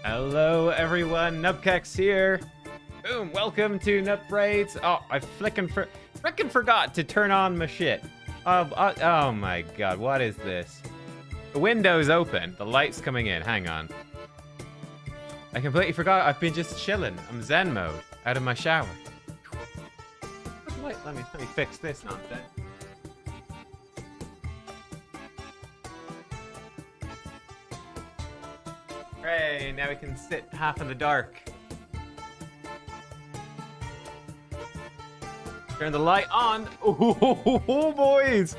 Hello everyone, nubkeks here. Boom, welcome to Nut Braids. Oh, I frickin' forgot to turn on my shit. Oh my god, what is this? The window's open, the light's coming in, hang on. I completely forgot, I've been just chilling. I'm Zen mode, out of my shower. Let me fix this nonsense. Hooray, now we can sit half in the dark. Turn the light on. Oh, boys.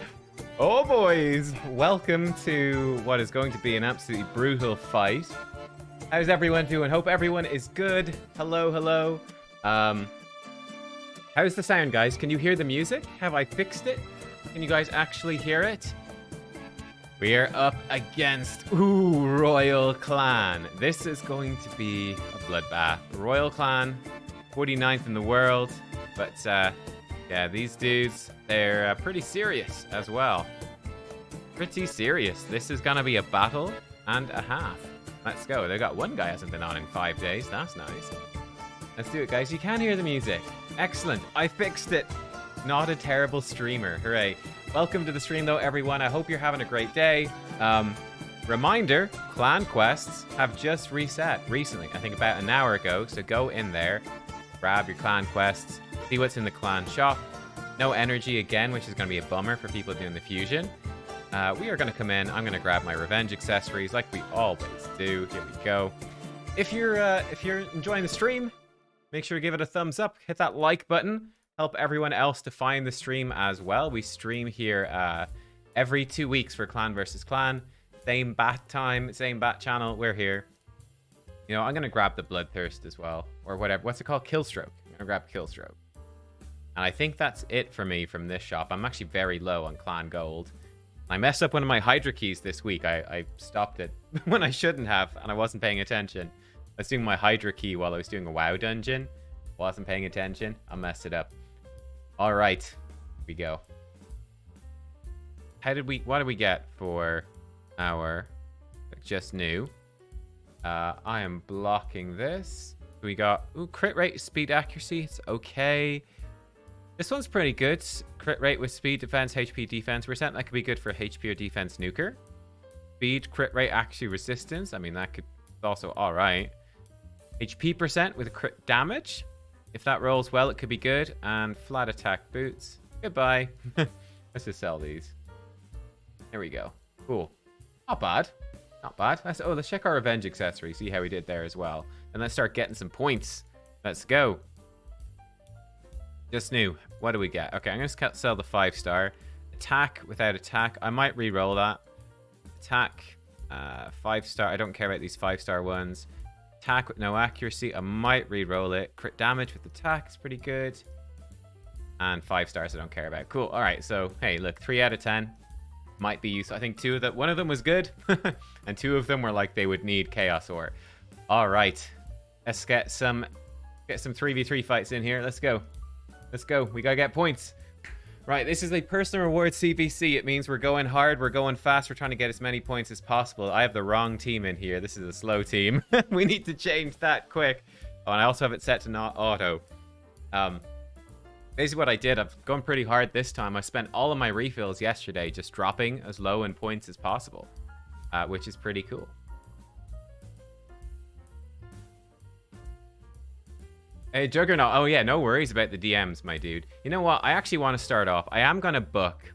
Oh, boys. Welcome to what is going to be an absolutely brutal fight. How's everyone doing? Hope everyone is good. Hello, hello. How's the sound, guys? Can you hear the music? Have I fixed it? Can you guys actually hear it? We are up against, Royal Clan. This is going to be a bloodbath. Royal Clan, 49th in the world. But, yeah, these dudes, they're pretty serious as well. Pretty serious. This is going to be a battle and a half. Let's go. They got one guy hasn't been on in 5 days. That's nice. Let's do it, guys. You can hear the music. Excellent. I fixed it. Not a terrible streamer. Hooray. Welcome to the stream, though, everyone. I hope you're having a great day. Reminder, clan quests have just reset recently. I think about an hour ago. So go in there, grab your clan quests, see what's in the clan shop. No energy again, which is going to be a bummer for people doing the fusion. We are going to come in. I'm going to grab my revenge accessories like we always do. Here we go. If you're enjoying the stream, make sure to give it a thumbs up. Hit that like button. Help everyone else to find the stream as well. We stream here every 2 weeks for Clan versus Clan. Same bat time, same bat channel. We're here. You know, I'm going to grab the Bloodthirst as well. Or whatever. What's it called? Killstroke. I'm going to grab Killstroke. And I think that's it for me from this shop. I'm actually very low on Clan Gold. I messed up one of my Hydra keys this week. I stopped it when I shouldn't have. And I wasn't paying attention. I was doing my Hydra key while I was doing a WoW dungeon. Wasn't paying attention. I messed it up. All right, here we go. What did we get for our just new? I am blocking this. We got crit rate, speed, accuracy. It's okay. This one's pretty good. Crit rate with speed, defense, HP, defense percent. That could be good for HP or defense nuker. Speed, crit rate, accuracy, resistance. I mean, that could also all right. HP percent with crit damage. If that rolls well, it could be good. And flat attack boots. Goodbye. Let's just sell these. There we go. Cool. Not bad. Not bad. Let's check our revenge accessory. See how we did there as well. And let's start getting some points. Let's go. Just new. What do we get? Okay, I'm going to sell the 5-star. Attack without attack. I might re-roll that. Attack. 5-star. I don't care about these 5-star ones. Attack with no accuracy. I might re-roll it. Crit damage with attack is pretty good. And 5 stars I don't care about. Cool. All right. So, hey, look, 3 out of 10 might be useful. I think one of them was good. And 2 of them were like they would need Chaos Ore. All right. Let's get some 3v3 fights in here. Let's go. Let's go. We got to get points. Right, this is a personal reward CvC. It means we're going hard, we're going fast, we're trying to get as many points as possible. I have the wrong team in here. This is a slow team. We need to change that quick. Oh, and I also have it set to not auto. Basically what I did, I've gone pretty hard this time. I spent all of my refills yesterday just dropping as low in points as possible, which is pretty cool. Hey, Juggernaut. Oh, yeah, no worries about the DMs, my dude. You know what? I actually want to start off. I am going to book.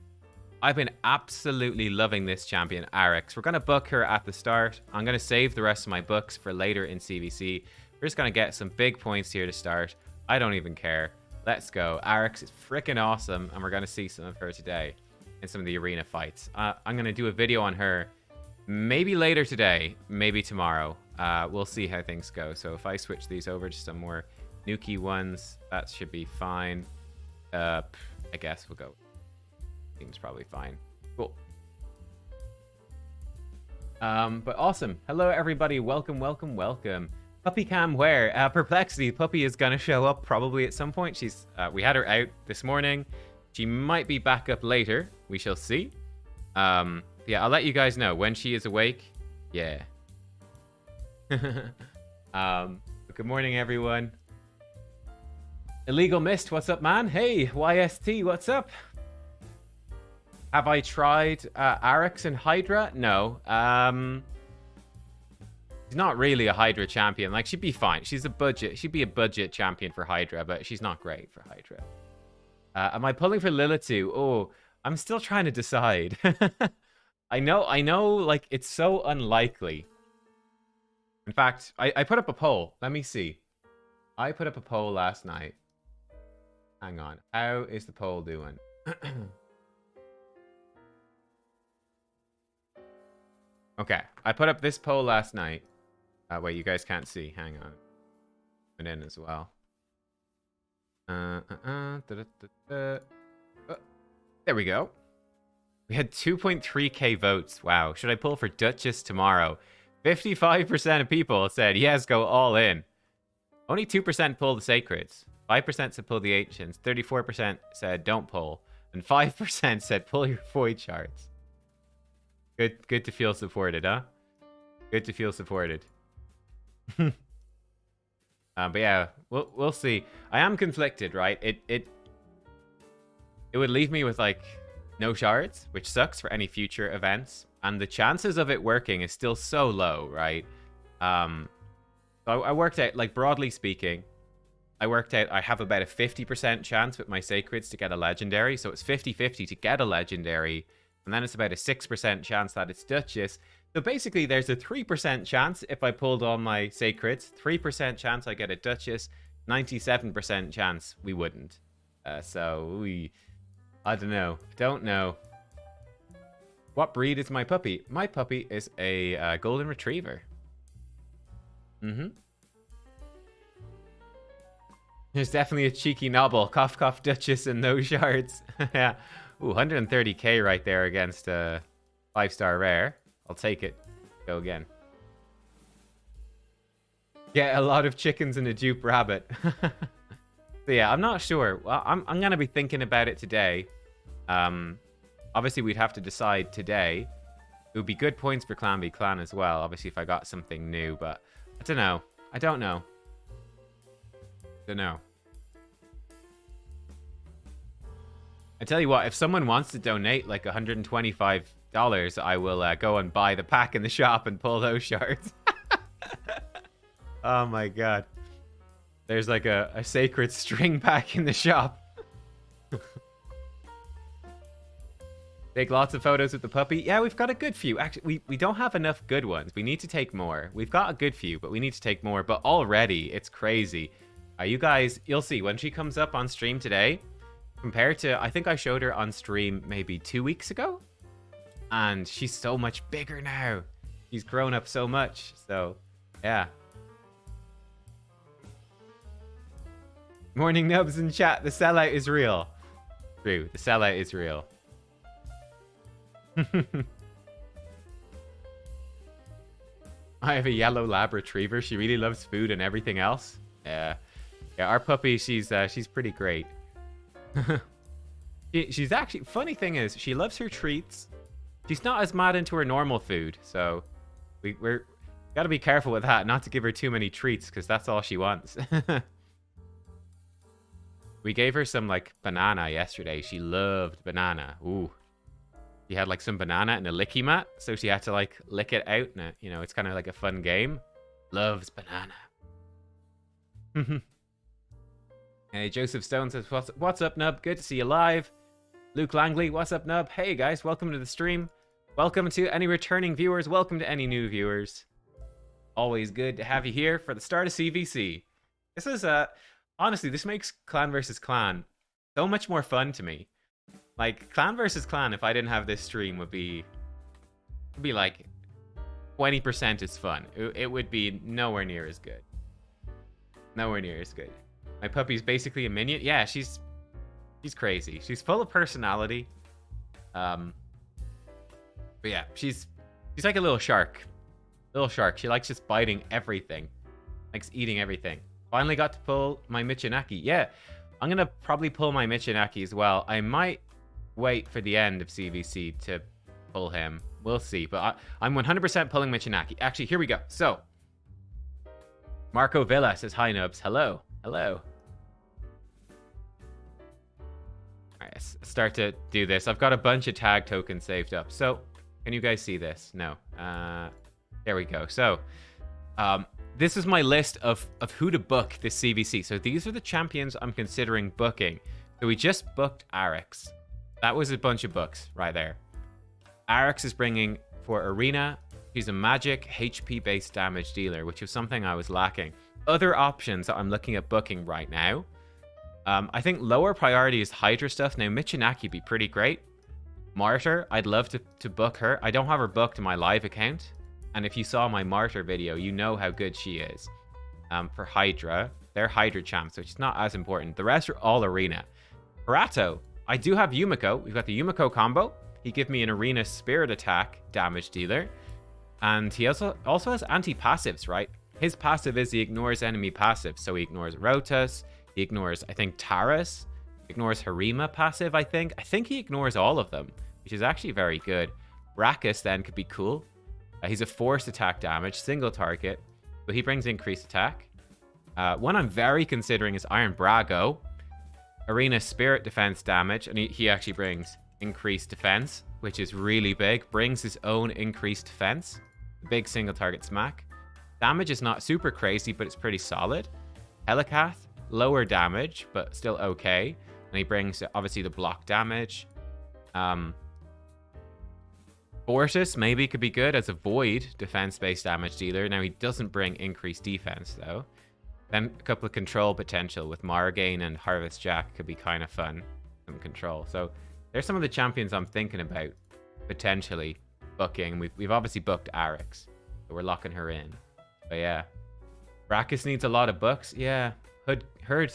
I've been absolutely loving this champion, Aryx. We're going to book her at the start. I'm going to save the rest of my books for later in CvC. We're just going to get some big points here to start. I don't even care. Let's go. Aryx is freaking awesome, and we're going to see some of her today in some of the arena fights. I'm going to do a video on her maybe later today, maybe tomorrow. We'll see how things go. So if I switch these over to some more Nuki ones, that should be fine. I guess we'll go. Seems probably fine. Cool. But awesome. Hello, everybody. Welcome, welcome, welcome. Puppy cam where? Perplexity. Puppy is gonna show up probably at some point. We had her out this morning. She might be back up later. We shall see. Yeah, I'll let you guys know when she is awake. Yeah. Good morning, everyone. Illegal Mist, what's up, man? Hey, YST, what's up? Have I tried Aryx and Hydra? No. She's not really a Hydra champion. Like, she'd be fine. She'd be a budget champion for Hydra, but she's not great for Hydra. Am I pulling for Lilitu? Oh, I'm still trying to decide. I know, like, it's so unlikely. In fact, I put up a poll. Let me see. I put up a poll last night. Hang on. How is the poll doing? Okay. I put up this poll last night. Wait, you guys can't see. Hang on. Put it in as well. There we go. We had 2.3k votes. Wow. Should I pull for Duchess tomorrow? 55% of people said, yes, go all in. Only 2% pull the Sacreds. 5% said pull the Ancients. 34% said don't pull. And 5% said pull your Void Shards. Good to feel supported, huh? Good to feel supported. But yeah, we'll see. I am conflicted, right? It would leave me with, like, no shards, which sucks for any future events. And the chances of it working is still so low, right? So I worked out, like, broadly speaking, I have about a 50% chance with my Sacreds to get a Legendary. So it's 50-50 to get a Legendary. And then it's about a 6% chance that it's Duchess. So basically, there's a 3% chance if I pulled all my Sacreds. 3% chance I get a Duchess. 97% chance we wouldn't. I don't know. Don't know. What breed is my puppy? My puppy is a golden retriever. There's definitely a cheeky nobble. Cough, cough, Duchess, and no shards. Yeah. Ooh, 130k right there against a 5-star rare. I'll take it. Go again. Get a lot of chickens and a dupe rabbit. So yeah, I'm not sure. Well, I'm going to be thinking about it today. Obviously, we'd have to decide today. It would be good points for Clan v Clan as well. Obviously, if I got something new, but I don't know. I don't know. I tell you what, if someone wants to donate like $125, I will go and buy the pack in the shop and pull those shards. Oh my god. There's like a sacred string pack in the shop. Take lots of photos with the puppy. Yeah, we've got a good few. Actually, we don't have enough good ones. We need to take more. We've got a good few, but we need to take more. But already, it's crazy. You guys, you'll see when she comes up on stream today, compared to, I think I showed her on stream maybe 2 weeks ago. And she's so much bigger now. She's grown up so much. So, yeah. Morning nubs in chat. The sellout is real. True. The sellout is real. I have a yellow lab retriever. She really loves food and everything else. Yeah. Yeah, our puppy, she's pretty great. She's actually, funny thing is, she loves her treats. She's not as mad into her normal food, so we're gotta be careful with that, not to give her too many treats, because that's all she wants. We gave her some, like, banana yesterday. She loved banana. Ooh. She had, like, some banana and a licky mat, so she had to, like, lick it out, and you know, it's kind of like a fun game. Loves banana. Hey, Joseph Stone says, what's up, Nub? Good to see you live. Luke Langley, what's up, Nub? Hey, guys, welcome to the stream. Welcome to any returning viewers. Welcome to any new viewers. Always good to have you here for the start of CvC. This is, honestly, this makes Clan versus Clan so much more fun to me. Like, Clan versus Clan, if I didn't have this stream, would be like 20% as fun. It would be nowhere near as good. Nowhere near as good. My puppy's basically a minion. Yeah, she's crazy. She's full of personality. But yeah, she's like a little shark. Little shark. She likes just biting everything. Likes eating everything. Finally got to pull my Michinaki. Yeah, I'm gonna probably pull my Michinaki as well. I might wait for the end of CvC to pull him. We'll see. But I'm 100% pulling Michinaki. Actually, here we go. So, Marco Villa says, hi, Nubs. Hello. Hello. All right, let's start to do this. I've got a bunch of tag tokens saved up. So, can you guys see this? No. There we go. So, this is my list of who to book this CvC. So, these are the champions I'm considering booking. So, we just booked Aryx. That was a bunch of books right there. Aryx is bringing for Arena. She's a magic HP-based damage dealer, which is something I was lacking. Other options that I'm looking at booking right now. I think lower priority is Hydra stuff. Now, Michinaki would be pretty great. Martyr, I'd love to book her. I don't have her booked in my live account. And if you saw my Martyr video, you know how good she is. For Hydra, they're Hydra champs, which is not as important. The rest are all Arena. Karato, I do have Yumiko. We've got the Yumiko combo. He gives me an Arena Spirit Attack damage dealer. And he also has anti-passives, right? His passive is he ignores enemy passives. So he ignores Rotus. He ignores, I think, Taras. Ignores Harima passive, I think. I think he ignores all of them, which is actually very good. Brachus then could be cool. He's a forced attack damage, single target. But he brings increased attack. One I'm very considering is Iron Brago. Arena Spirit Defense damage. And he actually brings increased defense, which is really big. Brings his own increased defense. Big single target smack. Damage is not super crazy, but it's pretty solid. Helicath, lower damage, but still okay. And he brings, obviously, the block damage. Fortis maybe could be good as a void defense-based damage dealer. Now, he doesn't bring increased defense, though. Then a couple of control potential with Margain and Harvest Jack could be kind of fun. Some control. So, there's some of the champions I'm thinking about potentially booking. We've obviously booked Aryx, so we're locking her in. But yeah, Brachus needs a lot of books. Yeah, heard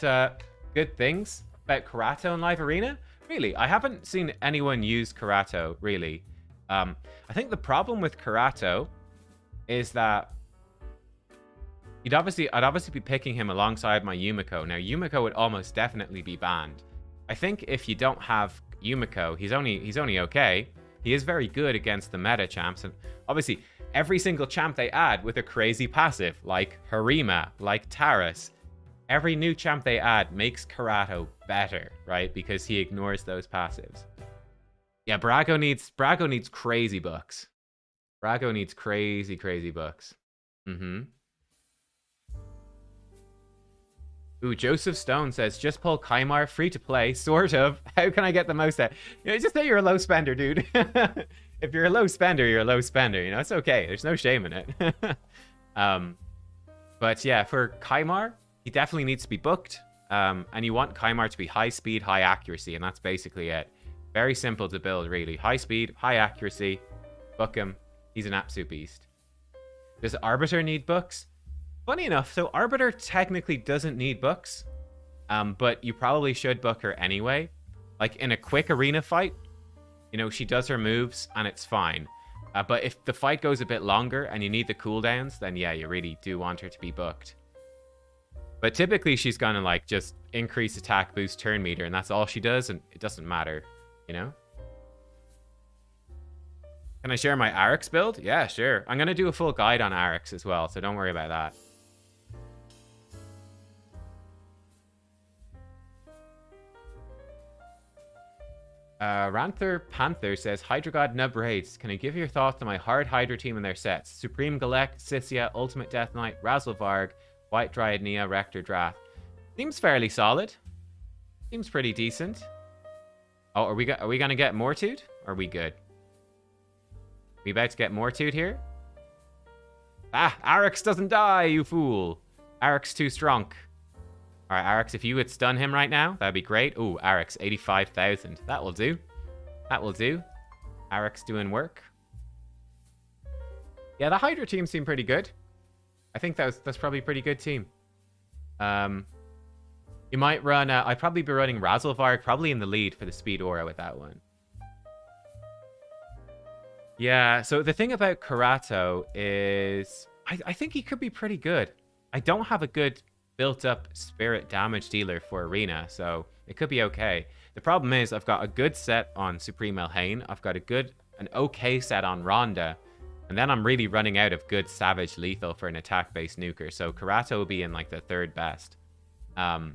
good things about Karato in Live Arena. Really, I haven't seen anyone use Karato really. I think the problem with Karato is that I'd obviously be picking him alongside my Yumiko. Now Yumiko would almost definitely be banned. I think if you don't have Yumiko, he's only okay. He is very good against the meta champs, and obviously every single champ they add with a crazy passive, like Harima, like Taras, every new champ they add makes Karato better, right? Because he ignores those passives. Yeah, Brago needs crazy books. Brago needs crazy books. Ooh, Joseph Stone says, just pull Kymar, free to play, sort of. How can I get the most out? You know, just say you're a low spender, dude. If you're a low spender, you're a low spender. You know, it's okay. There's no shame in it. But yeah, for Kymar, he definitely needs to be booked. And you want Kymar to be high speed, high accuracy, and that's basically it. Very simple to build, really. High speed, high accuracy. Book him. He's an absolute beast. Does Arbiter need books? Funny enough, so Arbiter technically doesn't need books, but you probably should book her anyway. Like in a quick arena fight, you know, she does her moves and it's fine. But if the fight goes a bit longer and you need the cooldowns, then yeah, you really do want her to be booked. But typically she's gonna like just increase attack, boost turn meter, and that's all she does, and it doesn't matter, you know? Can I share my Aryx build? Yeah, sure. I'm gonna do a full guide on Aryx as well, so don't worry about that. Ranther Panther says, Hydra God Nub Raids. Can I give your thoughts on my hard Hydra team and their sets? Supreme Galek, Sissia, Ultimate Death Knight, Razzlevarg, White Dryad Nia, Rector Drath. Seems fairly solid. Seems pretty decent. Oh, are we gonna get Mortude? Or are we good? We about to get Mortude here? Ah, Aryx doesn't die, you fool. Aryx too strong. All right, Aryx, if you would stun him right now, that'd be great. Ooh, Aryx, 85,000. That will do. That will do. Aryx doing work. Yeah, the Hydra team seemed pretty good. I think that's probably a pretty good team. You might run... I'd probably be running Razzlevarg, probably in the lead for the Speed Aura with that one. Yeah, so the thing about Karato is... I think he could be pretty good. I don't have a good built-up spirit damage dealer for Arena, so it could be okay. The problem is I've got a good set on Supreme Elhain. I've got an okay set on Ronda. And then I'm really running out of good Savage Lethal for an attack-based nuker. So Karato will be in like the third best. I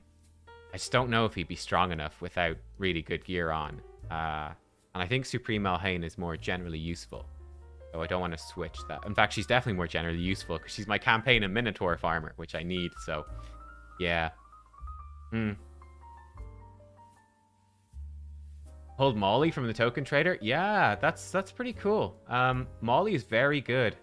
just don't know if he'd be strong enough without really good gear on. And I think Supreme Elhain is more generally useful. So I don't want to switch that. In fact, she's definitely more generally useful because she's my campaign and Minotaur farmer, which I need. So, yeah. Hold Molly from the token trader? Yeah, that's pretty cool. Molly is very good.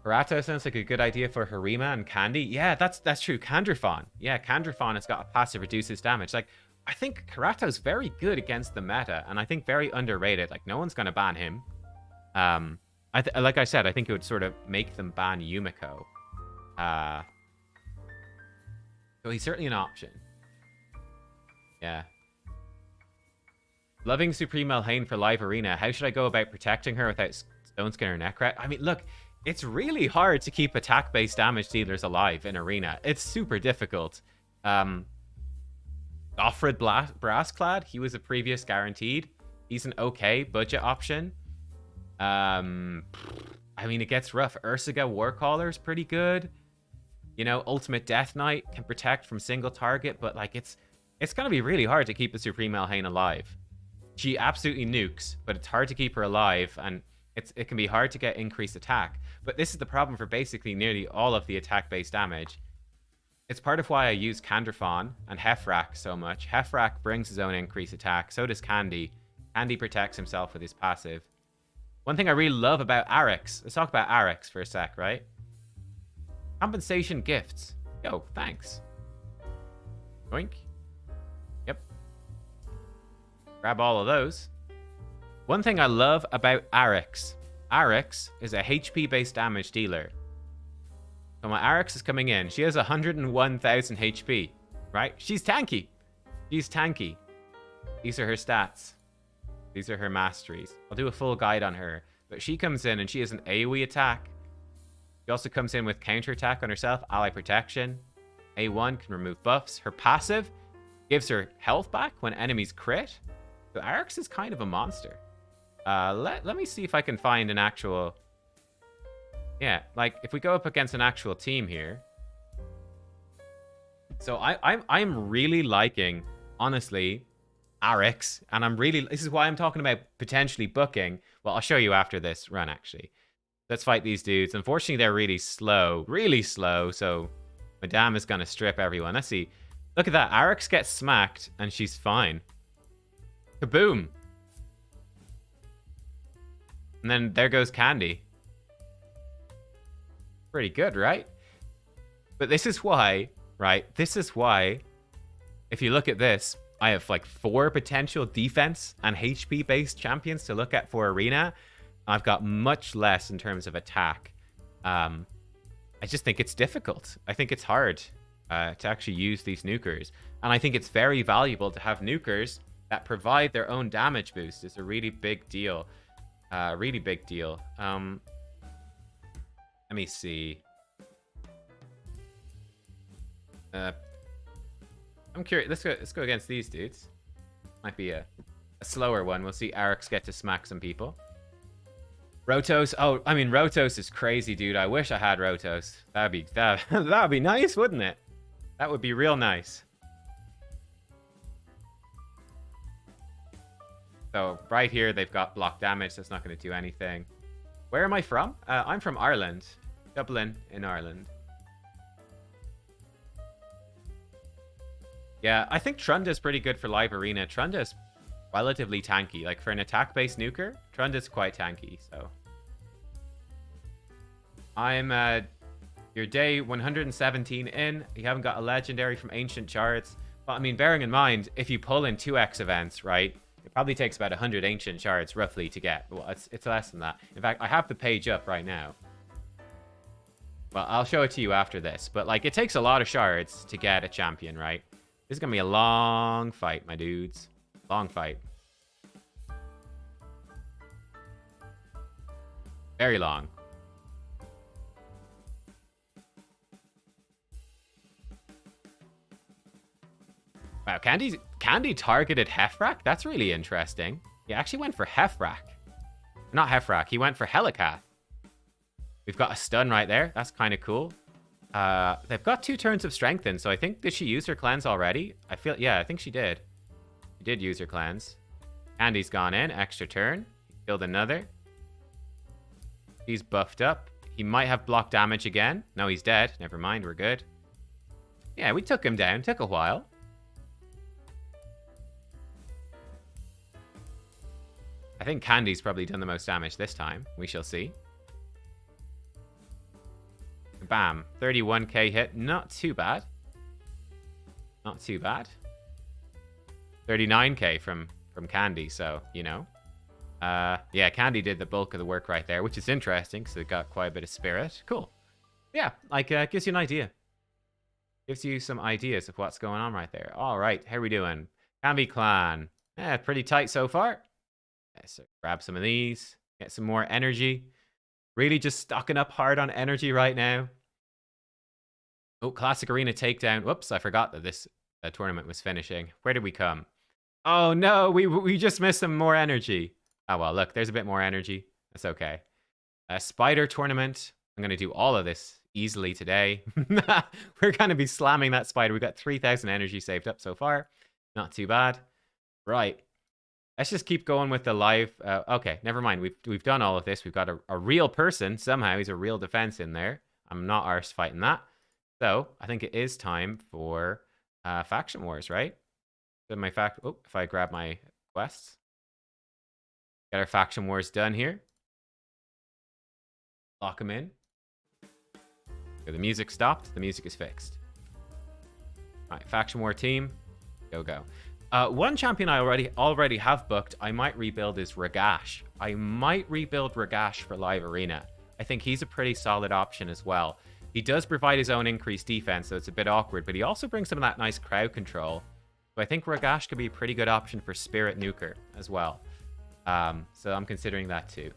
Karato sounds like a good idea for Harima and Candy. Yeah, that's true. Kandrafon. Yeah, Kandrafon has got a passive reduces damage. Like, I think Karato's very good against the meta, and I think very underrated. Like, no one's gonna ban him. Like I said, I think it would sort of make them ban Yumiko. So he's certainly an option. Yeah. Loving Supreme Elhain for live arena. How should I go about protecting her without Stone Skin or Necret? I mean, look, it's really hard to keep attack-based damage dealers alive in arena. It's super difficult. Offred Brassclad, he was a previous guaranteed. He's an okay budget option. I mean, it gets rough. Ursaga Warcaller is pretty good. You know, Ultimate Death Knight can protect from single target, but like it's gonna be really hard to keep the Supreme Elhain alive. She absolutely nukes, but it's hard to keep her alive, and it can be hard to get increased attack. But this is the problem for basically nearly all of the attack-based damage. It's part of why I use Kandrafon and Hefrak so much. Hefrak brings his own increased attack, so does Candy. Candy protects himself with his passive. One thing I really love about Aryx, let's talk about Aryx for a sec, right? Compensation gifts. Yo, thanks. Yoink. Yep. Grab all of those. One thing I love about Aryx. Aryx is a HP-based damage dealer. So my Aryx is coming in. She has 101,000 HP, right? She's tanky. She's tanky. These are her stats. These are her masteries. I'll do a full guide on her. But she comes in and she has an AoE attack. She also comes in with counterattack on herself, ally protection. A1 can remove buffs. Her passive gives her health back when enemies crit. So Aryx is kind of a monster. Let me see if I can find an actual... Yeah, like if we go up against an actual team here. So I'm really liking, honestly, Aryx, and this is why I'm talking about potentially booking. Well, I'll show you after this run, actually. Let's fight these dudes. Unfortunately, they're really slow, so Madame is going to strip everyone. Let's see. Look at that. Aryx gets smacked, and she's fine. Kaboom. And then there goes Candy. Pretty good, right? But this is why, right? This is why, if you look at this, I have like 4 potential defense and HP-based champions to look at for arena. I've got much less in terms of attack. I just think it's difficult. I think it's hard to actually use these nukers. And I think it's very valuable to have nukers that provide their own damage boost. It's a really big deal. Really big deal. Let me see. I'm curious. Let's go against these dudes. Might be a slower one. We'll see Aryx get to smack some people. Rotos. Oh, I mean, Rotos is crazy, dude. I wish I had Rotos. That'd be nice, wouldn't it? That would be real nice. So right here, they've got block damage. That's not going to do anything. Where am I from? I'm from Ireland. Dublin in Ireland. Yeah, I think Trunda's pretty good for live arena. Trunda's relatively tanky. Like for an attack-based nuker, Trunda's quite tanky, so. I'm your day 117 in. You haven't got a legendary from Ancient Shards. But I mean, bearing in mind, if you pull in 2x events, right? It probably takes about 100 Ancient Shards roughly to get. Well, it's less than that. In fact, I have the page up right now. Well, I'll show it to you after this. But like, it takes a lot of shards to get a champion, right? This is going to be a long fight, my dudes. Long fight. Very long. Wow, Candy targeted Hefrak? That's really interesting. He actually went for Hefrak. Not Hefrak. He went for Helicath. We've got a stun right there. That's kind of cool. They've got 2 turns of Strengthen, so I think, did she use her cleanse already? Yeah, I think she did. She did use her cleanse. Andy's gone in. Extra turn. Killed another. He's buffed up. He might have block damage again. No, he's dead. Never mind, we're good. Yeah, we took him down. Took a while. I think Candy's probably done the most damage this time. We shall see. Bam. 31k hit. Not too bad. Not too bad. 39k from Candy, so, you know. Yeah, Candy did the bulk of the work right there, which is interesting, because it got quite a bit of spirit. Cool. Yeah, like, gives you an idea. Gives you some ideas of what's going on right there. All right, how are we doing? Canby Clan. Yeah, pretty tight so far. Yeah, so grab some of these. Get some more energy. Really just stocking up hard on energy right now. Oh, Classic Arena takedown. Whoops, I forgot that this tournament was finishing. Where did we come? Oh, no, we just missed some more energy. Oh, well, look, there's a bit more energy. That's okay. Spider tournament. I'm going to do all of this easily today. We're going to be slamming that spider. We've got 3,000 energy saved up so far. Not too bad. Right. Let's just keep going with the live. Okay, never mind. We've done all of this. We've got a real person. Somehow he's a real defense in there. I'm not arse fighting that. So I think it is time for faction wars, right? So if I grab my quests. Get our faction wars done here. Lock them in. Okay, the music stopped. The music is fixed. All right, faction war team. Go. One champion I already have booked, I might rebuild, is Ragash. I might rebuild Ragash for Live Arena. I think he's a pretty solid option as well. He does provide his own increased defense, so it's a bit awkward, but he also brings some of that nice crowd control. So I think Ragash could be a pretty good option for Spirit Nuker as well. So I'm considering that too.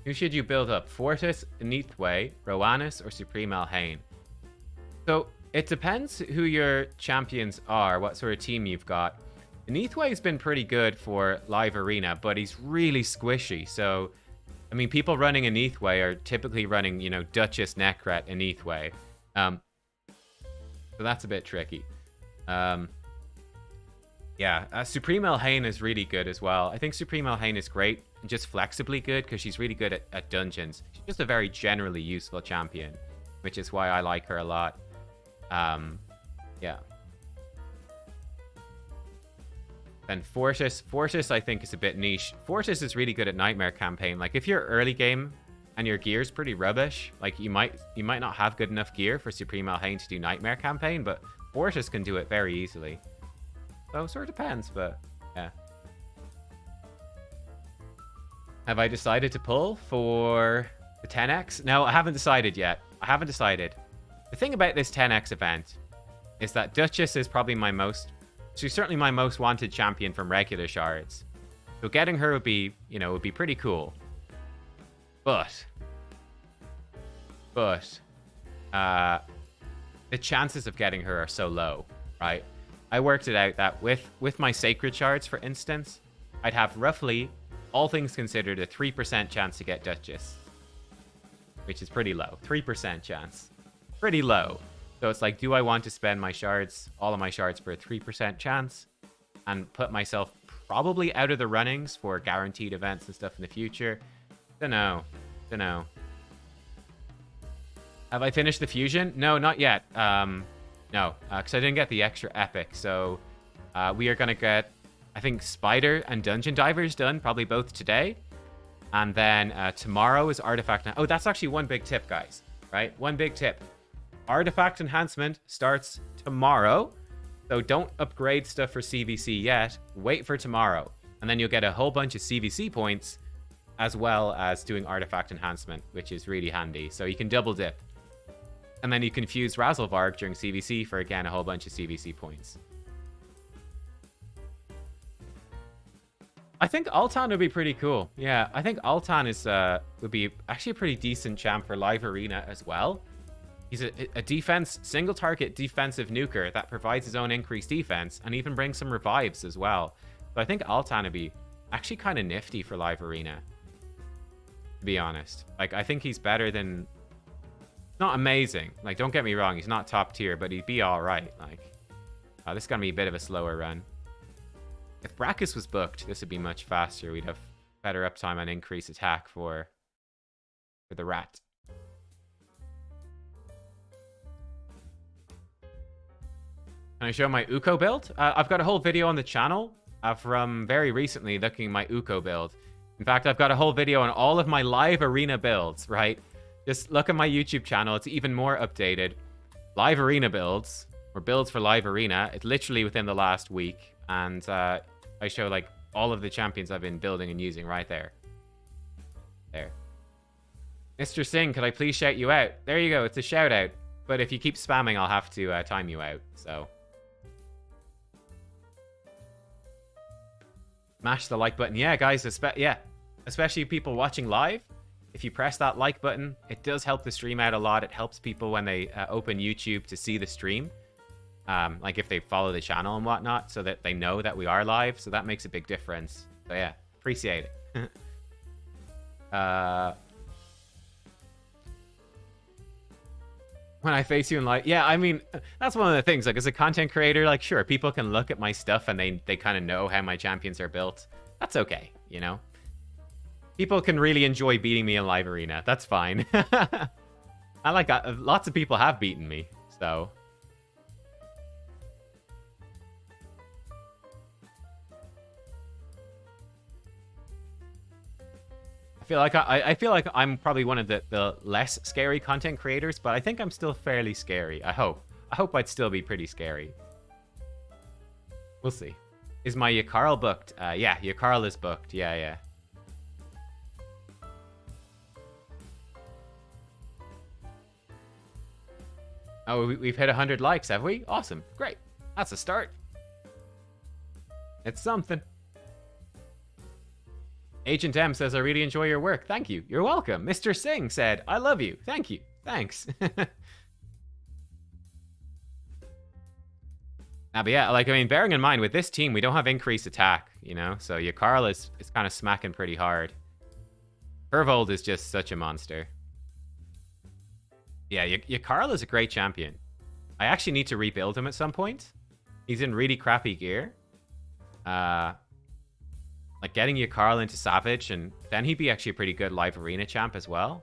Who should you build up? Fortis, Neathway, Roanus, or Supreme Alhain? So it depends who your champions are, what sort of team you've got. Neathway's been pretty good for Live Arena, but he's really squishy. So, I mean, people running a Neathway are typically running, you know, Duchess, Necret, and Neathway. So that's a bit tricky. Yeah, Supreme Alhain is really good as well. I think Supreme Alhain is great and just flexibly good because she's really good at dungeons. She's just a very generally useful champion, which is why I like her a lot. Yeah. Then Fortis I think is a bit niche. Fortis is really good at Nightmare campaign. Like if you're early game and your gear's pretty rubbish, like you might not have good enough gear for Supreme Alhain to do Nightmare campaign, but Fortis can do it very easily. So it sort of depends, but yeah. Have I decided to pull for the 10x? No, I haven't decided yet. I haven't decided. The thing about this 10x event is that Duchess is probably she's certainly my most wanted champion from regular Shards. So getting her would be pretty cool. But the chances of getting her are so low, right? I worked it out that with my Sacred Shards, for instance, I'd have roughly, all things considered, a 3% chance to get Duchess. Which is pretty low. 3% chance. Pretty low. So it's like, do I want to spend my shards, all of my shards, for a 3% chance? And put myself probably out of the runnings for guaranteed events and stuff in the future? Dunno. Have I finished the fusion? No, not yet. No, because I didn't get the extra epic. So we are going to get, I think, Spider and Dungeon Divers done, probably both today. And then tomorrow is Artifact. Oh, that's actually one big tip, guys. Right? One big tip. Artifact enhancement starts tomorrow. So don't upgrade stuff for CvC yet. Wait for tomorrow. And then you'll get a whole bunch of CvC points as well as doing artifact enhancement, which is really handy. So you can double dip. And then you can fuse Razzlevarg during CvC for, again, a whole bunch of CvC points. I think Altan would be pretty cool. Yeah, I think Altan would be actually a pretty decent champ for Live Arena as well. He's a defense, single target defensive nuker that provides his own increased defense and even brings some revives as well. So I think Altan would be actually kind of nifty for live arena, to be honest. Like, I think he's better than... Not amazing. Like, don't get me wrong, he's not top tier, but he'd be all right. Like, this is going to be a bit of a slower run. If Brachus was booked, this would be much faster. We'd have better uptime and increased attack for the rat. Can I show my Uko build? I've got a whole video on the channel from very recently looking at my Uko build. In fact, I've got a whole video on all of my live arena builds, right? Just look at my YouTube channel. It's even more updated. Live arena builds, or builds for live arena. It's literally within the last week. And I show, like, all of the champions I've been building and using right there. There. Mr. Singh, could I please shout you out? There you go. It's a shout out. But if you keep spamming, I'll have to time you out. So... Smash the like button. Yeah, guys, especially people watching live. If you press that like button, it does help the stream out a lot. It helps people when they open YouTube to see the stream. Like if they follow the channel and whatnot, so that they know that we are live. So that makes a big difference. So yeah, appreciate it. When I face you in live, yeah, I mean, that's one of the things. Like, as a content creator, like, sure, people can look at my stuff and they kind of know how my champions are built. That's okay, you know? People can really enjoy beating me in live arena. That's fine. I like that. Lots of people have beaten me, so... I feel like I'm probably one of the less scary content creators, but I think I'm still fairly scary. I hope I'd still be pretty scary. We'll see. Is my Yakarl booked? Yeah, Yakarl is booked. Yeah. Oh, we've hit 100 likes, have we? Awesome. Great. That's a start. It's something. Agent M says, I really enjoy your work. Thank you. You're welcome. Mr. Singh said, I love you. Thank you. Thanks. But yeah, like, I mean, bearing in mind, with this team, we don't have increased attack, you know? So Yakarl is kind of smacking pretty hard. Hervold is just such a monster. Yeah, Yakarl is a great champion. I actually need to rebuild him at some point. He's in really crappy gear. Like, getting Yakarl into Savage, and then he'd be actually a pretty good live arena champ as well.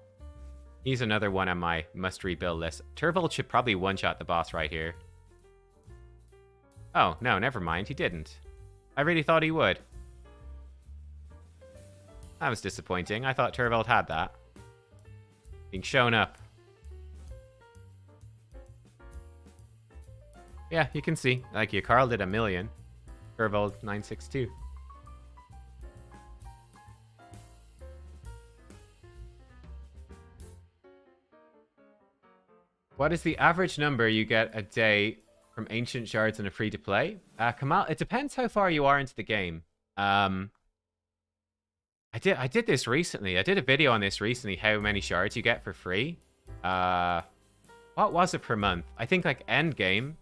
He's another one on my must-rebuild list. Turvold should probably one-shot the boss right here. Oh, no, never mind. He didn't. I really thought he would. That was disappointing. I thought Turvold had that. Being shown up. Yeah, you can see. Like, Yakarl did 1,000,000. Turvold 962. What is the average number you get a day from Ancient Shards in a free-to-play? Kamal, it depends how far you are into the game. I did this recently. I did a video on this recently, how many shards you get for free. What was it per month? I think, like, end game,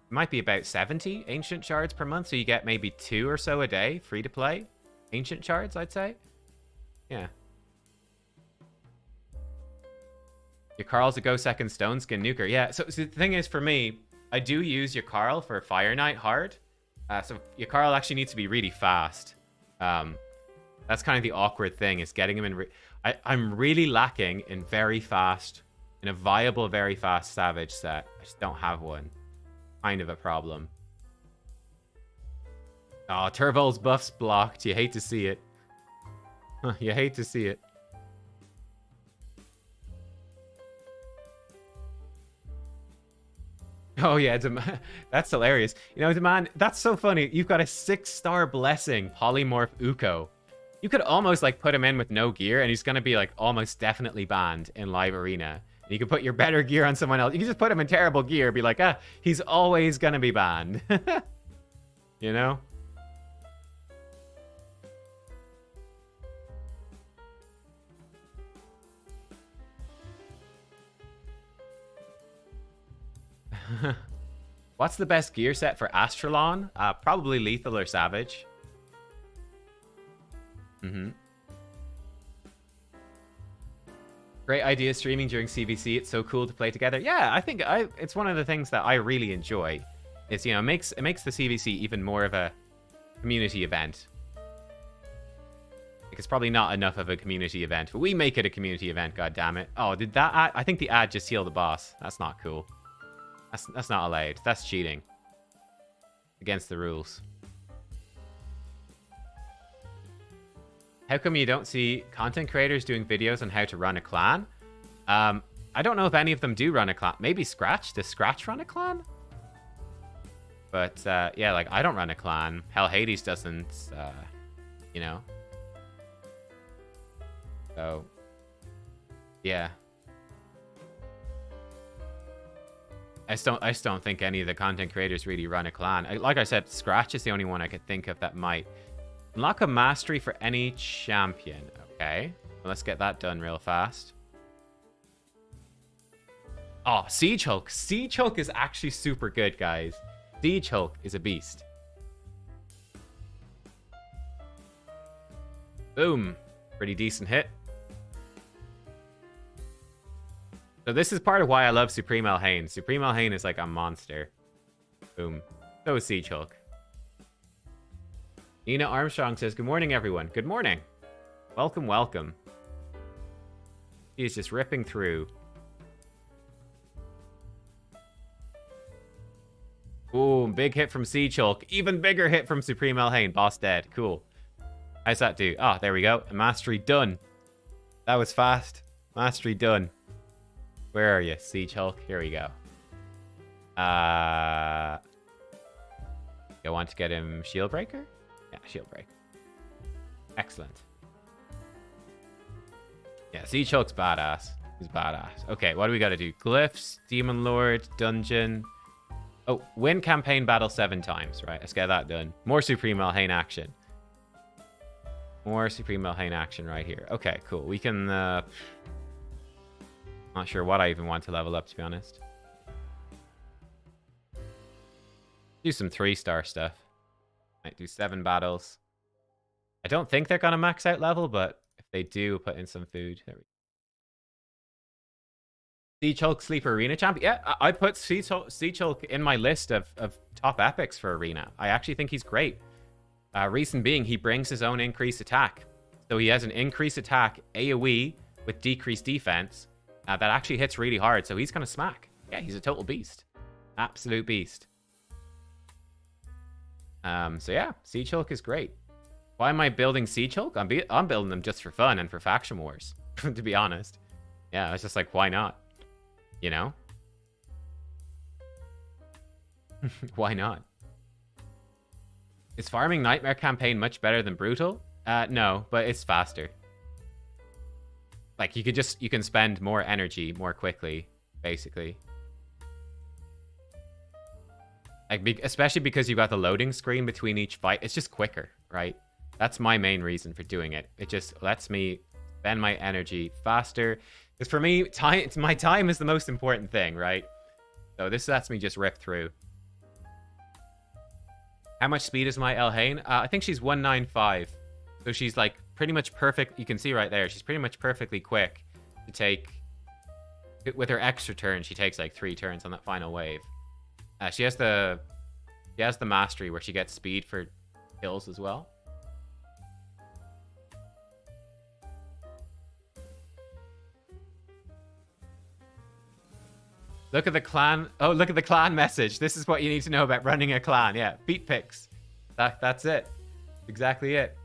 it might be about 70 Ancient Shards per month, so you get maybe 2 or so a day, free-to-play. Ancient Shards, I'd say. Yeah. Yakarl's a Go Second Stone Skin Nuker. Yeah, so the thing is, for me, I do use Yakarl for Fire Knight hard. So Yakarl actually needs to be really fast. That's kind of the awkward thing, is getting him in... I'm really lacking in a viable very fast Savage set. I just don't have one. Kind of a problem. Oh, Turvold's buff's blocked. You hate to see it. You hate to see it. Oh, yeah, that's hilarious. You know, man, that's so funny. You've got a 6-star blessing polymorph Uko. You could almost, like, put him in with no gear, and he's going to be, like, almost definitely banned in live arena. And you can put your better gear on someone else. You can just put him in terrible gear, be like, he's always going to be banned. You know? What's the best gear set for Astralon? Probably Lethal or Savage. Great idea streaming during CvC. It's so cool to play together. Yeah, I think it's one of the things that I really enjoy. It's, you know, it makes the CvC even more of a community event. Like, it's probably not enough of a community event, but we make it a community event, god damn it. Oh, did that ad? I think the ad just healed the boss. That's not cool. That's not allowed. That's cheating. Against the rules. How come you don't see content creators doing videos on how to run a clan? I don't know if any of them do run a clan. Maybe Scratch? Does Scratch run a clan? But, yeah, like, I don't run a clan. Hell, Hades doesn't, you know. So, yeah. I just don't think any of the content creators really run a clan. Like I said, Scratch is the only one I could think of that might. Unlock a mastery for any champion. Okay. Well, let's get that done real fast. Oh, Siege Hulk. Siege Hulk is actually super good, guys. Siege Hulk is a beast. Boom. Pretty decent hit. So this is part of why I love Supreme Elhain. Supreme Elhain is like a monster. Boom. So is Siege Hulk. Nina Armstrong says, good morning, everyone. Good morning. Welcome, welcome. He's just ripping through. Boom, big hit from Siege Hulk. Even bigger hit from Supreme Elhain. Boss dead. Cool. How's that do? Oh, there we go. Mastery done. That was fast. Mastery done. Where are you, Siege Hulk? Here we go. I want to get him Shield Breaker? Yeah, Shield Break. Excellent. Yeah, Siege Hulk's badass. He's badass. Okay, what do we got to do? Glyphs, Demon Lord, Dungeon. Oh, win campaign battle 7 times. Right, let's get that done. More Supreme Elhain action. More Supreme Elhain action right here. Okay, cool. We can... Not sure what I even want to level up, to be honest. Do some 3-star stuff. Might do 7 battles. I don't think they're going to max out level, but if they do, put in some food. There we go. Siege Hulk Sleeper Arena Champ. Yeah, I put Siege Hulk in my list of top epics for Arena. I actually think he's great. Reason being, he brings his own increased attack. So he has an increased attack AoE with decreased defense. That actually hits really hard, so he's gonna smack. Yeah, he's a total beast. Absolute beast. So yeah, Siege Hulk is great. Why am I building Siege Hulk? I'm building them just for fun and for faction wars, to be honest. Yeah, I was just like, why not? You know? Why not? Is farming Nightmare campaign much better than Brutal? No, but it's faster. Like, you can spend more energy more quickly, basically. Like, especially because you've got the loading screen between each fight. It's just quicker, right? That's my main reason for doing it. It just lets me spend my energy faster. Because for me, my time is the most important thing, right? So this lets me just rip through. How much speed is my Elhain? I think she's 195. So she's like pretty much perfect. You can see right there. She's pretty much perfectly quick to take. With her extra turn, she takes like 3 turns on that final wave. She has the mastery where she gets speed for kills as well. Look at the clan. Oh, look at the clan message. This is what you need to know about running a clan. Yeah, beat picks. That's it. Exactly it.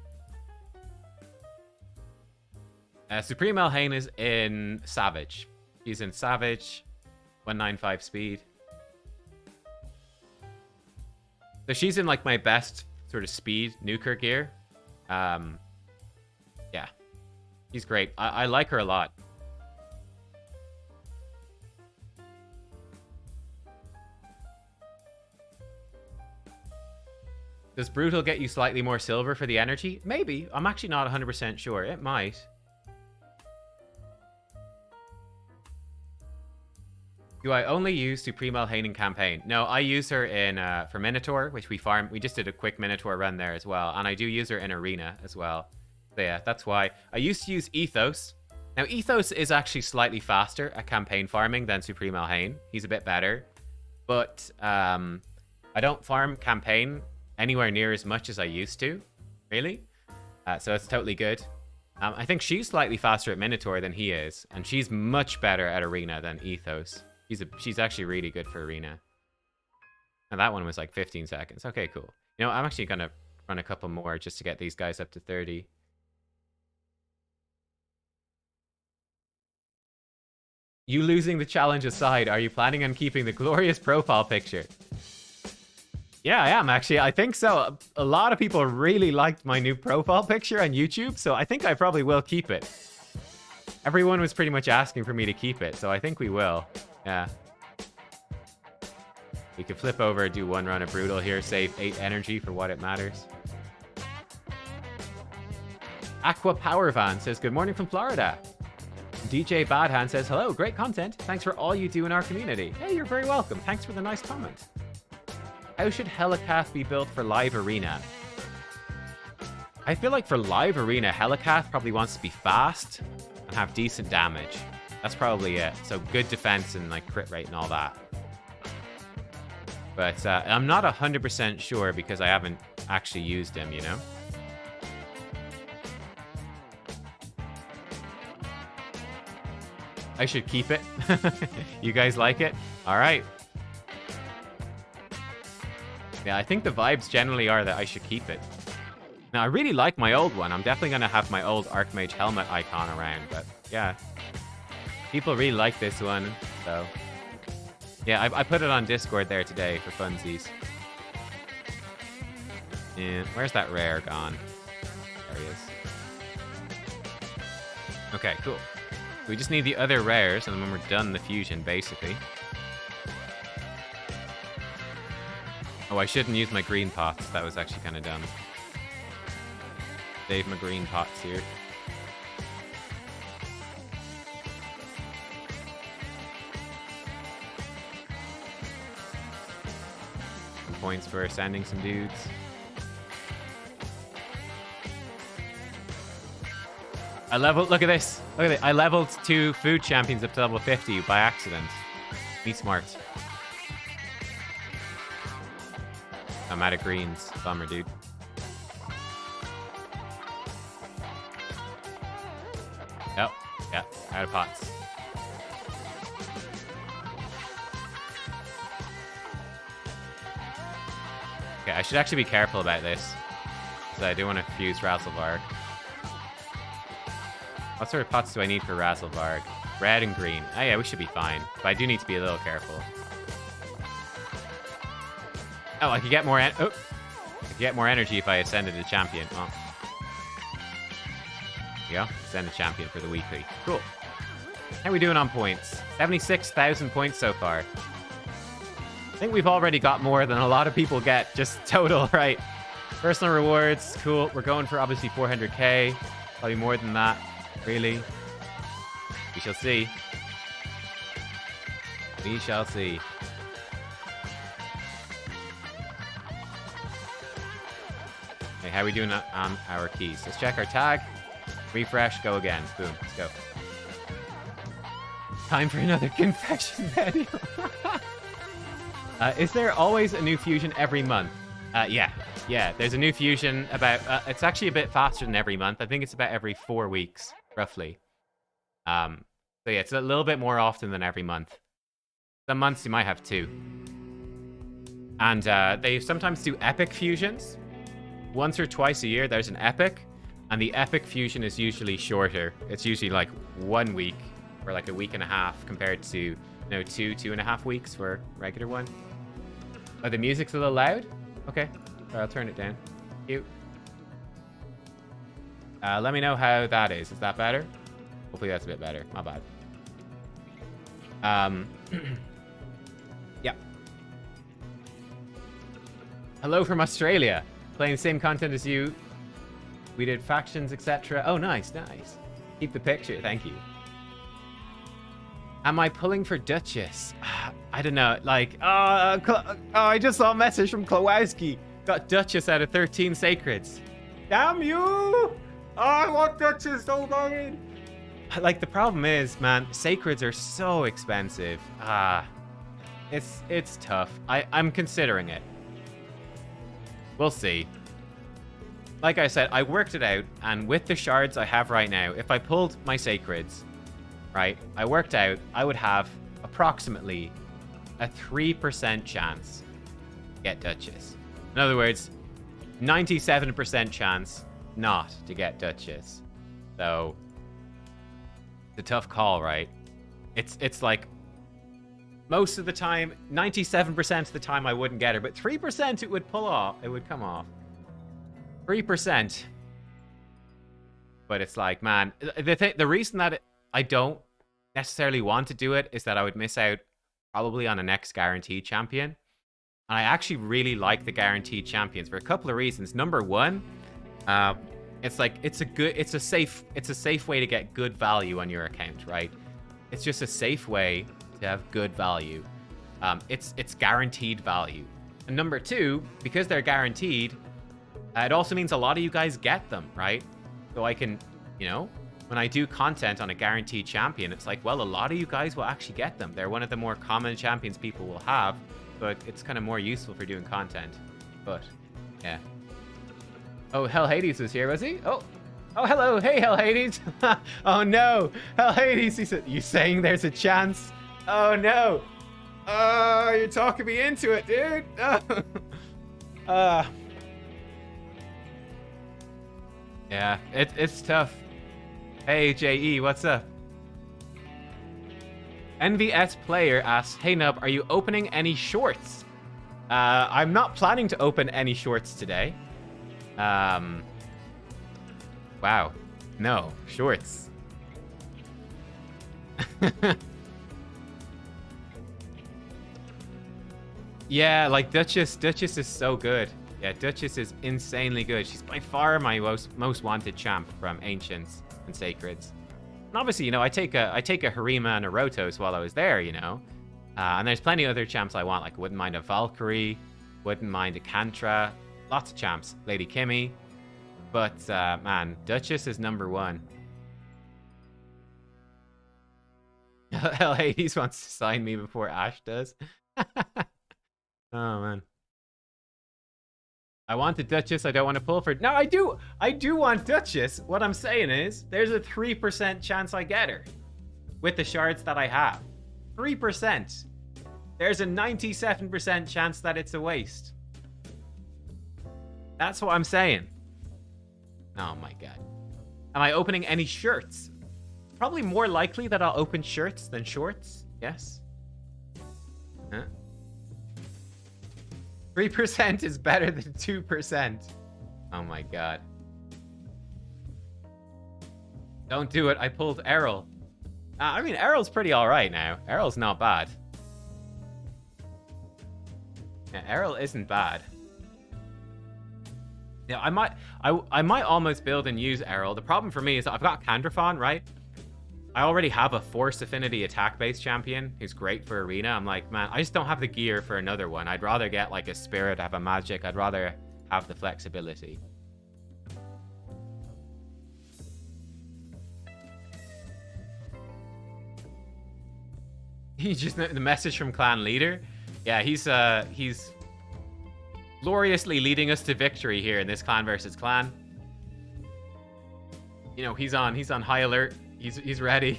Supreme Elhain is in Savage. He's in Savage. 195 speed. So she's in like my best sort of speed nuker gear. Yeah. She's great. I like her a lot. Does Brutal get you slightly more silver for the energy? Maybe. I'm actually not 100% sure. It might. Do I only use Supreme Elhain in campaign? No, I use her in for Minotaur, which we farm. We just did a quick Minotaur run there as well. And I do use her in Arena as well. So yeah, that's why. I used to use Ethos. Now, Ethos is actually slightly faster at campaign farming than Supreme Elhain. He's a bit better. But I don't farm campaign anywhere near as much as I used to, really. So it's totally good. I think she's slightly faster at Minotaur than he is. And she's much better at Arena than Ethos. She's actually really good for Arena. And that one was like 15 seconds. Okay, cool. You know, I'm actually going to run a couple more just to get these guys up to 30. You losing the challenge aside, are you planning on keeping the glorious profile picture? Yeah, I am actually. I think so. A lot of people really liked my new profile picture on YouTube, so I think I probably will keep it. Everyone was pretty much asking for me to keep it, so I think we will. Yeah. We could flip over, do one run of Brutal here, save 8 energy for what it matters. Aqua Power Van says, good morning from Florida. DJ Badhand says, hello, great content. Thanks for all you do in our community. Hey, you're very welcome. Thanks for the nice comment. How should Helicath be built for live arena? I feel like for live arena, Helicath probably wants to be fast and have decent damage. That's probably it. So good defense and like crit rate and all that. But I'm not 100% sure because I haven't actually used him, you know? I should keep it. You guys like it? All right. Yeah, I think the vibes generally are that I should keep it. Now, I really like my old one. I'm definitely going to have my old Archmage helmet icon around, but yeah. People really like this one, so... Yeah, I put it on Discord there today for funsies. And where's that rare gone? There he is. Okay, cool. We just need the other rares, and then we're done the fusion, basically. Oh, I shouldn't use my green pots. That was actually kind of dumb. Save my green pots here. Some points for sending some dudes. Look at this. Look at it. I leveled 2 food champions up to level 50 by accident. Be smart. I'm out of greens. Bummer, dude. Oh, yeah. Out of pots. Okay, I should actually be careful about this. Because I do want to fuse Razzlevarg. What sort of pots do I need for Razzlevarg? Red and green. Oh yeah, we should be fine. But I do need to be a little careful. Oh, I could get more I could get more energy if I ascended a champion. Oh. There you go. Ascend a champion for the weekly. Cool. How are we doing on points? 76,000 points so far. I think we've already got more than a lot of people get. Just total, right? Personal rewards. Cool. We're going for obviously 400k. Probably more than that. Really? We shall see. We shall see. Okay, how are we doing on our keys? Let's check our tag. Refresh, go again. Boom, let's go. Time for another confession video. Is there always a new fusion every month? Yeah, there's a new fusion about... it's actually a bit faster than every month. I think it's about every 4 weeks, roughly. So yeah, it's a little bit more often than every month. Some months you might have 2. And they sometimes do epic fusions. Once or twice a year, there's an epic. And the epic fusion is usually shorter. It's usually like 1 week or like a week and a half compared to, you know, 2.5 weeks for regular one. Oh, the music's a little loud? Okay. I'll turn it down. Cute. Let me know how that is. Is that better? Hopefully that's a bit better. My bad. Yeah. Hello from Australia. Playing the same content as you. We did factions, etc. Oh, nice, nice. Keep the picture. Thank you. Am I pulling for Duchess? I don't know. Like, I just saw a message from Klawowski. Got Duchess out of 13 Sacreds. Damn you! Oh, I want Duchess so bad. Like, the problem is, man, Sacreds are so expensive. It's tough. I'm considering it. We'll see. Like I said, I worked it out, and with the shards I have right now, if I pulled my Sacreds, right, I worked out I would have approximately a 3% chance to get Duchess. In other words, 97% chance not to get Duchess. So, it's a tough call, right? It's like, most of the time, 97% of the time I wouldn't get her, but 3% it would pull off. It would come off. 3%. But it's like, man, the reason that I don't necessarily want to do it is that I would miss out probably on a next guaranteed champion. And I actually really like the guaranteed champions for a couple of reasons. Number one, it's like it's a safe way to get good value on your account, right? It's just a safe way to have good value. It's guaranteed value. And number two, because they're guaranteed, it also means a lot of you guys get them, right? So I can, you know, when I do content on a guaranteed champion, it's like, well, a lot of you guys will actually get them. They're one of the more common champions people will have, but it's kind of more useful for doing content. But, yeah. Oh, Hell Hades was here, was he? Oh, hello. Hey, Hell Hades. Oh, no. Hell Hades, he said, you saying there's a chance? Oh, no. Oh, you're talking me into it, dude. Yeah, it's tough. Hey, JE, what's up? NVS Player asks, hey, Nub, are you opening any shorts? I'm not planning to open any shorts today. Wow. No, shorts. Yeah, like Duchess is so good. Yeah, Duchess is insanely good. She's by far my most wanted champ from Ancients and Sacreds. And obviously, you know, I take a Harima and a Rotos while I was there, you know. And there's plenty of other champs I want. Like, wouldn't mind a Valkyrie, wouldn't mind a Kantra. Lots of champs. Lady Kimmy. But, man, Duchess is number one. Hell, Hades wants to sign me before Ash does. Oh, man. I want the Duchess. I don't want to pull for... No, I do want Duchess. What I'm saying is, there's a 3% chance I get her. With the shards that I have. 3%. There's a 97% chance that it's a waste. That's what I'm saying. Oh my god. Am I opening any shirts? Probably more likely that I'll open shirts than shorts. Yes. Huh? 3% is better than 2%. Oh my god. Don't do it. I pulled Errol. I mean, Errol's pretty alright now. Errol's not bad. Yeah, Errol isn't bad. Yeah, I might almost build and use Errol. The problem for me is that I've got Kandrafon, right? I already have a Force Affinity attack-based champion who's great for Arena. I'm like, man, I just don't have the gear for another one. I'd rather get like a Spirit, have a Magic. I'd rather have the flexibility. He just the message from Clan Leader. Yeah, he's gloriously leading us to victory here in this clan versus clan. You know, he's on high alert. He's ready.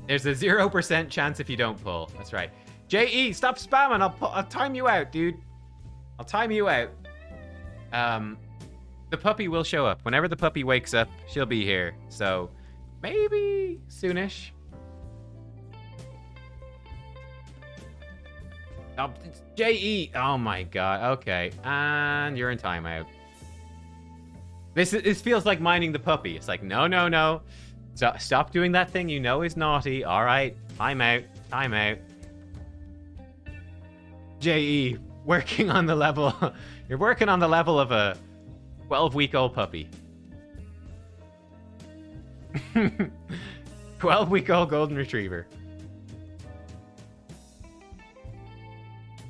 There's a 0% chance if you don't pull. That's right. JE, stop spamming. I'll time you out, dude. I'll time you out. The puppy will show up. Whenever the puppy wakes up, she'll be here. So maybe soonish. Oh, JE. Oh my god. Okay. And you're in timeout. This feels like minding the puppy. It's like, no. So, stop doing that thing you know is naughty. All right. Timeout. JE, working on the level. You're working on the level of a 12-week-old puppy. 12-week-old golden retriever.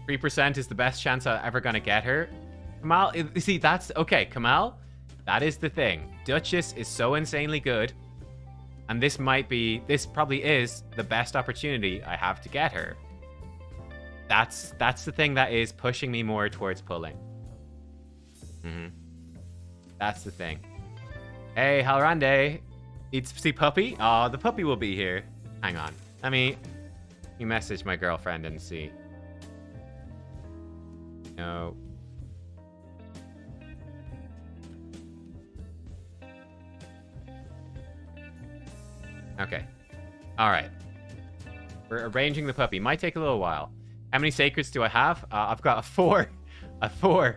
3% is the best chance I'm ever gonna get her. Kamal, you see, that's... Okay, Kamal, that is the thing. Duchess is so insanely good. And this probably is the best opportunity I have to get her. That's the thing that is pushing me more towards pulling. That's the thing. Hey, Halrande. Need to see puppy? Oh, the puppy will be here. Hang on. Let me message my girlfriend and see. No. Okay. All right. We're arranging the puppy. Might take a little while. How many sacreds do I have? I've got a 4. A 4.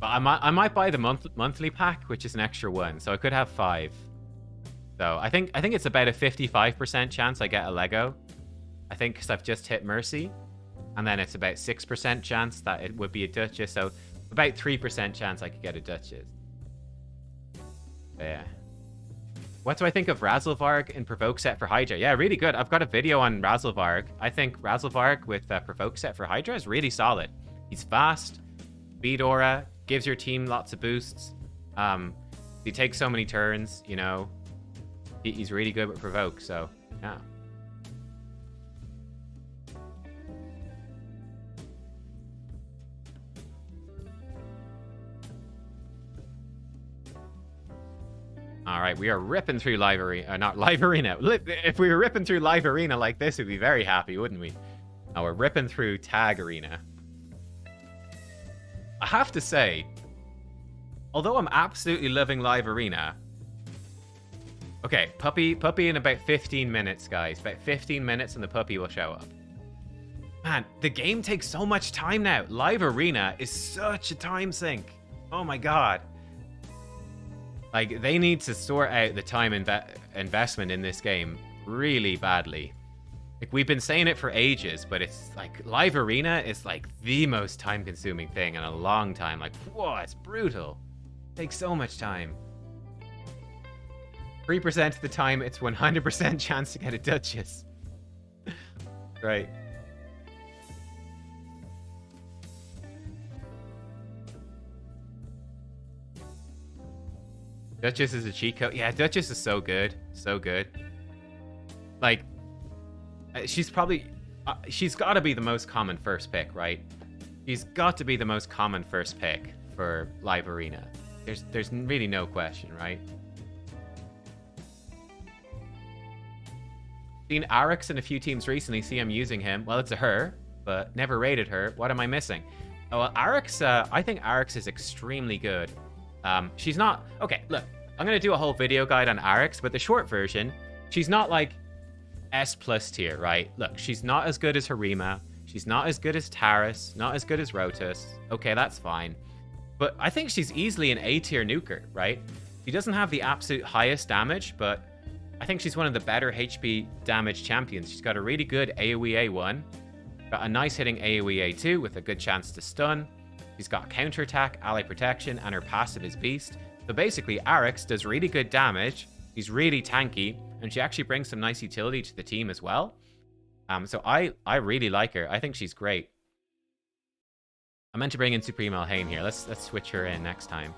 But I might buy the monthly pack, which is an extra 1, so I could have 5. So I think it's about a 55% chance I get a Lego. I think because I've just hit Mercy, and then it's about 6% chance that it would be a Duchess. So about 3% chance I could get a Duchess. But yeah. What do I think of Razzlevarg in Provoke set for Hydra? Yeah, really good. I've got a video on Razzlevarg. I think Razzlevarg with Provoke set for Hydra is really solid. He's fast, speed aura, gives your team lots of boosts. He takes so many turns, you know. He's really good with Provoke, so yeah. All right, we are ripping through Live Arena. Not Live Arena. If we were ripping through Live Arena like this, we'd be very happy, wouldn't we? Now we're ripping through Tag Arena. I have to say, although I'm absolutely loving Live Arena... Okay, puppy in about 15 minutes, guys. About 15 minutes and the puppy will show up. Man, the game takes so much time now. Live Arena is such a time sink. Oh my god. Like, they need to sort out the time investment in this game really badly. Like, we've been saying it for ages, but it's like, Live Arena is like the most time-consuming thing in a long time. Like, whoa, it's brutal. It takes so much time. 3% of the time, it's 100% chance to get a Duchess. Right. Duchess is a cheat code. Yeah, Duchess is so good. So good. Like, she's probably... she's got to be the most common first pick, right? She's got to be the most common first pick for Live Arena. There's really no question, right? Seen Aryx in a few teams recently. See I'm using him. Well, it's a her, but never rated her. What am I missing? Oh, well, Aryx... I think Aryx is extremely good. She's not... Okay, look. I'm going to do a whole video guide on Aryx, but the short version, she's not like S+ tier, right? Look, she's not as good as Harima. She's not as good as Taris. Not as good as Rotus. Okay, that's fine. But I think she's easily an A tier nuker, right? She doesn't have the absolute highest damage, but I think she's one of the better HP damage champions. She's got a really good AoE A1. Got a nice hitting AoE A2 with a good chance to stun. She's got counterattack, ally protection, and her passive is beast. So basically, Aryx does really good damage. She's really tanky, and she actually brings some nice utility to the team as well. So I really like her. I think she's great. I meant to bring in Supreme Elhain here. Let's switch her in next time.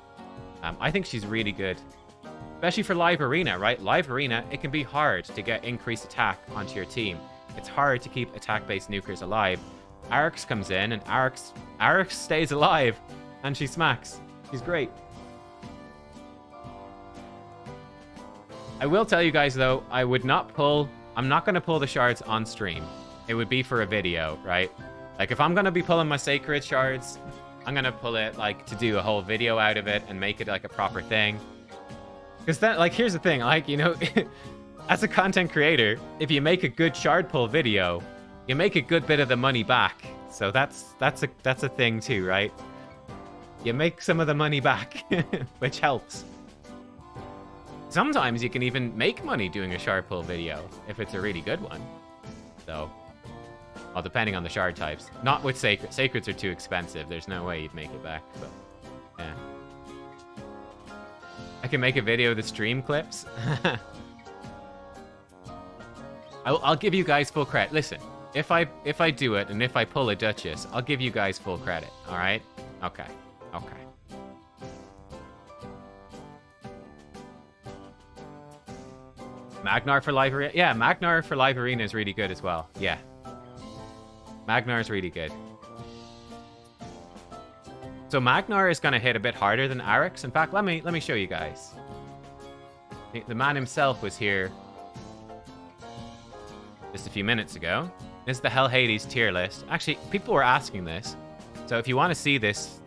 I think she's really good, especially for Live Arena, right? Live Arena, it can be hard to get increased attack onto your team. It's hard to keep attack-based nukers alive. Aryx comes in, and Aryx stays alive, and she smacks. She's great. I will tell you guys, though, I would not pull... I'm not going to pull the shards on stream. It would be for a video, right? Like, if I'm going to be pulling my sacred shards, I'm going to pull it, like, to do a whole video out of it and make it, like, a proper thing. Because then, like, here's the thing. Like, you know, as a content creator, if you make a good shard pull video, you make a good bit of the money back. So that's a thing too, right? You make some of the money back, which helps. Sometimes you can even make money doing a shard pull video if it's a really good one. So, well, depending on the shard types. Not with sacred. Sacreds are too expensive. There's no way you'd make it back, but yeah. I can make a video of the stream clips. I'll give you guys full credit. Listen, if I do it and if I pull a Duchess, I'll give you guys full credit. All right? Okay. Okay. Magnar for live arena. Yeah, Magnar for live arena is really good as well. Yeah. Magnar is really good. So Magnar is going to hit a bit harder than Aryx. In fact, let me show you guys. The man himself was here just a few minutes ago. This is the Hell Hades tier list. Actually, people were asking this. So if you want to see this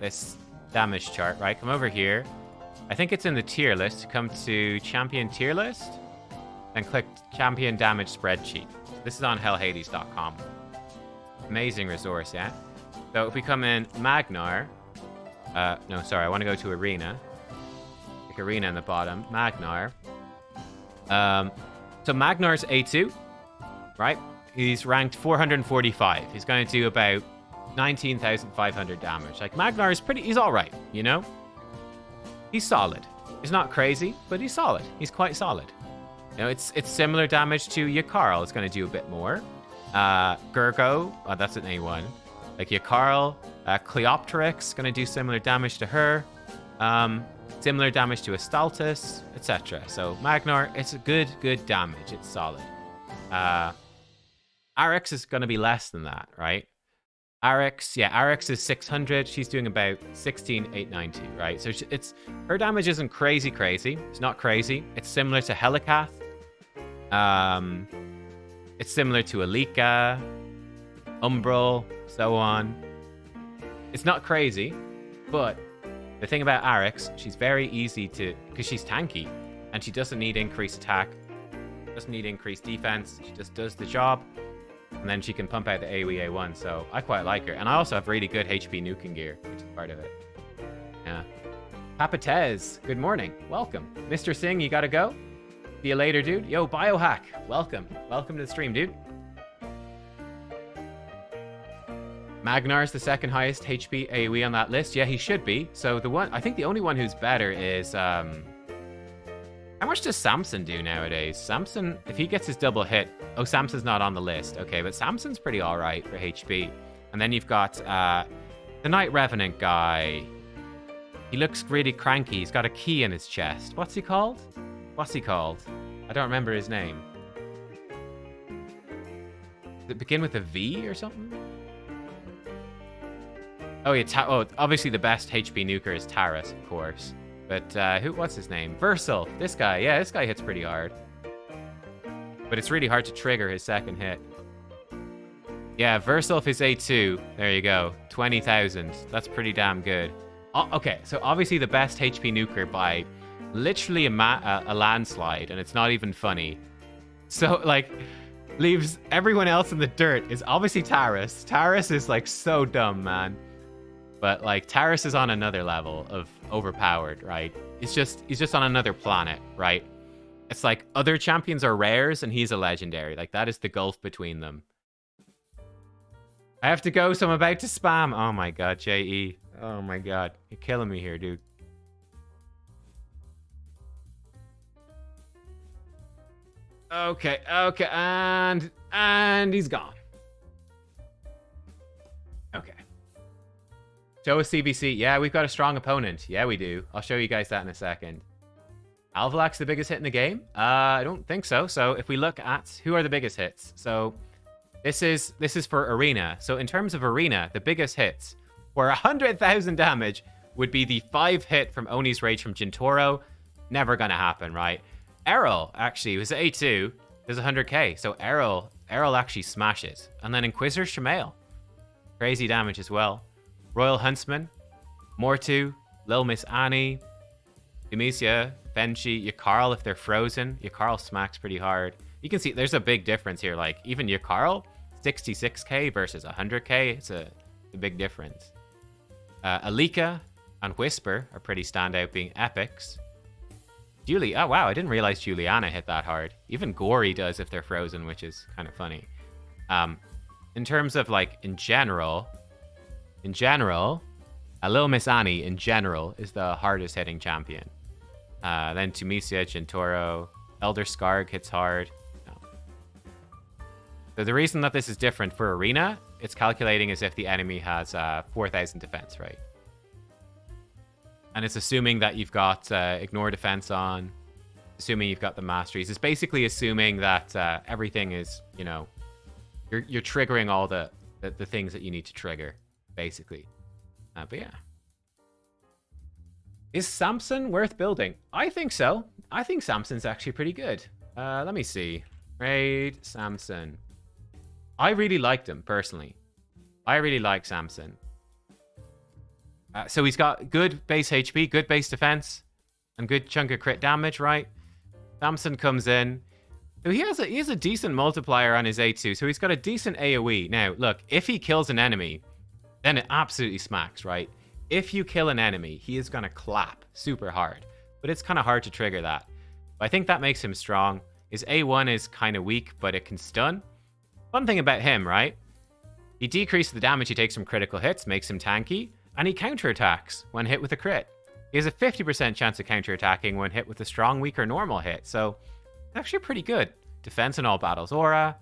damage chart, right, come over here. I think it's in the tier list. Come to champion tier list and click champion damage spreadsheet. This is on hellhades.com. Amazing resource, yeah? So if we come in Magnar, no, sorry, I want to go to Arena. Click Arena in the bottom, Magnar. So Magnar's A2, right? He's ranked 445. He's going to do about 19,500 damage. Like, Magnar is he's all right, you know? He's solid. He's not crazy, but he's solid. He's quite solid. You know, it's similar damage to Yakarl. It's going to do a bit more. Gurgo, that's an A1. Like Yakarl, Cleopteryx, going to do similar damage to her. Similar damage to Astaltus, etc. So Magnar, it's a good damage. It's solid. Aryx is going to be less than that, right? Aryx is 600. She's doing about 16,890, right? So her damage isn't crazy. It's not crazy. It's similar to Helicath. It's similar to Alika, Umbral, so on. It's not crazy, but the thing about Aryx, she's very easy to, because she's tanky, and she doesn't need increased attack, doesn't need increased defense. She just does the job, and then she can pump out the AoE A1. So I quite like her, and I also have really good HP nuking gear, which is part of it. Yeah. Papatez, good morning, welcome. Mr. Singh, you gotta go. See you later, dude. Yo, Biohack, welcome. Welcome to the stream, dude. Magnar's the second highest HP AoE on that list. Yeah, he should be. So I think the only one who's better is, how much does Samson do nowadays? Samson, if he gets his double hit, Samson's not on the list. Okay, but Samson's pretty all right for HP. And then you've got, the Night Revenant guy. He looks really cranky. He's got a key in his chest. What's he called? I don't remember his name. Does it begin with a V or something? Oh, yeah, obviously the best HP nuker is Taras, of course. But, what's his name? Versil. This guy. Yeah, this guy hits pretty hard. But it's really hard to trigger his second hit. Yeah, Versil is A2. There you go. 20,000. That's pretty damn good. Oh, okay, so obviously the best HP nuker by literally a landslide, and it's not even funny. So, like, leaves everyone else in the dirt is obviously Taras. Taras is, like, so dumb, man. But, like, Taras is on another level of overpowered, right? He's just on another planet, right? It's like other champions are rares and he's a legendary. Like, that is the gulf between them. I have to go, so I'm about to spam. Oh my god, J.E. Oh my god. You're killing me here, dude. Okay, and he's gone. Okay. Show us CvC. Yeah, we've got a strong opponent. Yeah, we do. I'll show you guys that in a second. Alvalak's the biggest hit in the game? I don't think so. So if we look at who are the biggest hits. So this is for Arena. So in terms of Arena, the biggest hits for 100,000 damage would be the 5 hit from Oni's Rage from Jintoro. Never gonna happen, right? Errol actually was A2. There's 100k. So Errol actually smashes. And then Inquisitor Shamael. Crazy damage as well. Royal Huntsman, Mortu, Lil Miss Annie, Demesia, Benji, Yakarl if they're frozen. Yakarl smacks pretty hard. You can see there's a big difference here. Like, even Yakarl, 66k versus 100k. It's a big difference. Alika and Whisper are pretty standout, being epics. Julie, oh wow, I didn't realize Juliana hit that hard. Even Gory does if they're frozen, which is kind of funny. In terms of, like, in general, Lil Miss Annie in general is the hardest hitting champion. Then Tunisia, Jintoro, Elder Skarg hits hard. No. So the reason that this is different for Arena, it's calculating as if the enemy has 4,000 defense, right? And it's assuming that you've got ignore defense on, assuming you've got the masteries. It's basically assuming that everything is, you know, you're triggering all the things that you need to trigger, basically. But yeah. Is Samson worth building? I think so. I think Samson's actually pretty good. Let me see. Raid Samson. I really liked him, personally. I really like Samson. So he's got good base HP, good base defense, and good chunk of crit damage, right? Samson comes in. So he has a decent multiplier on his A2, so he's got a decent AoE. Now, look, if he kills an enemy, then it absolutely smacks, right? If you kill an enemy, he is going to clap super hard. But it's kind of hard to trigger that. But I think that makes him strong. His A1 is kind of weak, but it can stun. Fun thing about him, right? He decreases the damage he takes from critical hits, makes him tanky, and he counterattacks when hit with a crit. He has a 50% chance of counterattacking when hit with a strong, weak, or normal hit. So, it's actually pretty good. Defense in all battles aura.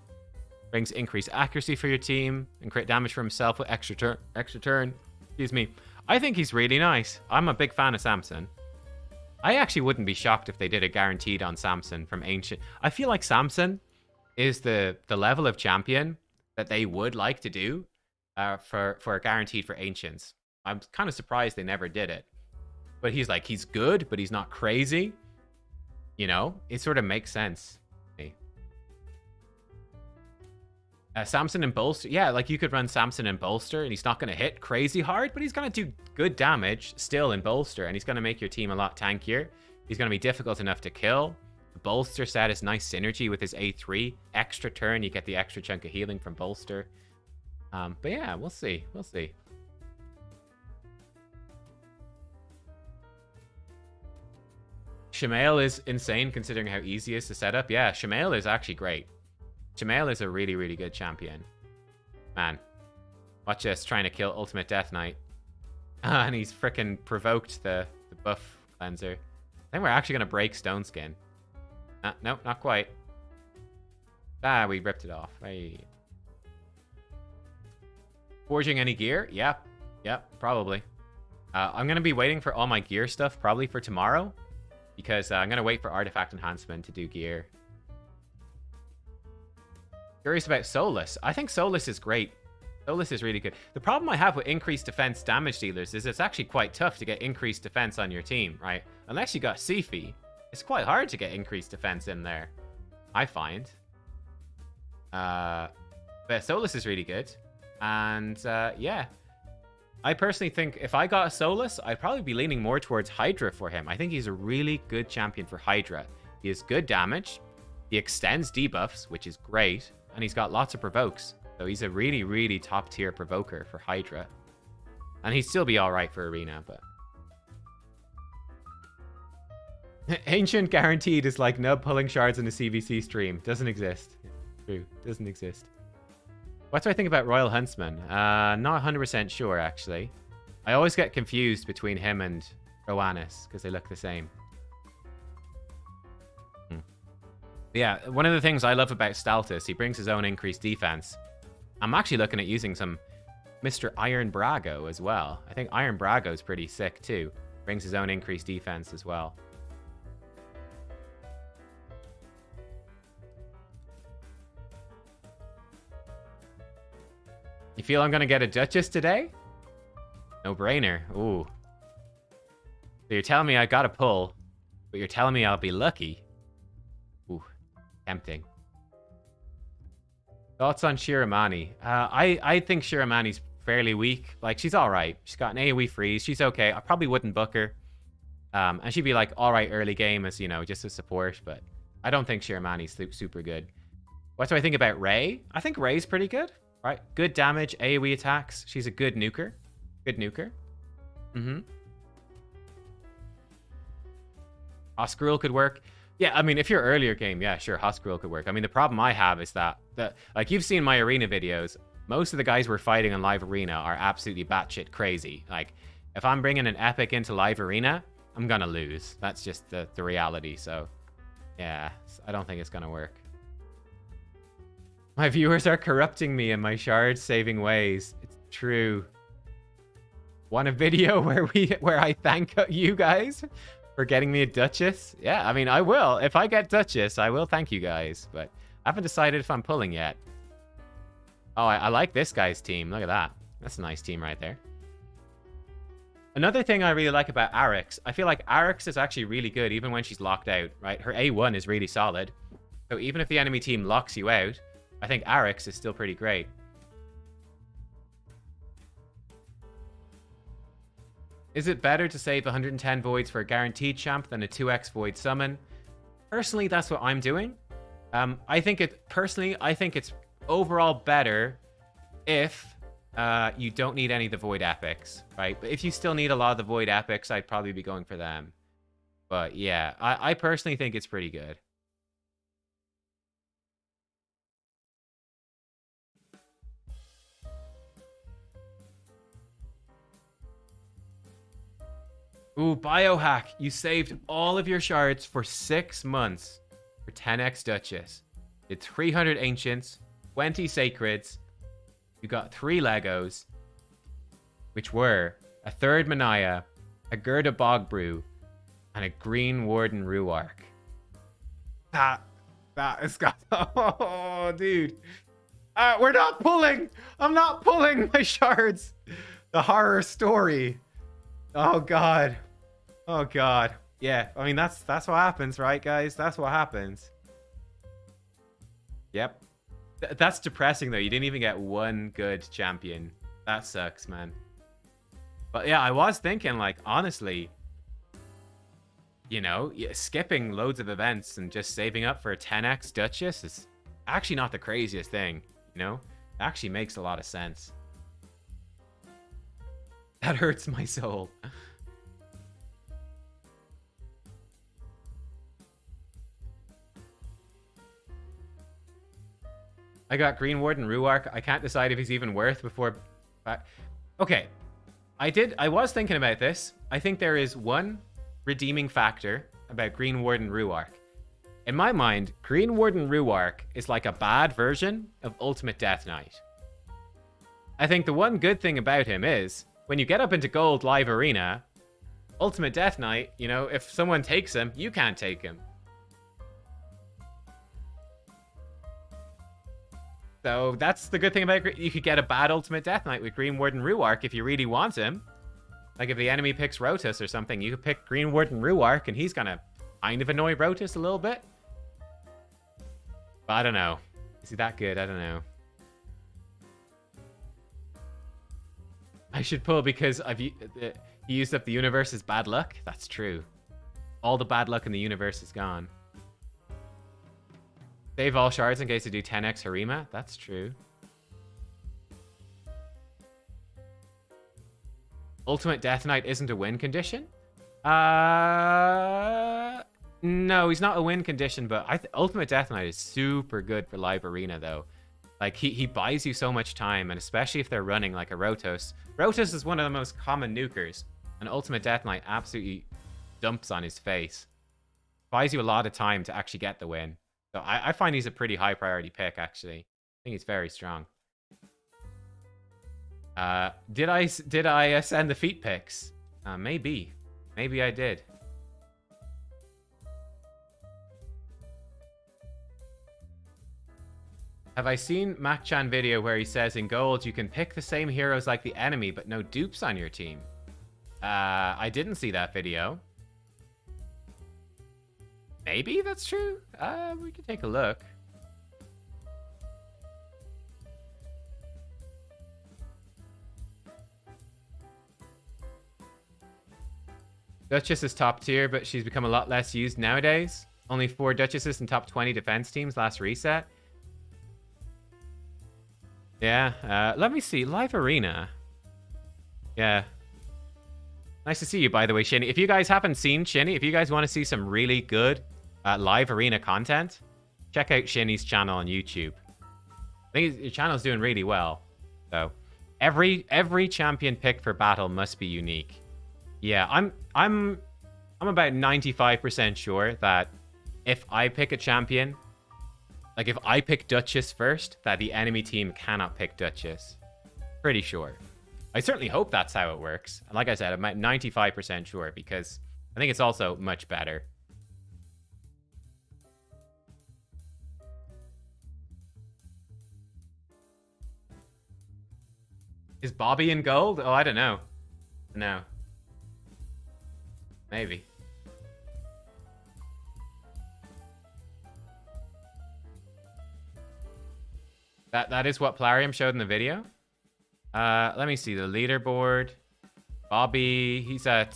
Brings increased accuracy for your team. And crit damage for himself with extra turn. Excuse me. I think he's really nice. I'm a big fan of Samson. I actually wouldn't be shocked if they did a guaranteed on Samson from Ancient. I feel like Samson is the level of champion that they would like to do for a guaranteed for Ancients. I'm kind of surprised they never did it. But he's good, but he's not crazy. You know, it sort of makes sense. Samson and Bolster. Yeah, like you could run Samson and Bolster, and he's not going to hit crazy hard, but he's going to do good damage still in Bolster, and he's going to make your team a lot tankier. He's going to be difficult enough to kill. The Bolster set is nice synergy with his A3. Extra turn, you get the extra chunk of healing from Bolster. But yeah, we'll see. We'll see. Shamail is insane considering how easy it is to set up. Yeah, Shamail is actually great. Shamail is a really, really good champion. Man. Watch us trying to kill Ultimate Death Knight. And he's freaking provoked the buff cleanser. I think we're actually going to break Stone Skin. Nope, not quite. We ripped it off. Hey. Forging any gear? Yep, probably. I'm going to be waiting for all my gear stuff probably for tomorrow. Because I'm going to wait for Artifact Enhancement to do gear. Curious about Solus. I think Solus is great. Solus is really good. The problem I have with increased defense damage dealers is it's actually quite tough to get increased defense on your team, right? Unless you got Sifi, it's quite hard to get increased defense in there, I find. But Solus is really good. And yeah. I personally think if I got a Solus, I'd probably be leaning more towards Hydra for him. I think he's a really good champion for Hydra. He has good damage. He extends debuffs, which is great. And he's got lots of provokes. So he's a really, really top tier provoker for Hydra. And he'd still be alright for Arena, but... Ancient guaranteed is like nub pulling shards in a CvC stream. Doesn't exist. True. Doesn't exist. What do I think about Royal Huntsman? Not 100% sure, actually. I always get confused between him and Roanus, because they look the same. Yeah, one of the things I love about Staltus, he brings his own increased defense. I'm actually looking at using some Mr. Iron Brago as well. I think Iron Brago is pretty sick too. Brings his own increased defense as well. You feel I'm going to get a Duchess today? No brainer. Ooh. So you're telling me I got to pull, but you're telling me I'll be lucky. Ooh. Tempting. Thoughts on Shiramani? I think Shiramani's fairly weak. Like, she's alright. She's got an AoE freeze. She's okay. I probably wouldn't book her. And she'd be like alright early game as, you know, just a support. But I don't think Shiramani's super good. What do I think about Rey? I think Rey's pretty good. Right? Good damage, AoE attacks. She's a good nuker. Good nuker. Oscrul could work. Yeah, I mean, if you're earlier game, yeah, sure, Hoscrul could work. I mean, the problem I have is that, like, you've seen my arena videos, most of the guys we're fighting in live arena are absolutely batshit crazy. Like, if I'm bringing an epic into live arena, I'm gonna lose. That's just the reality, so, yeah, I don't think it's gonna work. My viewers are corrupting me in my shard saving ways. It's true. Want a video where I thank you guys for getting me a Duchess? Yeah, I mean, I will. If I get Duchess, I will thank you guys. But I haven't decided if I'm pulling yet. Oh, I like this guy's team. Look at that. That's a nice team right there. Another thing I really like about Aryx, I feel like Aryx is actually really good even when she's locked out, right? Her A1 is really solid. So even if the enemy team locks you out, I think Aryx is still pretty great. Is it better to save 110 voids for a guaranteed champ than a 2x void summon? Personally, that's what I'm doing. I think it's overall better if you don't need any of the void epics, right? But if you still need a lot of the void epics, I'd probably be going for them. But yeah, I personally think it's pretty good. Ooh, biohack. You saved all of your shards for 6 months for 10x Duchess. Did 300 ancients, 20 sacreds. You got 3 Legos, which were a 3rd Manaya, a Gerda Bogbrew, and a Green Warden Ruark. That has got... Oh, dude. We're not pulling. I'm not pulling my shards. The horror story. Oh, God. Oh, God. Yeah, I mean, that's what happens, right, guys? That's what happens. Yep. That's depressing, though. You didn't even get one good champion. That sucks, man. But yeah, I was thinking, like, honestly, you know, skipping loads of events and just saving up for a 10x Duchess is actually not the craziest thing, you know? It actually makes a lot of sense. That hurts my soul. I got Green Warden Ruark. I can't decide if he's even worth before... Okay. I was thinking about this. I think there is one redeeming factor about Green Warden Ruark. In my mind, Green Warden Ruark is like a bad version of Ultimate Death Knight. I think the one good thing about him is, when you get up into Gold Live Arena, Ultimate Death Knight, you know, if someone takes him, you can't take him. So that's the good thing about you could get a bad Ultimate Death Knight with Green Warden Ruark if you really want him. Like if the enemy picks Rotus or something, you could pick Green Warden Ruark and he's gonna kind of annoy Rotus a little bit. But I don't know. Is he that good? I don't know. I should pull because he used up the universe's bad luck. That's true. All the bad luck in the universe is gone. Save all shards in case they do 10x Harima. That's true. Ultimate Death Knight isn't a win condition? No, he's not a win condition, but Ultimate Death Knight is super good for live arena, though. Like, he buys you so much time, and especially if they're running like a Rotos. Rotos is one of the most common nukers, and Ultimate Death Knight absolutely dumps on his face. Buys you a lot of time to actually get the win. So I find he's a pretty high priority pick, actually. I think he's very strong. Did I send the feet pics? Maybe. Maybe I did. Have I seen Mac-chan video where he says in gold you can pick the same heroes like the enemy but no dupes on your team? I didn't see that video. Maybe that's true. We can take a look. Duchess is top tier, but she's become a lot less used nowadays. Only 4 Duchesses in top 20 defense teams last reset. Yeah, let me see. Live Arena. Yeah. Nice to see you, by the way, Shinny. If you guys haven't seen Shinny, if you guys want to see some really good live arena content, check out Shinny's channel on YouTube. I think your channel's doing really well. So, every champion pick for battle must be unique. Yeah, I'm about 95% sure that if I pick a champion, Like, if I pick Duchess first, that the enemy team cannot pick Duchess. Pretty sure. I certainly hope that's how it works. And like I said, I'm at 95% sure, because I think it's also much better. Is Bobby in gold? Oh, I don't know. No. Maybe. That is what Plarium showed in the video. Let me see the leaderboard. Bobby, he's at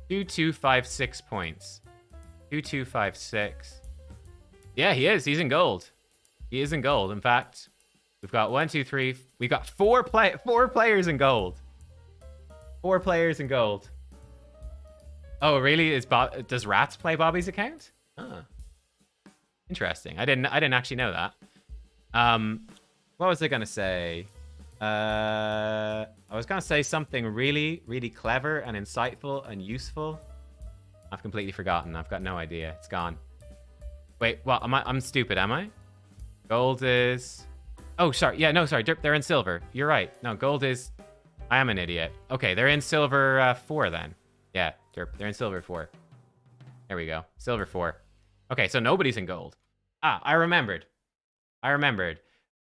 2256 points. 2256. Yeah, he is. He's in gold. He is in gold. In fact, we've got 1, 2, 3. We've got four players in gold. 4 players in gold. Oh, really? Does Rats play Bobby's account? Huh. Interesting. I didn't actually know that. What was I gonna say? I was gonna say something really, really clever and insightful and useful. I've completely forgotten. I've got no idea. It's gone. Wait, what? I'm stupid, am I? Gold is... Oh, sorry. Yeah, no, sorry. They're in silver. You're right. No, gold is... I am an idiot. Okay, they're in silver 4 then. Yeah, they're in silver 4. There we go. Silver 4. Okay, so nobody's in gold. Ah, I remembered.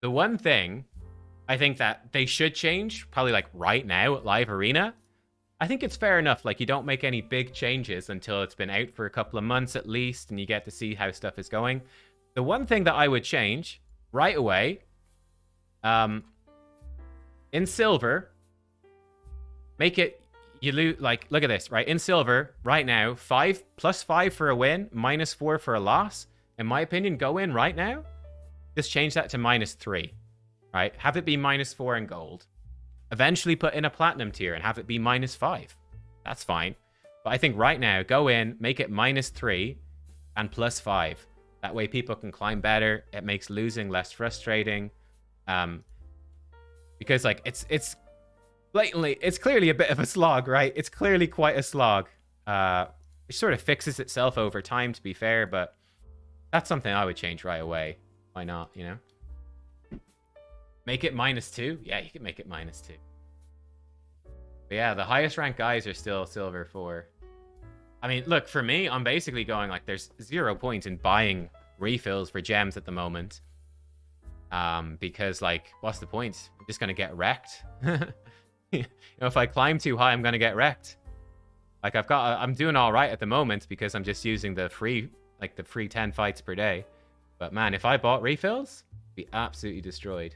The one thing I think that they should change, probably like right now at Live Arena, I think it's fair enough. Like, you don't make any big changes until it's been out for a couple of months at least, and you get to see how stuff is going. The one thing that I would change right away, in silver, make it, you lose, like, look at this, right? In silver, right now, +5 for a win, -4 for a loss. In my opinion, go in right now. Just change that to -3, right? Have it be -4 in gold. Eventually put in a platinum tier and have it be -5. That's fine. But I think right now, go in, make it -3 and +5. That way people can climb better. It makes losing less frustrating. Because, like, it's blatantly, it's clearly a bit of a slog, right? It's clearly quite a slog. It sort of fixes itself over time, to be fair, but that's something I would change right away. Why not, you know? Make it -2? Yeah, you can make it -2. But yeah, the highest ranked guys are still silver 4. I mean, look, for me, I'm basically going, like, there's 0 point in buying refills for gems at the moment. Because, like, what's the point? I'm just going to get wrecked. You know, if I climb too high, I'm going to get wrecked. Like, I'm doing all right at the moment because I'm just using the free 10 fights per day. But man, if I bought refills, I'd be absolutely destroyed.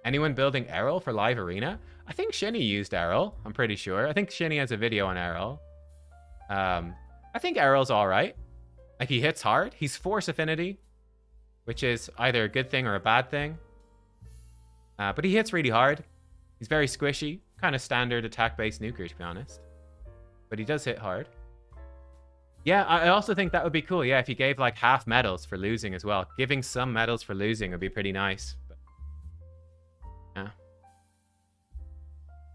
Anyone building Errol for Live Arena? I think Shinny used Errol. I'm pretty sure. I think Shinny has a video on Errol. I think Errol's all right. Like, he hits hard. He's Force Affinity, which is either a good thing or a bad thing. But he hits really hard. He's very squishy. Kind of standard attack-based nuker, to be honest. But he does hit hard. Yeah, I also think that would be cool. Yeah, if he gave, like, half medals for losing as well. Giving some medals for losing would be pretty nice. But, yeah.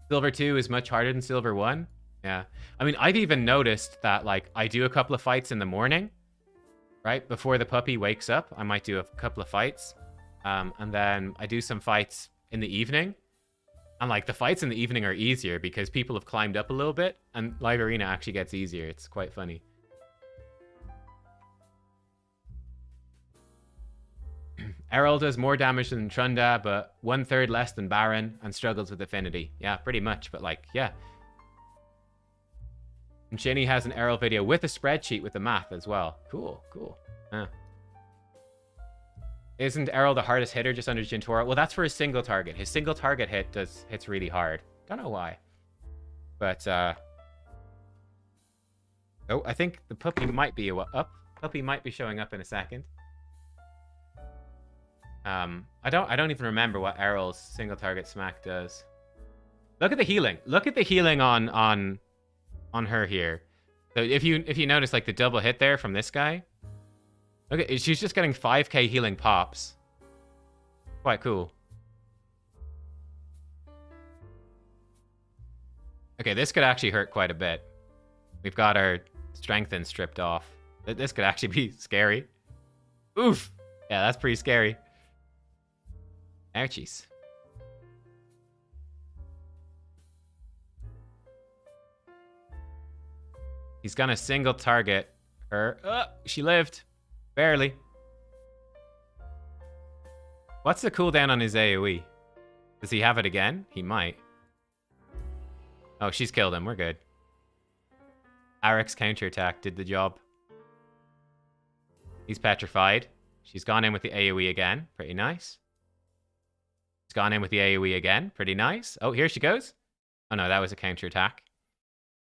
Silver 2 is much harder than Silver 1. Yeah. I mean, I've even noticed that, like, I do a couple of fights in the morning. Right? Before the puppy wakes up, I might do a couple of fights. And then I do some fights in the evening. And, like, the fights in the evening are easier because people have climbed up a little bit. And Live Arena actually gets easier. It's quite funny. Errol does more damage than Trunda, but 1/3 less than Baron and struggles with Affinity. Yeah, pretty much. But, like, yeah. And Shinny has an Errol video with a spreadsheet with the math as well. Cool, cool. Isn't Errol the hardest hitter just under Jintora? Well, that's for his single target. His single target hits really hard. Don't know why. But, oh, I think the puppy might be up. Puppy might be showing up in a second. I don't even remember what Errol's single target smack does. Look at the healing. Look at the healing on her here. So if you notice, like, the double hit there from this guy. Look at, she's just getting 5k healing pops. Quite cool. Okay, this could actually hurt quite a bit. We've got our strengthen stripped off. This could actually be scary. Oof. Yeah, that's pretty scary. Ouchies. He's gonna single target her. She lived. Barely. What's the cooldown on his AoE? Does he have it again? He might. Oh, she's killed him. We're good. Aryx counterattack did the job. He's petrified. She's gone in with the AoE again. Pretty nice. She's gone in with the AoE again. Pretty nice. Oh, here she goes. Oh no, that was a counterattack.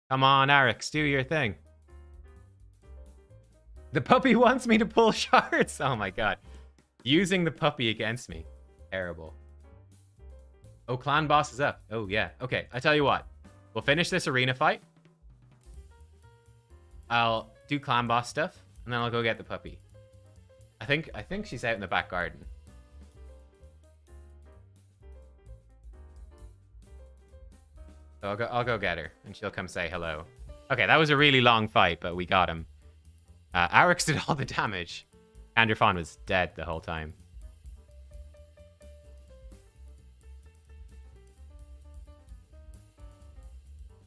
Come on, Aryx, do your thing. The puppy wants me to pull shards. Oh my god. Using the puppy against me. Terrible. Oh, clan boss is up. Oh yeah. Okay, I tell you what. We'll finish this arena fight. I'll do clan boss stuff, and then I'll go get the puppy. I think she's out in the back garden. So I'll go get her, and she'll come say hello. Okay, that was a really long fight, but we got him. Aryx did all the damage. Androfon was dead the whole time.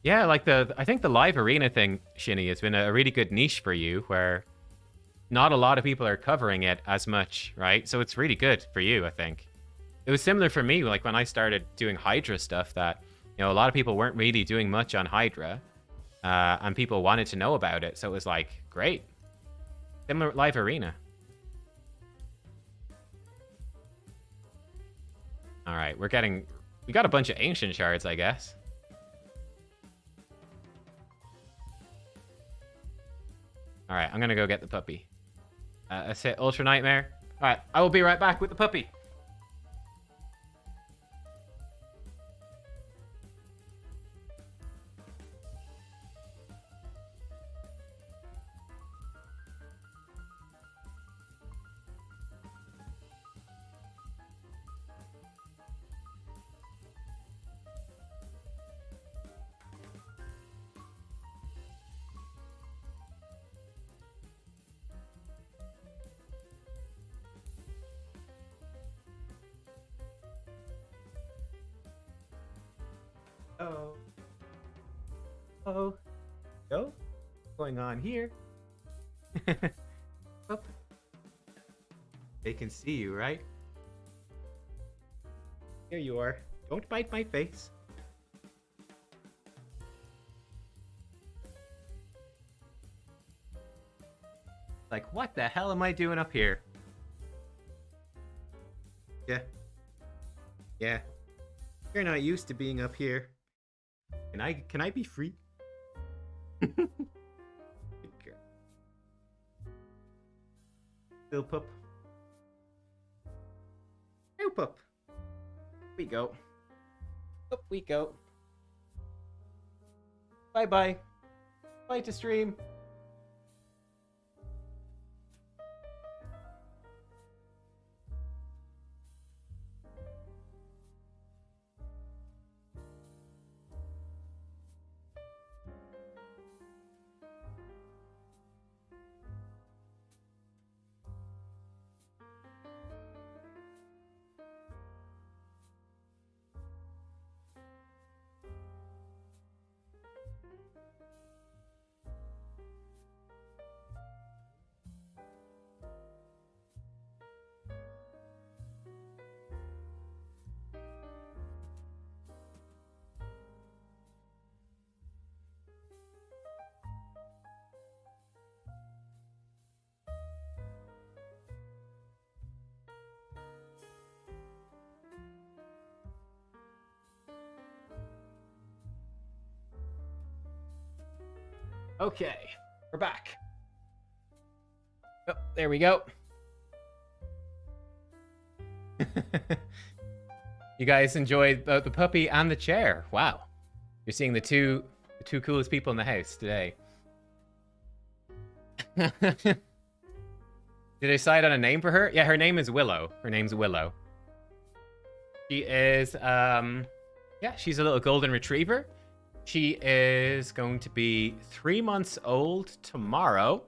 Yeah, like I think the live arena thing, Shinny, has been a really good niche for you, where not a lot of people are covering it as much, right? So it's really good for you, I think. It was similar for me, like when I started doing Hydra stuff, that, you know, a lot of people weren't really doing much on Hydra, and people wanted to know about it. So it was like, great. Similar live arena. All right, we got a bunch of ancient shards, I guess. All right, I'm gonna go get the puppy. Let's hit Ultra Nightmare. All right, I will be right back with the puppy. Oh. What's going on here? Up. They can see you, right? Here you are. Don't bite my face. Like, what the hell am I doing up here? Yeah. You're not used to being up here. Can I be free? Little pup. New pup. We go. Up we go. Bye-bye. Bye to stream. Okay, we're back. Oh, there we go. You guys enjoyed the puppy and the chair. Wow. You're seeing the two coolest people in the house today. Did I decide on a name for her? Yeah, her name is Willow. Her name's Willow. She is, yeah, she's a little golden retriever. She is going to be 3 months old tomorrow,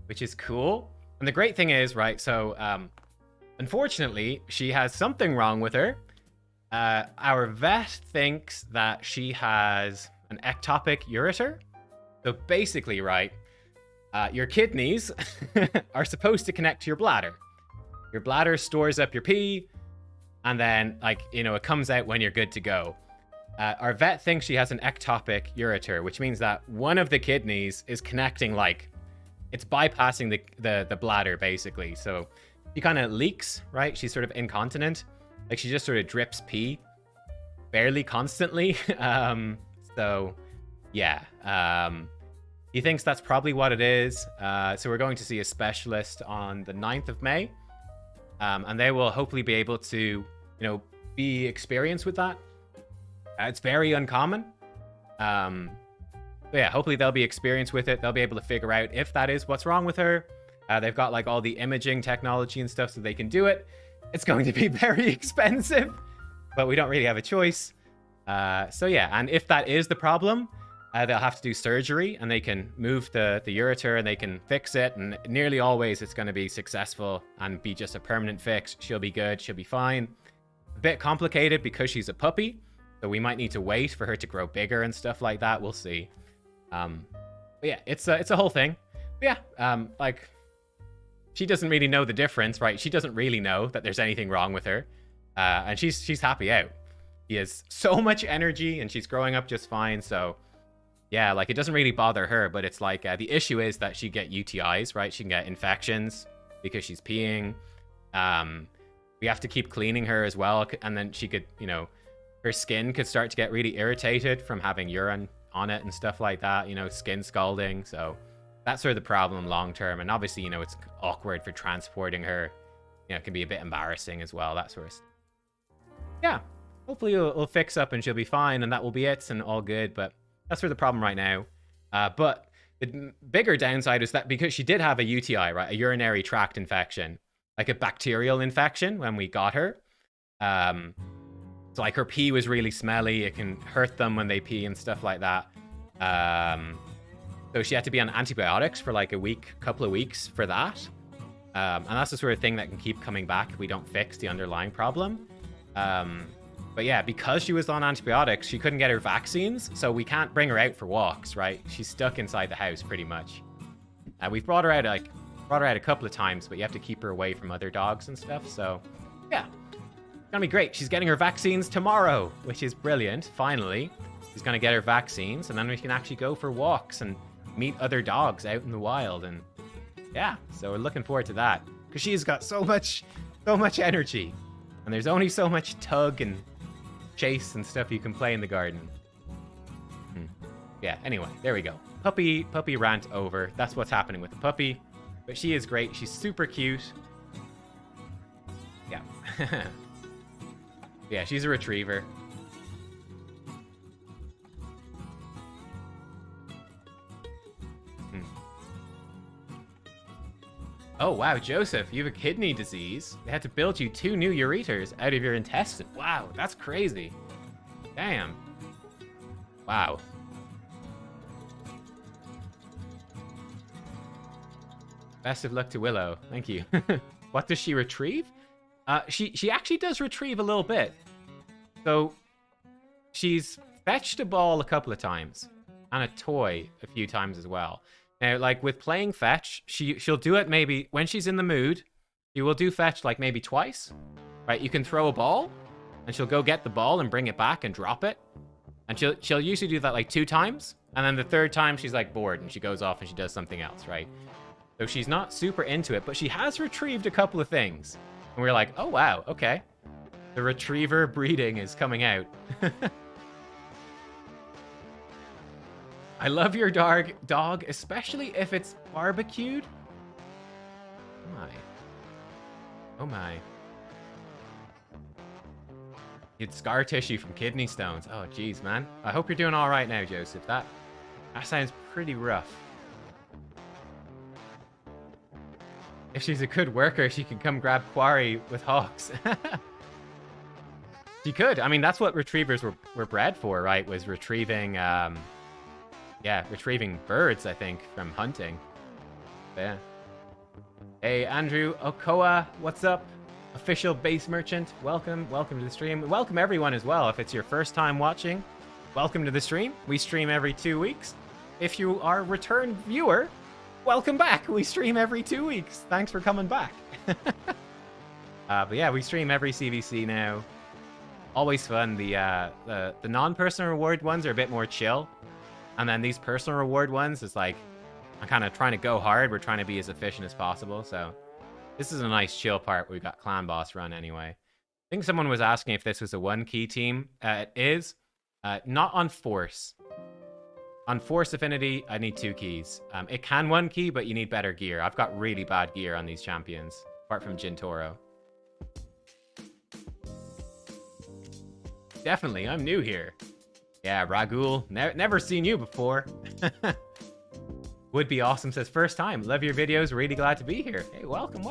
which is cool. And the great thing is, right, so unfortunately, she has something wrong with her. Our vet thinks that she has an ectopic ureter. So basically, right, your kidneys are supposed to connect to your bladder. Your bladder stores up your pee, and then, like, you know, it comes out when you're good to go. Our vet thinks she has an ectopic ureter, which means that one of the kidneys is connecting, like, it's bypassing the bladder, basically. So she kind of leaks, right? She's sort of incontinent. Like, she just sort of drips pee fairly constantly. So, yeah. He thinks that's probably what it is. So we're going to see a specialist on the 9th of May. And they will hopefully be able to, you know, be experienced with that. It's very uncommon. But yeah, hopefully they'll be experienced with it. They'll be able to figure out if that is what's wrong with her. They've got like all the imaging technology and stuff so they can do it. It's going to be very expensive, but we don't really have a choice. So yeah, and if that is the problem, they'll have to do surgery and they can move the ureter and they can fix it. And nearly always it's going to be successful and be just a permanent fix. She'll be good. She'll be fine. A bit complicated because she's a puppy. So we might need to wait for her to grow bigger and stuff like that. We'll see. But yeah, it's a whole thing. But yeah, like, she doesn't really know the difference, right? She doesn't really know that there's anything wrong with her. And she's happy out. She has so much energy and she's growing up just fine. So yeah, like, it doesn't really bother her, but it's like, the issue is that she get UTIs, right? She can get infections because she's peeing. We have to keep cleaning her as well. And then she could, you know, her skin could start to get really irritated from having urine on it and stuff like that, you know, skin scalding. So that's sort of the problem long term. And obviously, you know, it's awkward for transporting her. You know, it can be a bit embarrassing as well, that sort of stuff. Yeah, hopefully it'll fix up and she'll be fine and that will be it and all good. But that's sort of the problem right now. But the bigger downside is that because she did have a UTI, right, a urinary tract infection, like a bacterial infection when we got her. So like her pee was really smelly. It can hurt them when they pee and stuff like that. So she had to be on antibiotics for like a couple of weeks for that. And that's the sort of thing that can keep coming back if we don't fix the underlying problem. But yeah, because she was on antibiotics, she couldn't get her vaccines. So we can't bring her out for walks, right? She's stuck inside the house pretty much. We've brought her out a couple of times, but you have to keep her away from other dogs and stuff. So yeah. It's gonna be great. She's getting her vaccines tomorrow, which is brilliant. Finally, she's gonna get her vaccines, and then we can actually go for walks and meet other dogs out in the wild. And yeah, so we're looking forward to that because she's got so much energy, and there's only so much tug and chase and stuff you can play in the garden. Yeah. Anyway, there we go. Puppy rant over. That's what's happening with the puppy, but she is great. She's super cute. Yeah. Yeah, she's a retriever. Oh, wow, Joseph, you have a kidney disease. They had to build you 2 new ureters out of your intestine. Wow, that's crazy. Damn. Wow. Best of luck to Willow. Thank you. What does she retrieve? She actually does retrieve a little bit. So she's fetched a ball a couple of times and a toy a few times as well. Now, like with playing fetch, she'll do it maybe when she's in the mood. She will do fetch like maybe twice, right? You can throw a ball and she'll go get the ball and bring it back and drop it. And she'll usually do that like 2 times. And then the 3rd time she's like bored and she goes off and she does something else, right? So she's not super into it, but she has retrieved a couple of things. And we're like, oh, wow, okay. The retriever breeding is coming out. I love your dog, especially if it's barbecued. Oh my. Oh my. It's scar tissue from kidney stones. Oh, geez, man. I hope you're doing all right now, Joseph. That sounds pretty rough. If she's a good worker, she can come grab quarry with hawks. She could. I mean, that's what retrievers were bred for, right? Was retrieving, retrieving birds, I think, from hunting. But yeah. Hey, Andrew Okoa, what's up? Official base merchant, welcome to the stream. Welcome everyone as well. If it's your first time watching, welcome to the stream. We stream every 2 weeks. If you are a return viewer, welcome back. We stream every 2 weeks. Thanks for coming back. But yeah, we stream every CvC now. Always fun. The non-personal reward ones are a bit more chill. And then these personal reward ones is like, I'm kind of trying to go hard. We're trying to be as efficient as possible. So this is a nice chill part. We've got clan boss run anyway. I think someone was asking if this was a 1 key team. It is. Not on force. On force affinity, I need 2 keys. It can 1 key, but you need better gear. I've got really bad gear on these champions, apart from Jintoro. Definitely, I'm new here. Yeah, Ragul, never seen you before. Would be awesome, says first time. Love your videos, really glad to be here. Hey, welcome.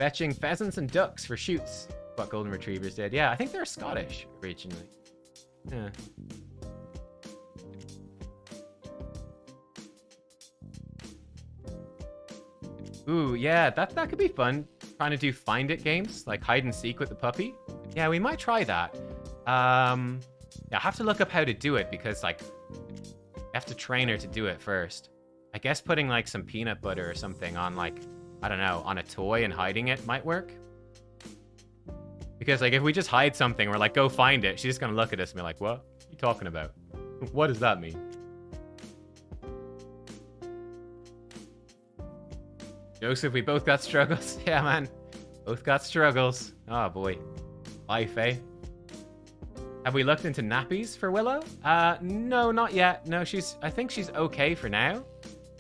Fetching pheasants and ducks for shoots. What golden retrievers did. Yeah, I think they're Scottish originally. Yeah. Ooh, yeah, that could be fun. Trying to do find it games, like hide and seek with the puppy. Yeah, we might try that. Yeah, I have to look up how to do it because, like, you have to train her to do it first. I guess putting, like, some peanut butter or something on, like, I don't know, on a toy and hiding it might work. Because, like, if we just hide something, we're like, go find it, she's just gonna look at us and be like, what are you talking about? What does that mean? Joseph, we both got struggles. Yeah, man. Both got struggles. Oh, boy. Life, eh? Have we looked into nappies for Willow? No, not yet. No, I think she's okay for now.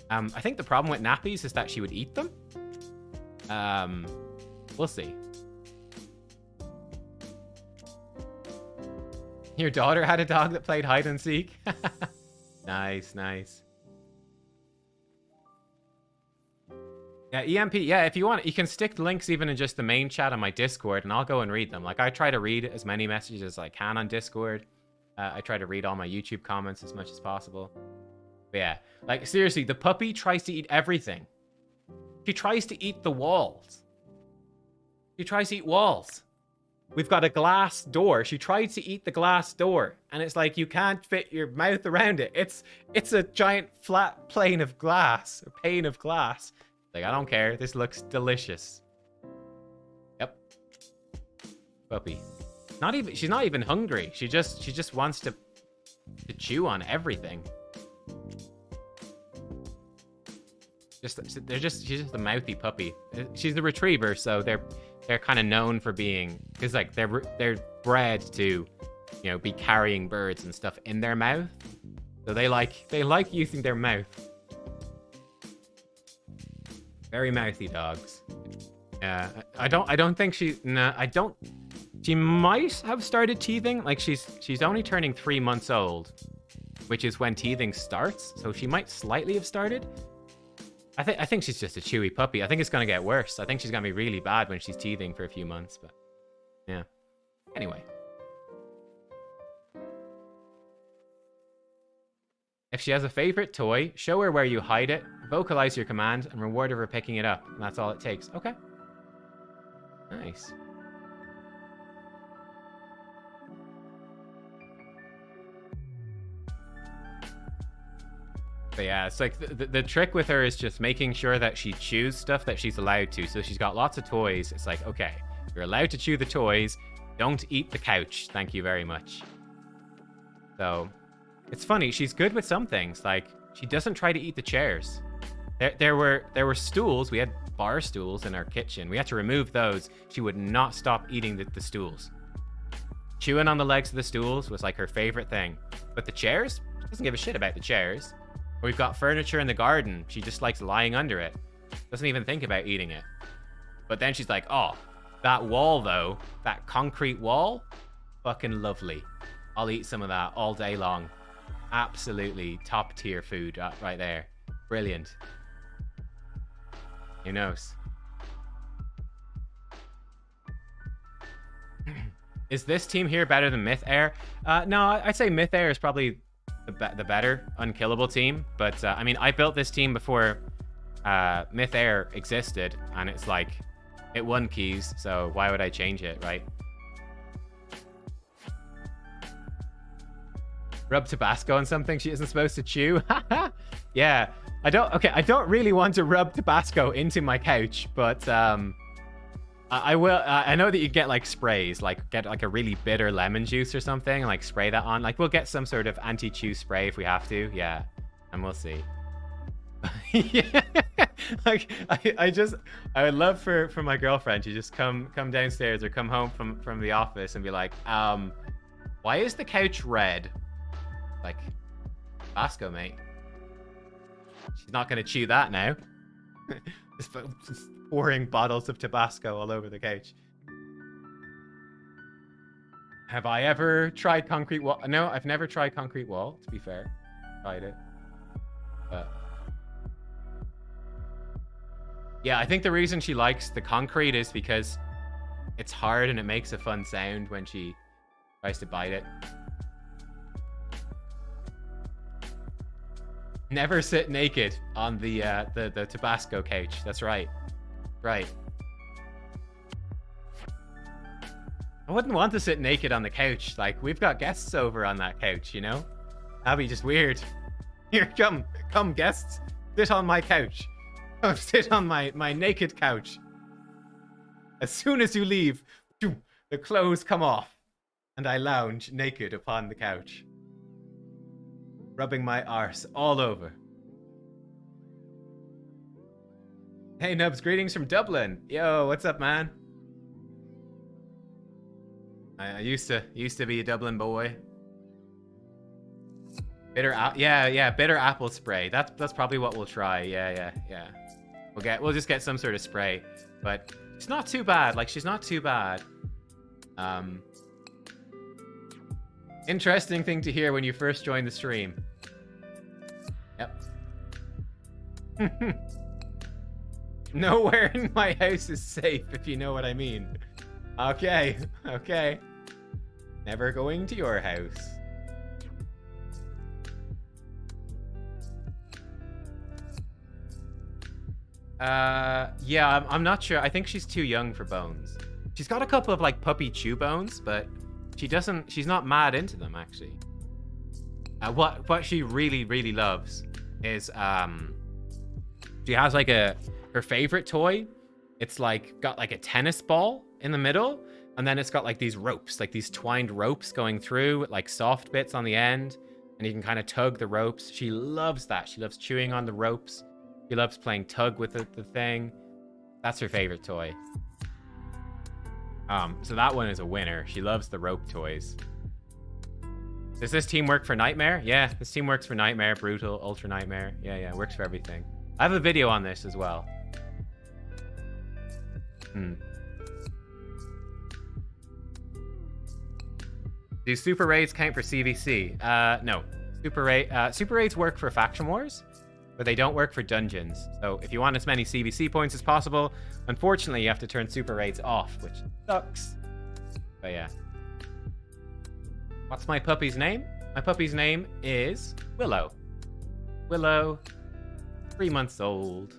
I think the problem with nappies is that she would eat them. We'll see. Your daughter had a dog that played hide and seek? Nice, nice. Yeah, EMP, yeah, if you want, you can stick links even in just the main chat on my Discord, and I'll go and read them. Like, I try to read as many messages as I can on Discord. I try to read all my YouTube comments as much as possible. But yeah, like, seriously, the puppy tries to eat everything. She tries to eat the walls. She tries to eat walls. We've got a glass door. She tried to eat the glass door, and it's like, you can't fit your mouth around it. It's a giant flat plane of glass, a pane of glass. Like, I don't care. This looks delicious. Yep. Puppy. She's not even hungry. She just wants to chew on everything. She's just a mouthy puppy. She's a retriever, so they're kind of known for being, because like they're bred to, you know, be carrying birds and stuff in their mouth. So they like using their mouth. Very mouthy dogs. Yeah, I don't think she. No, I don't. She might have started teething. Like she's only turning 3 months old, which is when teething starts. So she might slightly have started. I think she's just a chewy puppy. I think it's gonna get worse. I think she's gonna be really bad when she's teething for a few months. But yeah. Anyway. If she has a favorite toy, show her where you hide it, vocalize your command, and reward her for picking it up. And that's all it takes. Okay. Nice. But yeah, it's like the trick with her is just making sure that she chews stuff that she's allowed to. So she's got lots of toys. It's like, okay, you're allowed to chew the toys. Don't eat the couch. Thank you very much. So it's funny. She's good with some things. Like, she doesn't try to eat the chairs. There were stools. We had bar stools in our kitchen. We had to remove those. She would not stop eating the stools. Chewing on the legs of the stools was like her favorite thing. But the chairs, she doesn't give a shit about the chairs. We've got furniture in the garden. She just likes lying under it. Doesn't even think about eating it. But then she's like, oh, that wall though, that concrete wall, fucking lovely. I'll eat some of that all day long. Absolutely top tier food right there. Brilliant. Who knows? Is this team here better than Myth Air? No, I'd say Myth Air is probably the better unkillable team. But I mean, I built this team before Myth Air existed, and it's like it won keys, so why would I change it, right? Rub Tabasco on something she isn't supposed to chew. Yeah, I don't really want to rub Tabasco into my couch, but I will. I know that you get like sprays, like get like a really bitter lemon juice or something, and like spray that on. Like we'll get some sort of anti-chew spray if we have to. Yeah, and we'll see. Yeah, like I would love for my girlfriend to just come downstairs or come home from the office and be like, why is the couch red? Like, Tabasco, mate. She's not gonna chew that now. just pouring bottles of Tabasco all over the couch. Have I ever tried concrete wall? No, I've never tried concrete wall, to be fair. Tried it. But yeah, I think the reason she likes the concrete is because it's hard and it makes a fun sound when she tries to bite it. Never sit naked on the Tabasco couch. That's right. Right. I wouldn't want to sit naked on the couch. Like, we've got guests over on that couch, you know? That'd be just weird. Here, come guests. Sit on my couch. Come sit on my naked couch. As soon as you leave, the clothes come off, and I lounge naked upon the couch, rubbing my arse all over. Hey Nubs, greetings from Dublin. Yo, what's up, man? I used to be a Dublin boy. Bitter bitter apple spray. That's probably what we'll try. Yeah. We'll just get some sort of spray, but it's not too bad. Like, she's not too bad. Interesting thing to hear when you first join the stream. Yep. Nowhere in my house is safe, if you know what I mean. Okay. Never going to your house. Yeah, I'm not sure. I think she's too young for bones. She's got a couple of like puppy chew bones, but she's not mad into them actually. What she really loves is she has like her favorite toy. It's like got like a tennis ball in the middle, and then it's got like these ropes, like these twined ropes going through with like soft bits on the end, and you can kind of tug the ropes. She loves that. She loves chewing on the ropes. She loves playing tug with the thing. That's her favorite toy. So that one is a winner. She loves the rope toys. Does this team work for Nightmare? Yeah, this team works for Nightmare, Brutal, Ultra Nightmare. Yeah, works for everything. I have a video on this as well. Do super raids count for CvC? No. Super raids work for faction wars, but they don't work for dungeons. So if you want as many CvC points as possible, unfortunately you have to turn super raids off, which sucks. But yeah. What's my puppy's name? My puppy's name is Willow. Willow, 3 months old.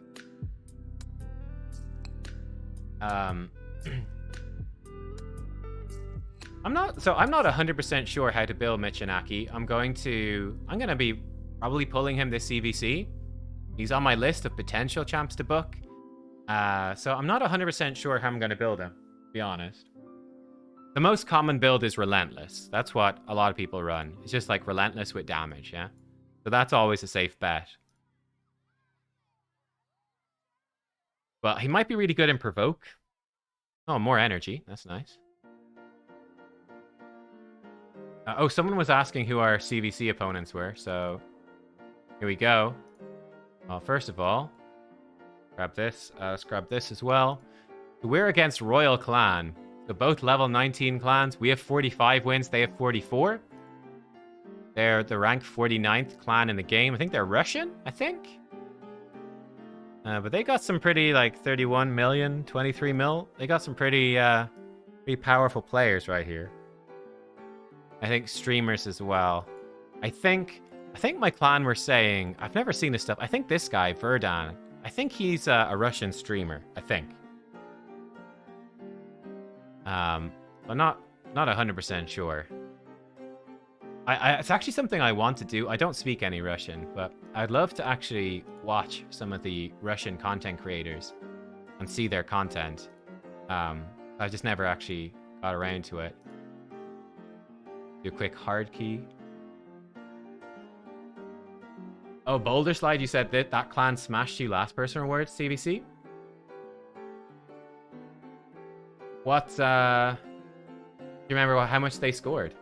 I'm not 100% sure how to build Michinaki. I'm gonna be probably pulling him this CvC. He's on my list of potential champs to book. So I'm not 100% sure how I'm gonna build him, to be honest. The most common build is Relentless. That's what a lot of people run. It's just like Relentless with damage, yeah? So that's always a safe bet. But he might be really good in Provoke. Oh, more energy. That's nice. Someone was asking who our CvC opponents were, so here we go. Well, first of all, grab this. Let's grab this as well. We're against Royal Clan. So both level 19 clans. We have 45 wins. They have 44. They're the rank 49th clan in the game. I think they're Russian, I think. But they got some pretty, like, 31 million, 23 mil. They got some pretty powerful players right here. I think streamers as well. I think my clan were saying, I've never seen this stuff. I think this guy, Verdan, I think he's a Russian streamer, I think. But not 100% sure. It's actually something I want to do. I don't speak any Russian, but I'd love to actually watch some of the Russian content creators and see their content. I just never actually got around to it. Do a quick hard key. Oh, Boulder Slide, you said that clan smashed you last person rewards, CvC? What, do you remember how much they scored?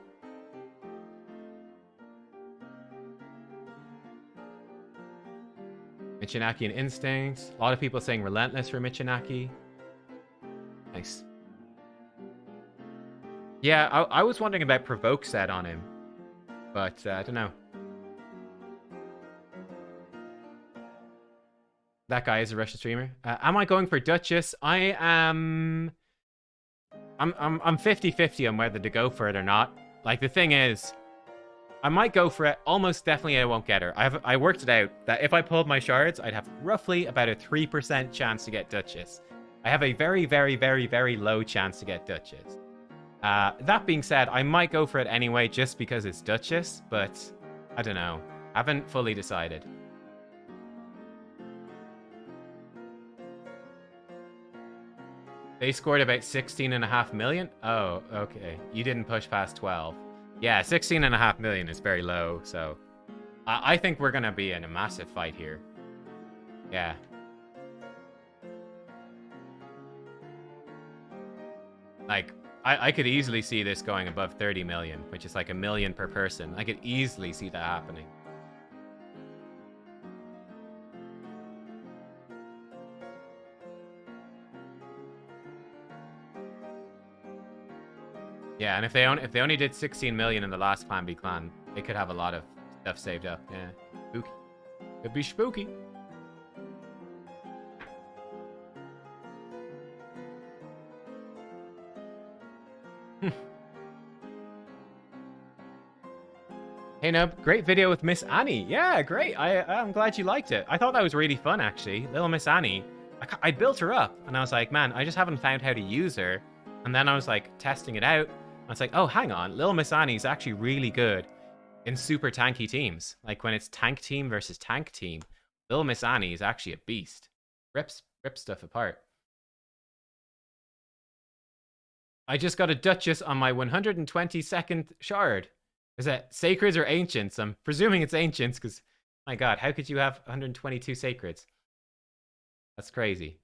Michinaki and Instincts. A lot of people saying Relentless for Michinaki. Nice. Yeah, I was wondering about Provoke set on him. But, I don't know. That guy is a Russian streamer. Am I going for Duchess? I am... I'm 50-50 on whether to go for it or not. Like, the thing is, I might go for it. Almost definitely I won't get her. I worked it out that if I pulled my shards, I'd have roughly about a 3% chance to get Duchess. I have a very, very, very, very low chance to get Duchess. That being said, I might go for it anyway just because it's Duchess, but I don't know. Haven't fully decided. They scored about 16.5 million? Oh, okay. You didn't push past 12. Yeah, 16.5 million is very low, so... I think we're gonna be in a massive fight here. Yeah. Like, I could easily see this going above 30 million, which is like 1 million per person. I could easily see that happening. Yeah, and if they only did 16 million in the last Plan B clan, they could have a lot of stuff saved up. Yeah, spooky. Could be spooky. Hey Nub, great video with Miss Annie. Yeah, great. I'm glad you liked it. I thought that was really fun actually. Little Miss Annie. I built her up and I was like, man, I just haven't found how to use her. And then I was like testing it out. I was like, oh, hang on. Little Miss Annie's actually really good in super tanky teams. Like when it's tank team versus tank team, Little Miss Annie is actually a beast. Rips stuff apart. I just got a Duchess on my 122nd shard. Is that Sacreds or Ancients? I'm presuming it's Ancients because, my god, how could you have 122 Sacreds? That's crazy.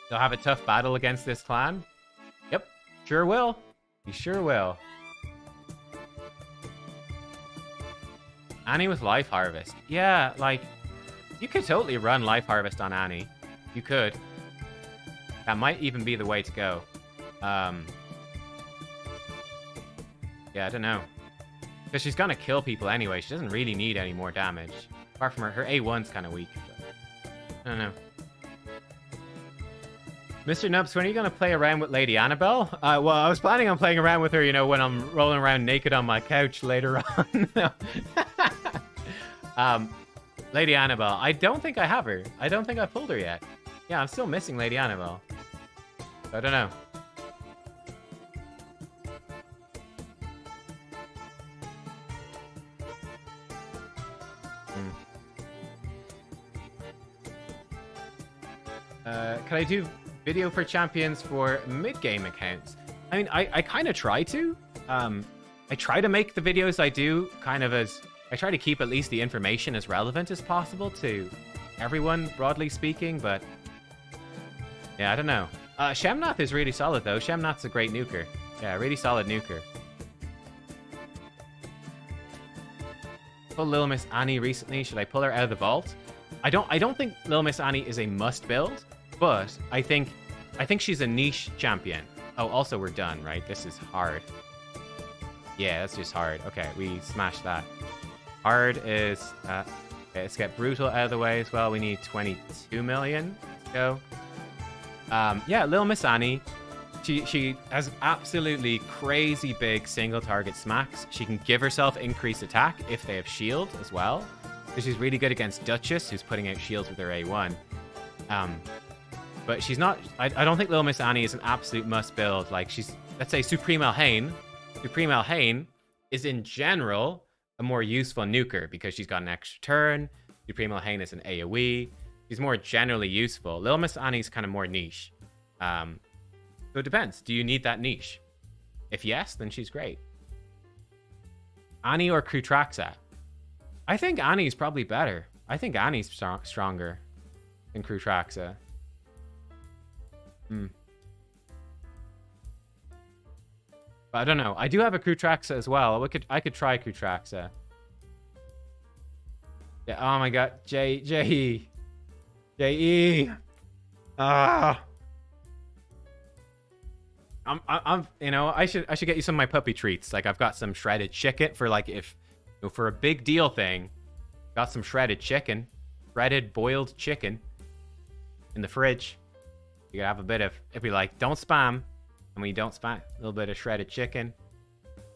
They'll have a tough battle against this clan? Yep, sure will. You sure will. Annie with Life Harvest. Yeah, like, you could totally run Life Harvest on Annie. You could. That might even be the way to go. Yeah, I don't know. Because she's gonna kill people anyway. She doesn't really need any more damage. Apart from her A1's kind of weak. But I don't know. Mr. Nubs, when are you going to play around with Lady Annabelle? Well, I was planning on playing around with her, you know, when I'm rolling around naked on my couch later on. Lady Annabelle, I don't think I have her. I don't think I pulled her yet. Yeah, I'm still missing Lady Annabelle. I don't know. Can I do video for champions for mid-game accounts? I mean, I kind of try to. I try to make the videos I do kind of as... I try to keep at least the information as relevant as possible to everyone, broadly speaking, but... Yeah, I don't know. Shemnath is really solid, though. Shemnath's a great nuker. Yeah, really solid nuker. Pull Little Miss Annie recently. Should I pull her out of the vault? I don't think Little Miss Annie is a must build, but I think she's a niche champion. Oh, also we're done, right? This is hard. Yeah, that's just hard. Okay, we smashed that. Hard is... okay, let's get Brutal out of the way as well. We need 22 million. go. Yeah, Little Miss Annie. She has absolutely crazy big single target smacks. She can give herself increased attack if they have shield as well. So she's really good against Duchess, who's putting out shields with her A1. But she's not... I don't think Little Miss Annie is an absolute must build. Like, she's... Let's say Supreme Elhain. Supreme Elhain is, in general, a more useful nuker because she's got an extra turn. Supreme Elhain is an AoE. She's more generally useful. Little Miss Annie's kind of more niche. So it depends. Do you need that niche? If yes, then she's great. Annie or Krutraxa? I think Annie's probably better. I think Annie's stronger than Krutraxa. But I don't know. I do have a Krutraxa as well. I could try Krutraxa. Yeah. Oh my god. J-E. Ah. I'm you know, I should get you some of my puppy treats. Like, I've got some shredded chicken for, like, if, you know, for a big deal thing. Got some shredded chicken, shredded boiled chicken in the fridge. You could have a bit of, it'd be like, don't spam. And when you don't spam, a little bit of shredded chicken.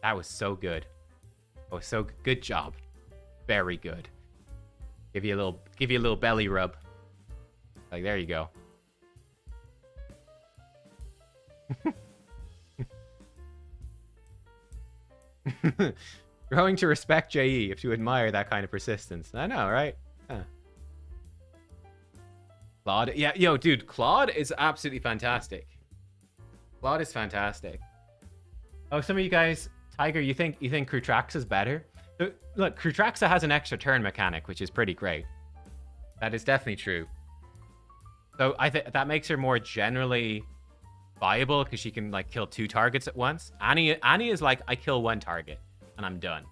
That was so good. Oh, so good job. Very good. Give you a little belly rub. Like, there you go. Growing to respect JE if you admire that kind of persistence. I know, right? Huh. Claude, yeah, yo, dude, Claude is absolutely fantastic. Claude is fantastic. Oh, some of you guys, Tiger, you think Krutraxa is better? Look, Krutraxa has an extra turn mechanic, which is pretty great. That is definitely true. So I think that makes her more generally viable because she can, like, kill 2 targets at once. Annie is like, I kill 1 target and I'm done.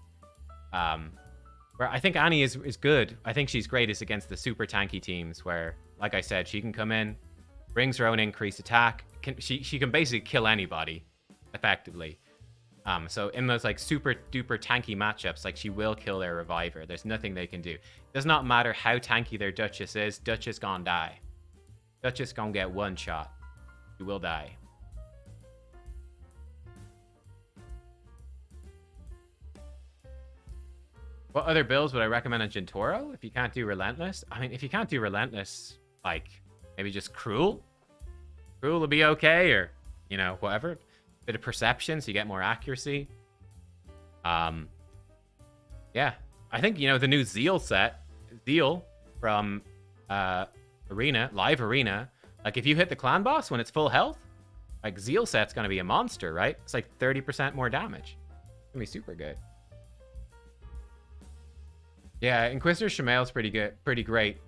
Where I think Annie is good. I think she's greatest against the super tanky teams where, like I said, she can come in, brings her own increased attack. She can basically kill anybody effectively. So in those, like, super duper tanky matchups, like, she will kill their reviver. There's nothing they can do. It does not matter how tanky their Duchess is. Duchess gonna die. Duchess gonna get 1 shot. You will die. What other builds would I recommend on Jintoro if you can't do Relentless? I mean, if you can't do Relentless, like, maybe just Cruel? Cruel will be okay, or, you know, whatever. Bit of Perception so you get more accuracy. Yeah. I think, you know, the new Zeal set, Zeal from Arena, Live Arena, like, if you hit the clan boss when it's full health, like, Zeal set's gonna be a monster, right? It's like 30% more damage. It's gonna be super good. Yeah, Inquisitor Shamail's pretty good, pretty great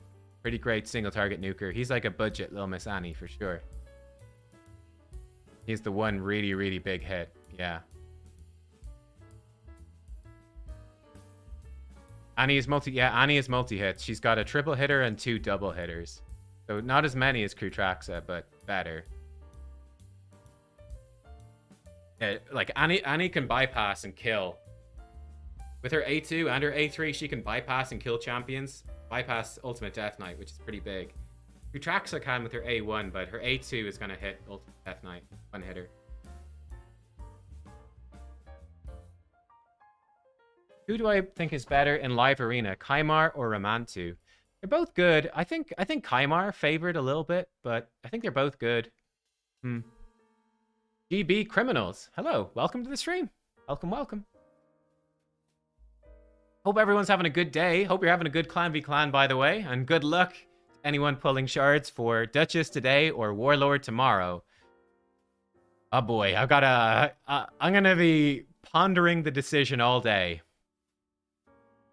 single target nuker. He's like a budget Little Miss Annie for sure. He's the one really, really big hit. Yeah. Annie is multi-hit. She's got a triple hitter and 2 double hitters. So not as many as Krutraxa, but better. Yeah, like, Annie can bypass and kill. With her A2 and her A3, she can bypass and kill champions. Bypass Ultimate Death Knight, which is pretty big. Krutraxa can with her A1, but her A2 is going to hit Ultimate Death Knight. 1 hitter. Who do I think is better in Live Arena, Kaimar or Ramantu? They're both good. I think Kaimar favored a little bit, but I think they're both good. GB Criminals. Hello, welcome to the stream. Welcome. Hope everyone's having a good day. Hope you're having a good Clan v Clan, by the way. And good luck to anyone pulling shards for Duchess today or Warlord tomorrow. Oh boy, I'm gonna be pondering the decision all day.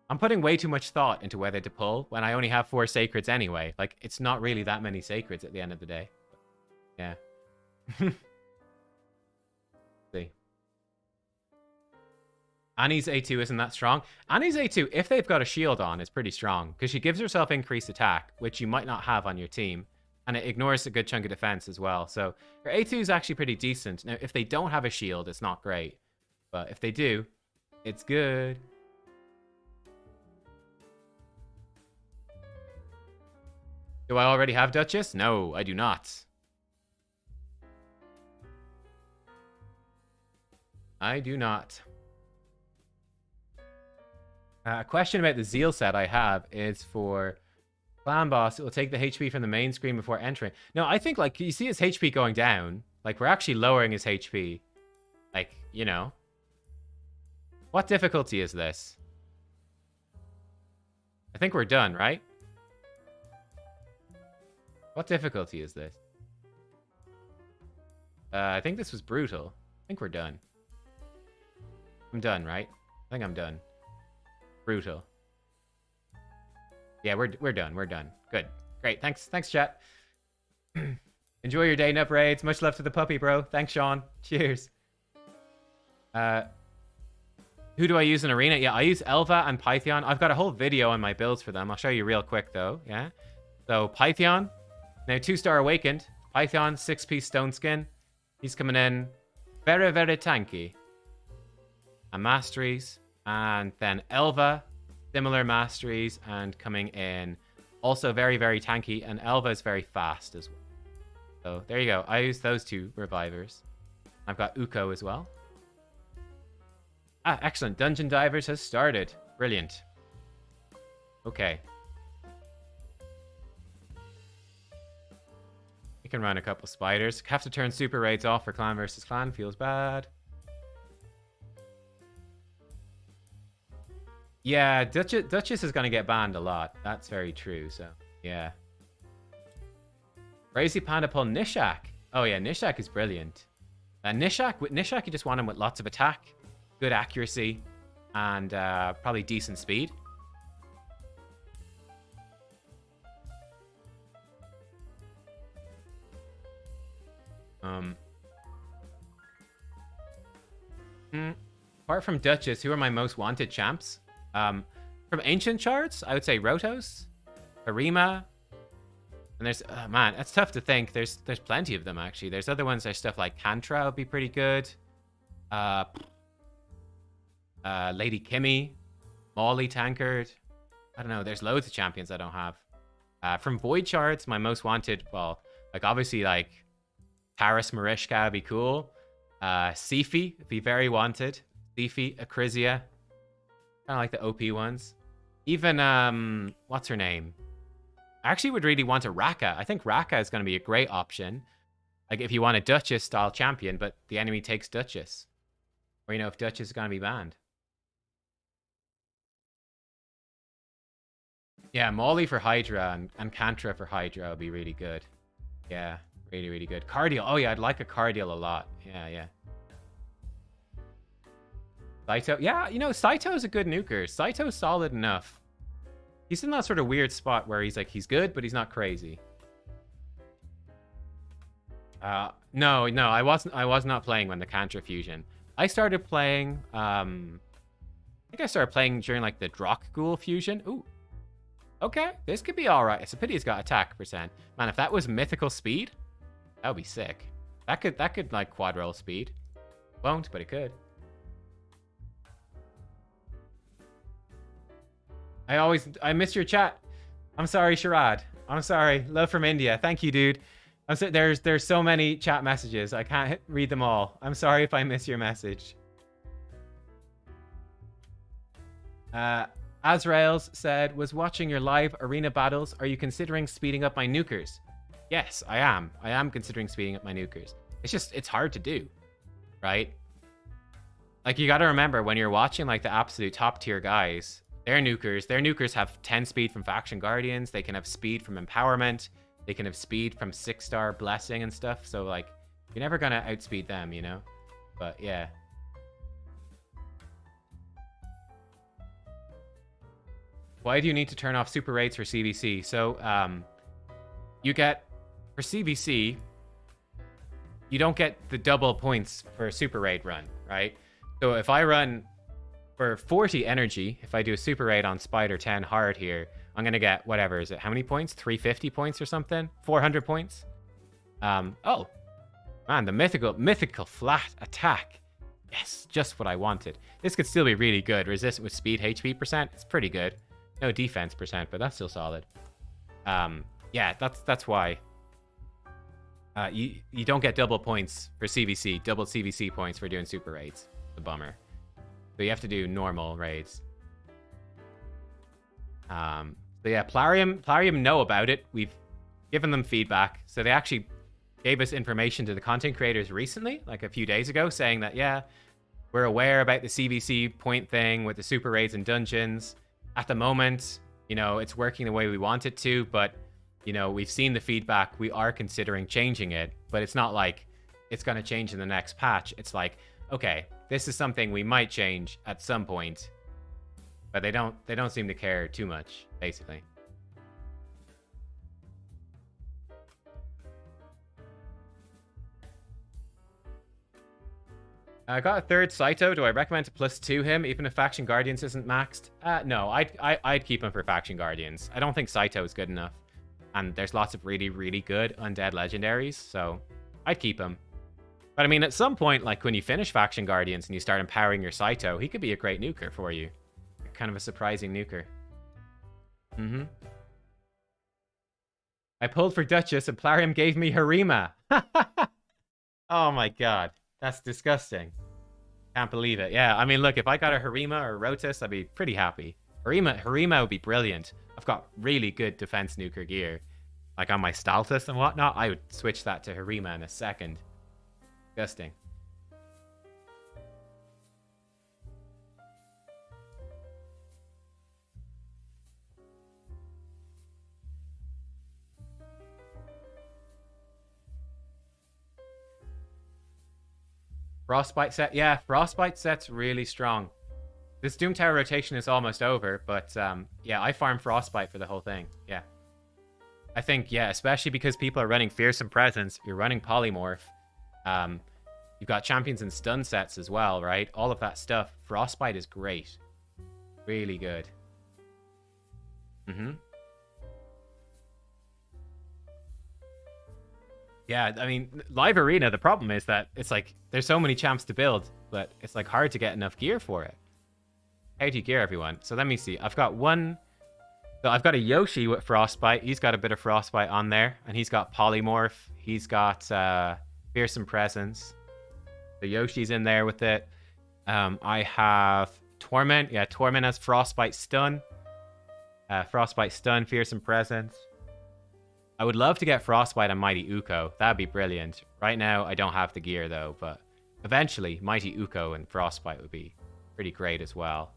I'm putting way too much thought into whether to pull when I only have 4 sacreds anyway. Like, it's not really that many sacreds at the end of the day. Yeah. See. Annie's A2 isn't that strong. Annie's A2, if they've got a shield on, is pretty strong because she gives herself increased attack, which you might not have on your team. And it ignores a good chunk of defense as well. So her A2 is actually pretty decent. Now, if they don't have a shield, it's not great. But if they do, it's good. Do I already have Duchess? No, I do not. I do not. A question about the Zeal set I have is for Clan Boss. It will take the HP from the main screen before entering. No, I think, like, you see his HP going down. Like, we're actually lowering his HP. Like, you know. What difficulty is this? I think we're done, right? What difficulty is this? I think this was brutal. I think we're done. I'm done, right? I think I'm done. Brutal. Yeah, we're done. We're done. Good. Great. Thanks, chat. Enjoy your day, Nup Raids. Much love to the puppy, bro. Thanks, Sean. Cheers. Who do I use in Arena? Yeah, I use Elva and Pythion. I've got a whole video on my builds for them. I'll show you real quick, though. Yeah. So, Pythion. Now, 2-star Awakened. Pythion, 6-piece Stone Skin. He's coming in very, very tanky. And Masteries. And then Elva. Similar Masteries. And coming in also very, very tanky. And Elva is very fast as well. So, there you go. I use those 2 Revivers. I've got Uko as well. Ah, excellent. Dungeon Divers has started. Brilliant. Okay. We can run a couple spiders. Have to turn super raids off for clan versus clan. Feels bad. Yeah, Duchess is going to get banned a lot. That's very true, so, yeah. Crazy Panda pull Nishak. Oh, yeah, Nishak is brilliant. Nishak, you just want him with lots of attack, good accuracy, and probably decent speed. Apart from Duchess, who are my most wanted champs? From Ancient Shards, I would say Rotos, Harima, and there's man, that's tough to think. There's plenty of them actually. There's other ones. There's stuff like Kantra would be pretty good. Lady Kimmy, Molly Tankard. I don't know. There's loads of champions I don't have. From Void Shards, my most wanted. Well, like obviously like Paris Marishka would be cool. Sifi would be very wanted. Sifi, Acrizia. Kind of like the OP ones. Even, what's her name? I actually would really want a Raka. I think Raka is going to be a great option. Like, if you want a Duchess-style champion, but the enemy takes Duchess. Or, you know, if Duchess is going to be banned. Yeah, Molly for Hydra and Kantra for Hydra would be really good. Yeah, really, really good. Cardial. Oh, yeah, I'd like a Cardial a lot. Yeah, yeah. Saito. Yeah, you know, Saito is a good nuker. Saito's solid enough. He's in that sort of weird spot where he's like, he's good, but he's not crazy. No, I was not playing when the Kantra fusion. I started playing, I think I started playing during like the Drokghoul fusion. Ooh. Okay, this could be alright. It's a pity he's got attack percent. Man, if that was mythical speed, that would be sick. That could like quad roll speed. Won't, but it could. I miss your chat. I'm sorry, Sharad. I'm sorry. Love from India. Thank you, dude. There's so many chat messages. I can't read them all. I'm sorry if I miss your message. Azraels said, was watching your live arena battles. Are you considering speeding up my nukers? Yes, I am. I am considering speeding up my nukers. It's hard to do, right? Like, you got to remember when you're watching like the absolute top tier guys, their nukers have 10 speed from Faction Guardians. They can have speed from Empowerment. They can have speed from 6-star Blessing and stuff. So, like, you're never going to outspeed them, you know? But, yeah. Why do you need to turn off super rates for CvC? So, you get, for CvC, you don't get the double points for a super raid run, right? So, if I run for 40 energy, if I do a super raid on Spider 10 hard here, I'm going to get, whatever, is it? How many points? 350 points or something? 400 points? Oh. Man, the mythical flat attack. Yes, just what I wanted. This could still be really good. Resistant with speed HP percent. It's pretty good. No defense percent, but that's still solid. Yeah, Yeah, that's why. You don't get double points for CvC, double CvC points for doing super raids. The bummer. So you have to do normal raids. So yeah, Plarium know about it. We've given them feedback. So they actually gave us information to the content creators recently, like a few days ago, saying that, yeah, we're aware about the CvC point thing with the super raids and dungeons. At the moment, you know, it's working the way we want it to, but, you know, we've seen the feedback. We are considering changing it, but it's not like it's going to change in the next patch. It's like, okay, this is something we might change at some point, but they don't seem to care too much, basically. I got a third Saito. Do I recommend to +2 him, even if Faction Guardians isn't maxed? No, I'd keep him for Faction Guardians. I don't think Saito is good enough. And there's lots of really, really good undead legendaries, so I'd keep him. But I mean, at some point, like when you finish Faction Guardians and you start empowering your Saito, he could be a great nuker for you. Kind of a surprising nuker. I pulled for Duchess and Plarium gave me Harima. Oh my god. That's disgusting. Can't believe it. Yeah, I mean, look, if I got a Harima or Rotus, I'd be pretty happy. Harima would be brilliant. I've got really good defense nuker gear. Like on my Staltus and whatnot, I would switch that to Harima in a second. Disgusting. Frostbite set. Yeah, Frostbite set's really strong. This Doom Tower rotation is almost over, but yeah, I farm Frostbite for the whole thing. Yeah. I think, yeah, especially because people are running Fearsome Presence, you're running Polymorph. You've got Champions and Stun sets as well, right? All of that stuff. Frostbite is great. Really good. Yeah, I mean, Live Arena, the problem is that it's like, there's so many champs to build, but it's like hard to get enough gear for it. How do you gear everyone? So let me see. I've got a Yoshi with Frostbite. He's got a bit of Frostbite on there, and he's got Polymorph. He's got Fearsome Presence. The Yoshi's in there with it. I have Torment. Yeah, Torment has Frostbite Stun. Frostbite Stun, Fearsome Presence. I would love to get Frostbite on Mighty Uko. That'd be brilliant. Right now, I don't have the gear, though, but eventually, Mighty Uko and Frostbite would be pretty great as well.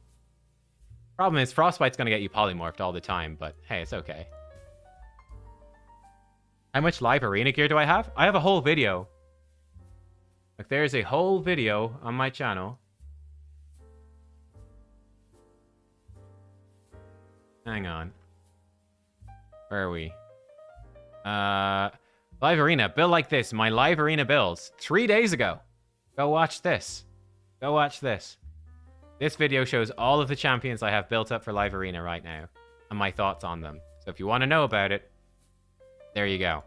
Problem is, Frostbite's going to get you polymorphed all the time, but hey, it's okay. How much live arena gear do I have? I have a whole video. Like, there's a whole video on my channel. Hang on. Where are we? Live arena. Build like this. My live arena builds 3 days ago. Go watch this. Go watch this. This video shows all of the champions I have built up for live arena right now and my thoughts on them. So if you want to know about it, there you go.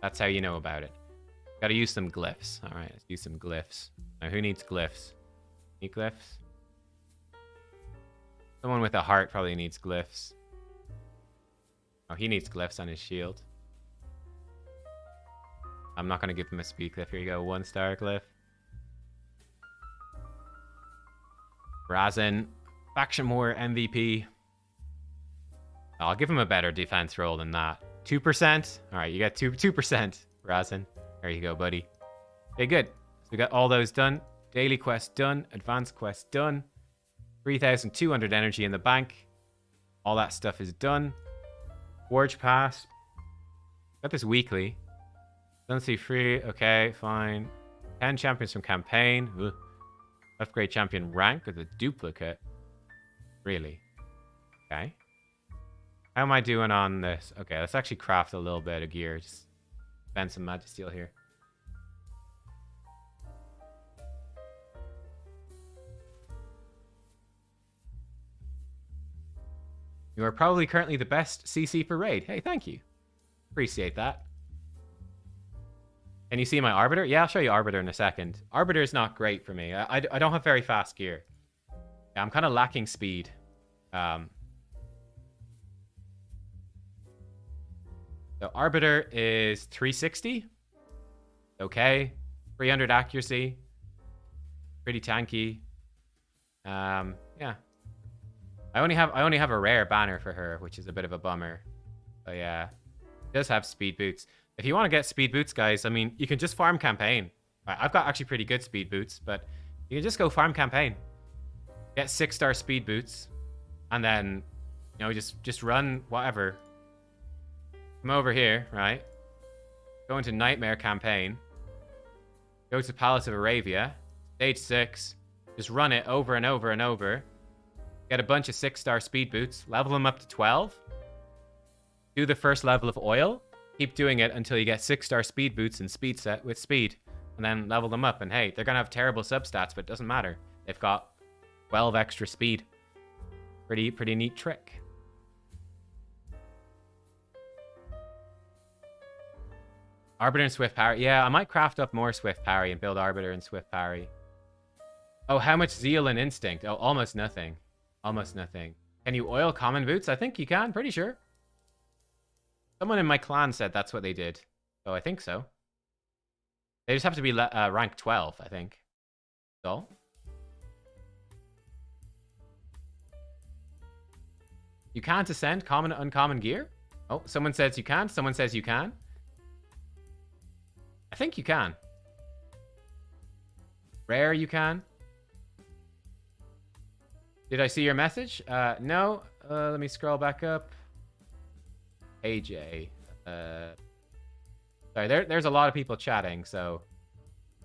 That's how you know about it. Got to use some glyphs. All right, let's use some glyphs. Now, who needs glyphs? Need glyphs? Someone with a heart probably needs glyphs. Oh, he needs glyphs on his shield. I'm not going to give him a speed glyph. Here you go, 1-star glyph. Razin, Faction War MVP. I'll give him a better defense roll than that. 2%? Alright, you got 2%, Razin. There you go, buddy. Okay, good. So we got all those done. Daily quest done. Advanced quest done. 3,200 energy in the bank. All that stuff is done. Forge Pass. Got this weekly. Don't see free. Okay, fine. 10 champions from campaign. Ugh. Upgrade champion rank with a duplicate. Really? Okay. How am I doing on this? Okay, let's actually craft a little bit of gear. Just spend some Magisteel here. You are probably currently the best CC for raid. Hey, thank you. Appreciate that. Can you see my Arbiter? Yeah, I'll show you Arbiter in a second. Arbiter is not great for me. I don't have very fast gear. Yeah, I'm kind of lacking speed. So Arbiter is 360. Okay. 300 accuracy. Pretty tanky. Yeah. I only have a rare banner for her, which is a bit of a bummer. But yeah. It does have speed boots. If you want to get speed boots, guys, I mean, you can just farm campaign. I've got actually pretty good speed boots, but you can just go farm campaign. Get 6-star speed boots. And then, you know, just run whatever. Come over here, right? Go into Nightmare campaign. Go to Palace of Arabia. Stage 6. Just run it over and over and over. Get a bunch of 6-star speed boots. Level them up to 12. Do the first level of oil. Keep doing it until you get 6-star speed boots and speed set with speed. And then level them up. And hey, they're going to have terrible substats, but it doesn't matter. They've got 12 extra speed. Pretty neat trick. Arbiter and Swift Parry. Yeah, I might craft up more Swift Parry and build Arbiter and Swift Parry. Oh, how much Zeal and Instinct? Oh, almost nothing. Almost nothing. Can you oil common boots? I think you can, pretty sure. Someone in my clan said that's what they did. So I think so. They just have to be rank 12, I think. That's all. You can't ascend common and uncommon gear? Oh, someone says you can't. Someone says you can. I think you can. Rare, you can. Did I see your message? No. Let me scroll back up. AJ. Sorry, there's a lot of people chatting, so...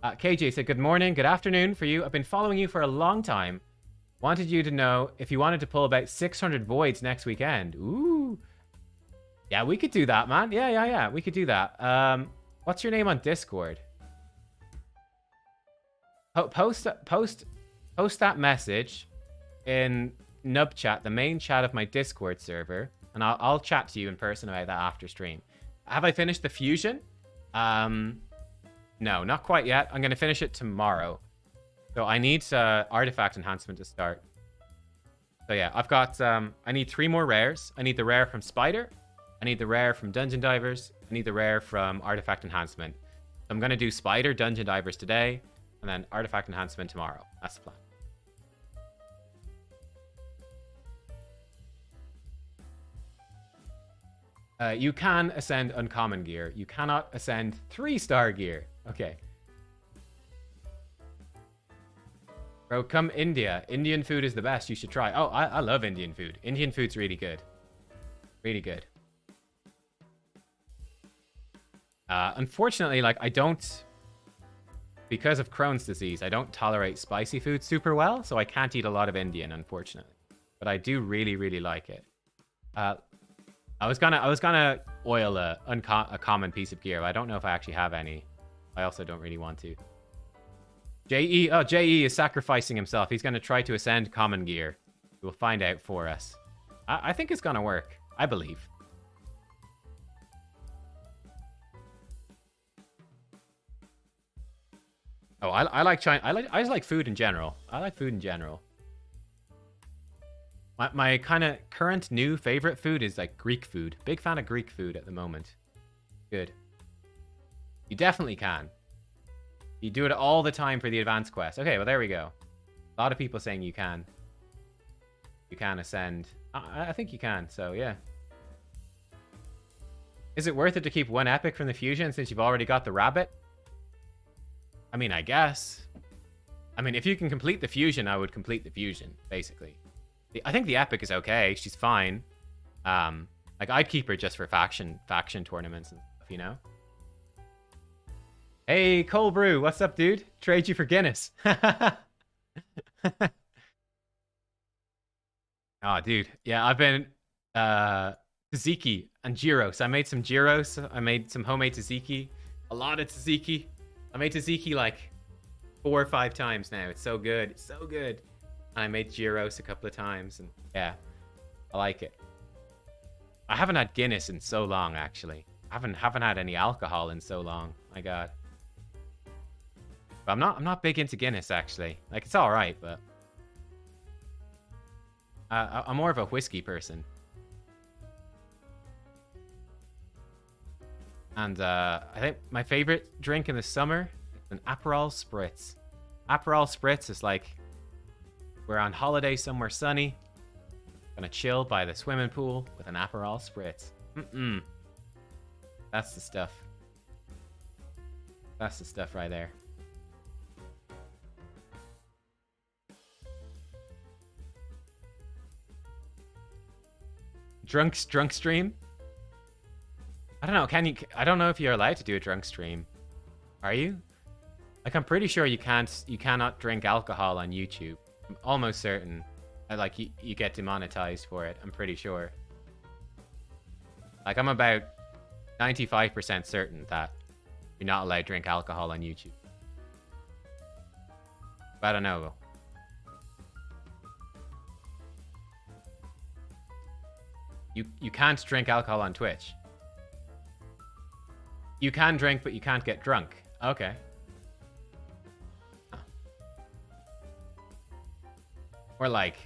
KJ said, good morning, good afternoon for you. I've been following you for a long time. Wanted you to know if you wanted to pull about 600 voids next weekend. Ooh. Yeah, we could do that, man. Yeah. We could do that. What's your name on Discord? Post that message in nubchat, the main chat of my Discord server, and I'll chat to you in person about that after stream. Have I finished the fusion? No, not quite yet. I'm going to finish it tomorrow. So I need artifact enhancement to start. So yeah, I've got... I need 3 more rares. I need the rare from Spider. I need the rare from Dungeon Divers. I need the rare from artifact enhancement. So I'm going to do Spider, Dungeon Divers today, and then artifact enhancement tomorrow. That's the plan. You can ascend uncommon gear. You cannot ascend 3-star gear. Okay. Bro, come India. Indian food is the best. You should try. Oh, I love Indian food. Indian food's really good. Really good. Unfortunately, like, I don't... Because of Crohn's disease, I don't tolerate spicy food super well, so I can't eat a lot of Indian, unfortunately. But I do really, really like it. I was gonna oil a common piece of gear, but I don't know if I actually have any. I also don't really want to. JE is sacrificing himself. He's gonna try to ascend common gear. We'll find out for us. I think it's gonna work. I believe. Oh, I like China. I just like food in general. I like food in general. My kind of current new favorite food is like Greek food. Big fan of Greek food at the moment. Good. You definitely can. You do it all the time for the advanced quest. Okay, well, there we go. A lot of people saying you can. You can ascend. I think you can, so yeah. Is it worth it to keep 1 epic from the fusion since you've already got the rabbit? I mean, I guess. I mean, if you can complete the fusion, I would complete the fusion, basically. I think the epic is okay. She's fine. Like, I'd keep her just for faction tournaments and stuff, you know? Hey, Cold Brew, what's up, dude? Trade you for Guinness. Oh, dude. Yeah, I've been tzatziki and gyros. I made some gyros. I made some homemade tzatziki. A lot of tzatziki. I made tzatziki like 4 or 5 times now. It's so good. It's so good. And I made gyros a couple of times. And yeah, I like it. I haven't had Guinness in so long, actually. I haven't had any alcohol in so long. My God. But I'm not big into Guinness, actually. Like, it's all right, but I'm more of a whiskey person. And I think my favorite drink in the summer is an Aperol Spritz. Aperol Spritz is like we're on holiday somewhere sunny, gonna chill by the swimming pool with an Aperol Spritz. That's the stuff. That's the stuff right there. Drunk stream? I don't know. Can you? I don't know if you're allowed to do a drunk stream. Are you? Like, I'm pretty sure you can't. You cannot drink alcohol on YouTube. I'm almost certain. Like, you get demonetized for it. I'm pretty sure. Like, I'm about 95% certain that you're not allowed to drink alcohol on YouTube. But I don't know. You can't drink alcohol on Twitch. You can drink, but you can't get drunk. Okay. Oh. Or like...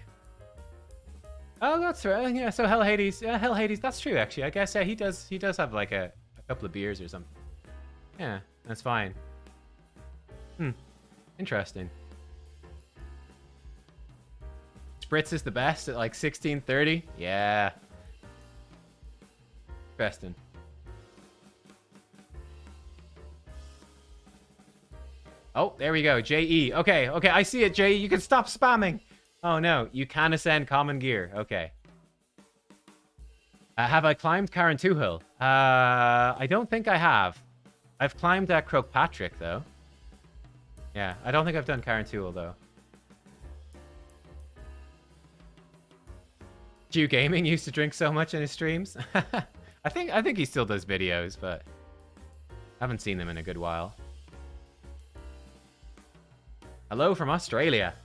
Oh, that's right. Yeah, so Hell Hades. Yeah, Hell Hades. That's true, actually. I guess, yeah, he does have like a couple of beers or something. Yeah, that's fine. Interesting. Spritz is the best at like 16:30. Yeah. Interesting. Oh, there we go. JE. Okay, I see it, JE. You can stop spamming. Oh, no. You can ascend common gear. Okay. Have I climbed Carantuhil? I don't think I have. I've climbed Croagh-Patrick, though. Yeah, I don't think I've done Carantuhil, though. Jew Gaming used to drink so much in his streams. I think he still does videos, but I haven't seen them in a good while. Hello from Australia.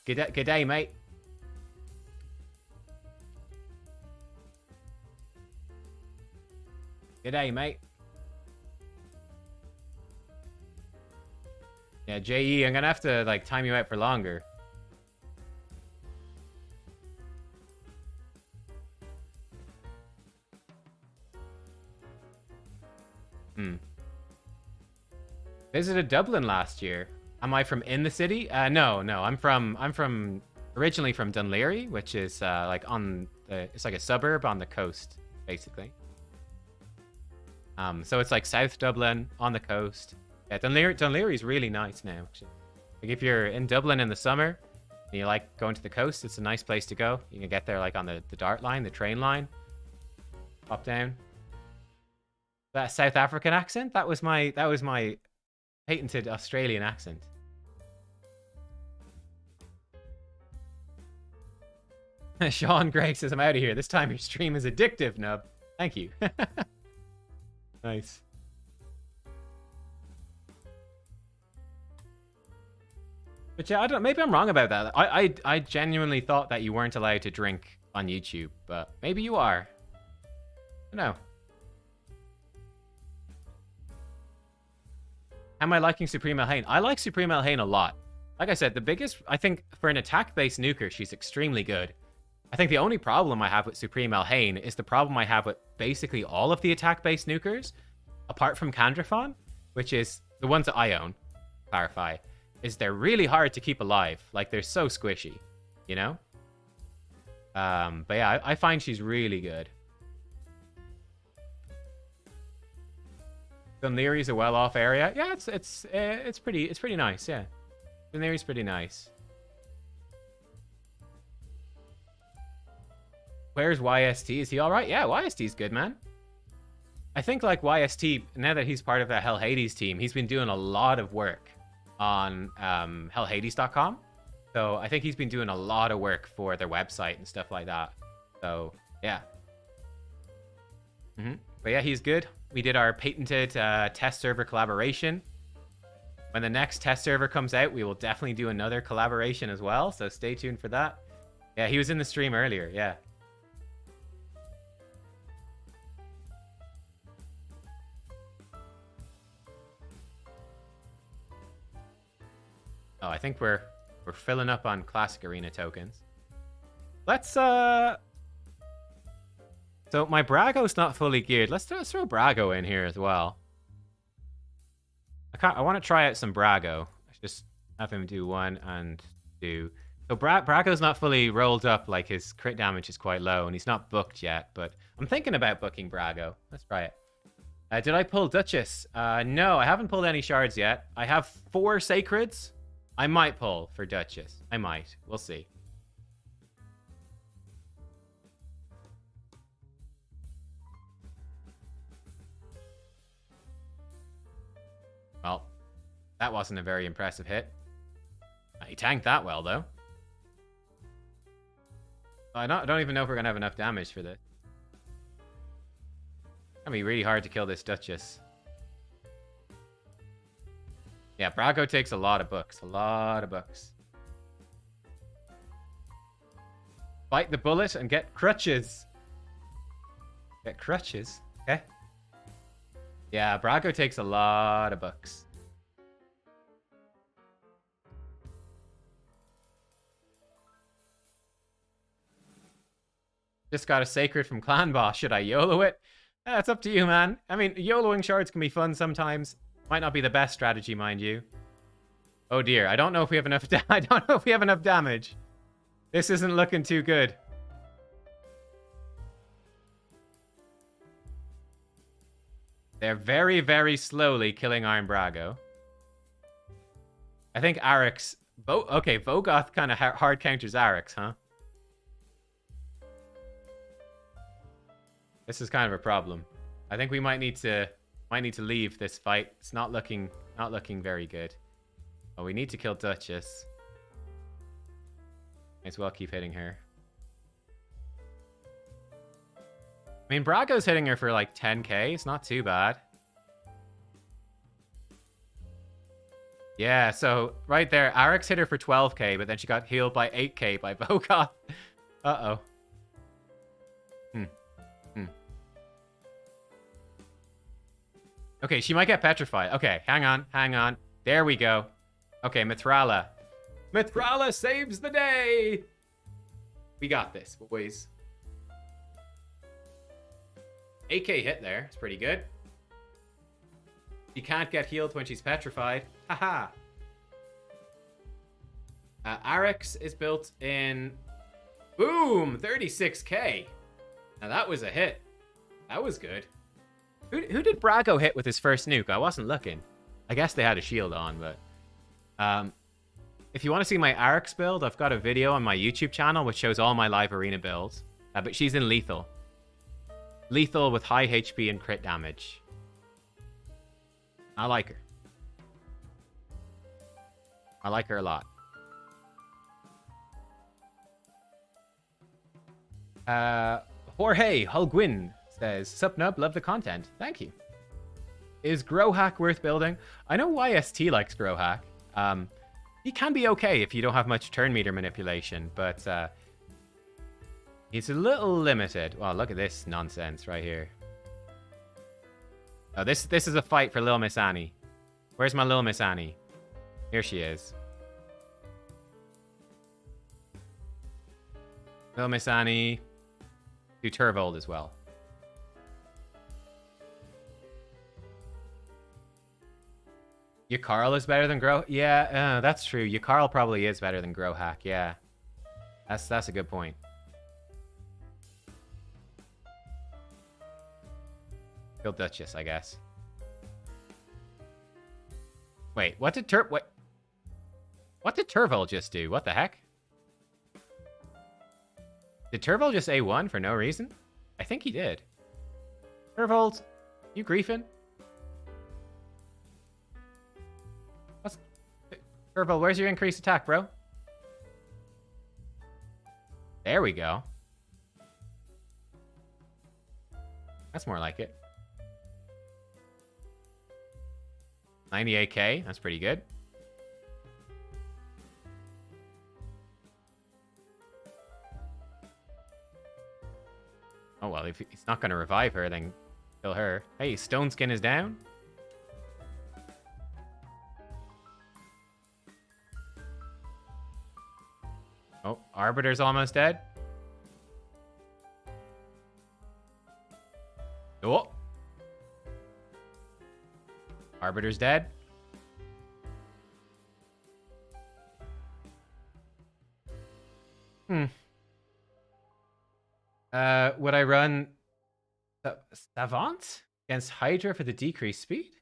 Good day, mate. Good day, mate. Yeah, JE, I'm gonna have to like time you out for longer. Visited Dublin last year. Am I from in the city? No. I'm originally from Dunleary, which is like it's like a suburb on the coast, basically. So it's like South Dublin on the coast. Yeah, Dunleary is really nice now, actually. Like if you're in Dublin in the summer and you like going to the coast, it's a nice place to go. You can get there like on the Dart line, the train line. Pop down. That South African accent? That was my patented Australian accent. Sean Gregg says, I'm out of here. This time your stream is addictive, Nub. Thank you. Nice. But yeah, I don't. Maybe I'm wrong about that. I genuinely thought that you weren't allowed to drink on YouTube, but maybe you are. I don't know. Am I liking Supreme Elhain? I like Supreme Elhain a lot. Like I said, I think for an attack-based nuker, she's extremely good. I think the only problem I have with Supreme Elhain is the problem I have with basically all of the attack-based nukers, apart from Candrafon, which is the ones that I own, clarify, is they're really hard to keep alive. Like, they're so squishy, you know? But yeah, I find she's really good. Dunleary's a well-off area. Yeah, it's pretty nice. Yeah, Dunleary's pretty nice. Where's YST? Is he all right? Yeah, YST's good, man. I think like YST, now that he's part of the Hell Hades team, he's been doing a lot of work on hellhades.com. So I think he's been doing a lot of work for their website and stuff like that. So yeah. But yeah, he's good. We did our patented test server collaboration. When the next test server comes out, we will definitely do another collaboration as well. So stay tuned for that. Yeah, he was in the stream earlier. Yeah. Oh, I think we're filling up on Classic Arena tokens. Let's So my Brago's not fully geared. Let's throw Brago in here as well. I want to try out some Brago. Let's just have him do 1 and 2. So Brago's not fully rolled up, like his crit damage is quite low, and he's not booked yet, but I'm thinking about booking Brago. Let's try it. Did I pull Duchess? No, I haven't pulled any shards yet. I have 4 Sacreds. I might pull for Duchess. I might. We'll see. Well, that wasn't a very impressive hit. He tanked that well, though. I don't even know if we're going to have enough damage for this. It's going to be really hard to kill this Duchess. Yeah, Brago takes a lot of books. A lot of books. Bite the bullet and get crutches. Get crutches? Okay. Yeah, Brago takes a lot of books. Just got a Sacred from Clan Boss. Should I YOLO it? It's up to you, man. I mean, YOLOing shards can be fun sometimes. Might not be the best strategy, mind you. Oh dear, I don't know if we have enough I don't know if we have enough damage. This isn't looking too good. They're very, very slowly killing Iron Brago. I think Aryx... Okay, Vogoth kind of hard counters Aryx, huh? This is kind of a problem. I think we might need to leave this fight. It's not looking very good. Oh, we need to kill Duchess. Might as well keep hitting her. I mean, Brago's hitting her for like 10k. It's not too bad. Yeah, so right there, Aryx hit her for 12k, but then she got healed by 8k by Vogoth. Uh-oh. Okay, she might get petrified. Okay, hang on. There we go. Okay, Mithrala. Mithrala saves the day! We got this, boys. 8k hit there. It's pretty good. She can't get healed when she's petrified. Haha. Aryx is built in... Boom! 36k. Now that was a hit. That was good. Who did Brago hit with his first nuke? I wasn't looking. I guess they had a shield on, but... if you want to see my Aryx build, I've got a video on my YouTube channel which shows all my live arena builds. But she's in lethal. Lethal with high HP and crit damage. I like her. I like her a lot. Jorge Hulgwin says, Sup Nub, love the content. Thank you. Is Growhack worth building? I know YST likes Growhack. He can be okay if you don't have much turn meter manipulation, but he's a little limited. Well, look at this nonsense right here. Oh, this is a fight for Little Miss Annie. Where's my Little Miss Annie? Here she is. Little Miss Annie. Do Turvold as well. Yakarl is better than Grow... Yeah, that's true. Yakarl probably is better than Growhack, yeah. That's a good point. Kill Duchess, I guess. Wait, what did Turvold just do? What the heck? Did Turvold just A1 for no reason? I think he did. Turvold, you griefing? Turvold, where's your increased attack, bro? There we go. That's more like it. 98k, that's pretty good. Oh, well, if he's not going to revive her, then kill her. Hey, Stone Skin is down. Oh, Arbiter's almost dead. Arbiter's dead. Would I run Savant against Hydra for the decreased speed?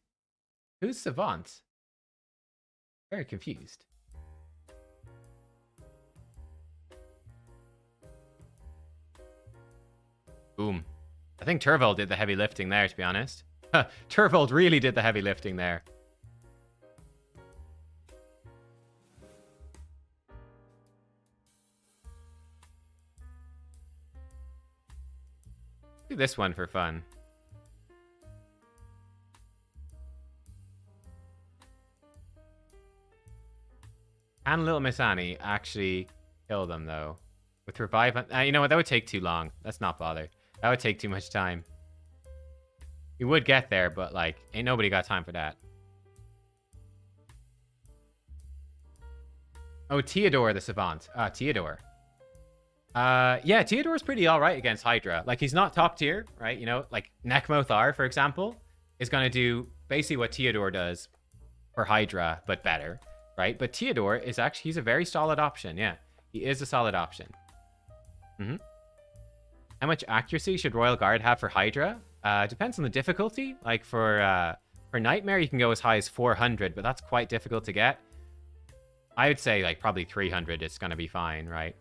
Who's Savant? Very confused. Boom. I think Turvold did the heavy lifting there, to be honest. Turvold really did the heavy lifting there. Do this one for fun. Can Little Miss Annie actually kill them, though? With revive... you know what? That would take too long. Let's not bother. That would take too much time. We would get there, but, like, ain't nobody got time for that. Oh, Theodore the Savant. Theodore. Yeah, Theodore's pretty alright against Hydra. Like, he's not top tier, right? You know, like, Nekmothar, for example, is going to do basically what Theodore does for Hydra, but better, right? But Theodore is actually... he's a very solid option, yeah. He is a solid option. How much accuracy should Royal Guard have for Hydra? Depends on the difficulty. Like for Nightmare, you can go as high as 400, but that's quite difficult to get. I would say like probably 300 is going to be fine, right?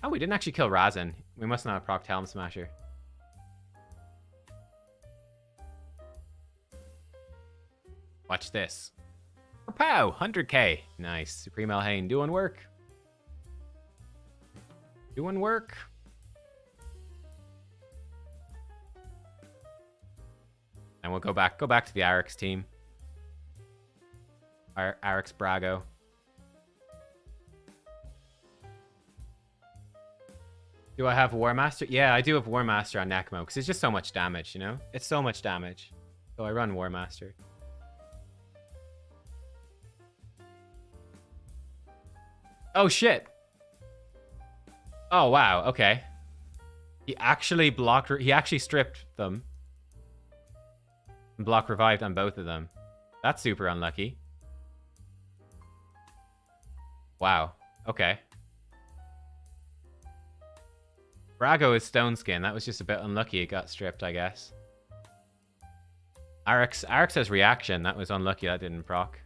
Oh, we didn't actually kill Razin. We must not have procced Helm Smasher. Watch this. Pow! 100k. Nice. Supreme Elhain doing work. Doing work. And we'll go back to the Aryx team. Aryx Brago. Do I have War Master? Yeah, I do have War Master on Nekmo, because it's just so much damage, you know? It's so much damage. So I run War Master. Oh, shit. Oh, wow. Okay. He actually blocked... he actually stripped them. And block revived on both of them. That's super unlucky. Wow. Okay. Brago is Stone Skin. That was just a bit unlucky. It got stripped, I guess. Aryx has Reaction. That was unlucky. That didn't proc.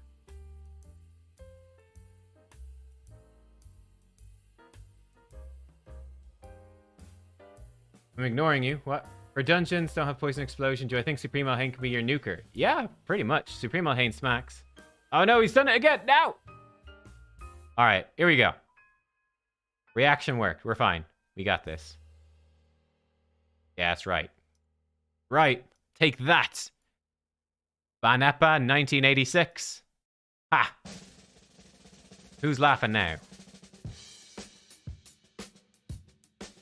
I'm ignoring you. What? For dungeons, don't have Poison Explosion. Do I think Supreme Elhain can be your nuker? Yeah, pretty much. Supreme Elhain smacks. Oh no, he's done it again. Now! Alright, here we go. Reaction worked. We're fine. We got this. Yeah, that's right. Right. Take that. Banepa 1986. Ha! Who's laughing now?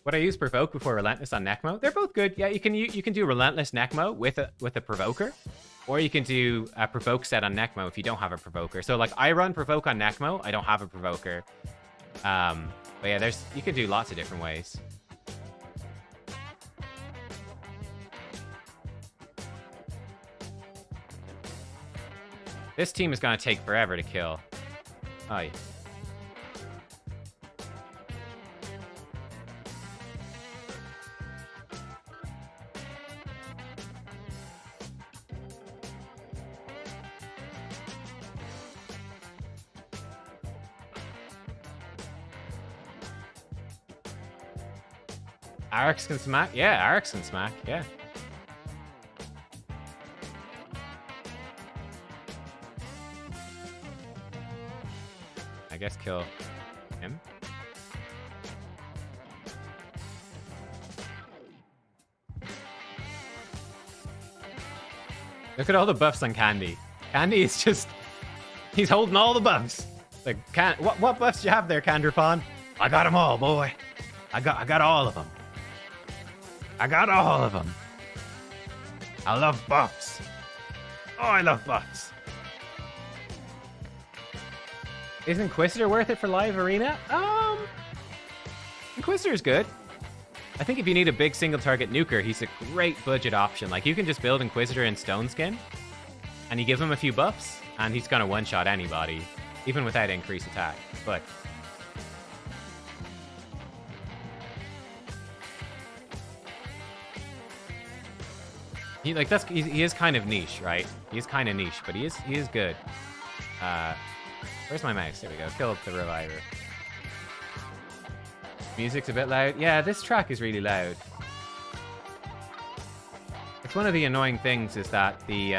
Would I use Provoke before Relentless on Nekmo? They're both good. Yeah, you can do Relentless Nekmo with a Provoker. Or you can do a Provoke set on Nekmo if you don't have a Provoker. So, like, I run Provoke on Nekmo. I don't have a Provoker. But yeah, you can do lots of different ways. This team is going to take forever to kill. Aye. Aryx can smack? Yeah, Aryx can smack, yeah. I guess kill him. Look at all the buffs on Candy. Candy is just... he's holding all the buffs. Like, what buffs do you have there, Canderfon? I got them all, boy. I got all of them. I got all of them. I love buffs. Oh, I love buffs. Is Inquisitor worth it for live arena? Inquisitor's good. I think if you need a big single target nuker, he's a great budget option. Like, you can just build Inquisitor in Stone Skin, and you give him a few buffs, and he's gonna one-shot anybody, even without increased attack. But he is kind of niche, right? He is kind of niche, but he is good. Where's my mouse? There we go. Kill the reviver. Music's a bit loud. Yeah, this track is really loud. It's one of the annoying things is that the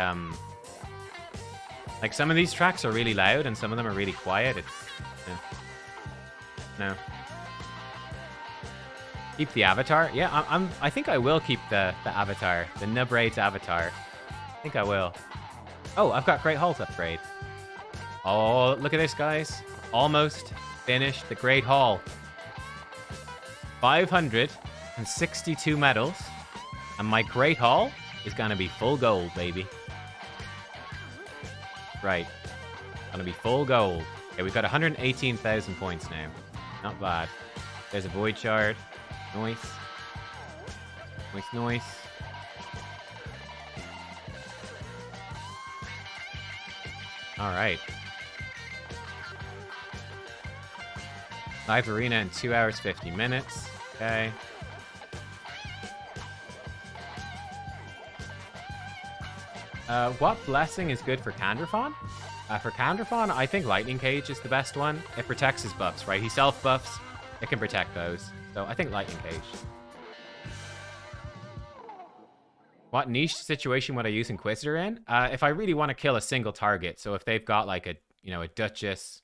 like some of these tracks are really loud and some of them are really quiet. It's no. Keep the avatar. Yeah, I think I will keep the avatar, the Nubraid's avatar. I think I will. Oh, I've got Great Hall to upgrade. Oh, look at this, guys. Almost finished the Great Hall. 562 medals. And my Great Hall is going to be full gold, baby. Right. Gonna be full gold. Okay, we've got 118,000 points now. Not bad. There's a Void Shard. Nice. Nice. Alright. Live arena in 2 hours, 50 minutes. Okay. What blessing is good for Candrafon? For Candrafon, I think Lightning Cage is the best one. It protects his buffs, right? He self-buffs. It can protect those. So I think Lightning Cage. What niche situation would I use Inquisitor in? If I really want to kill a single target. So if they've got like a Duchess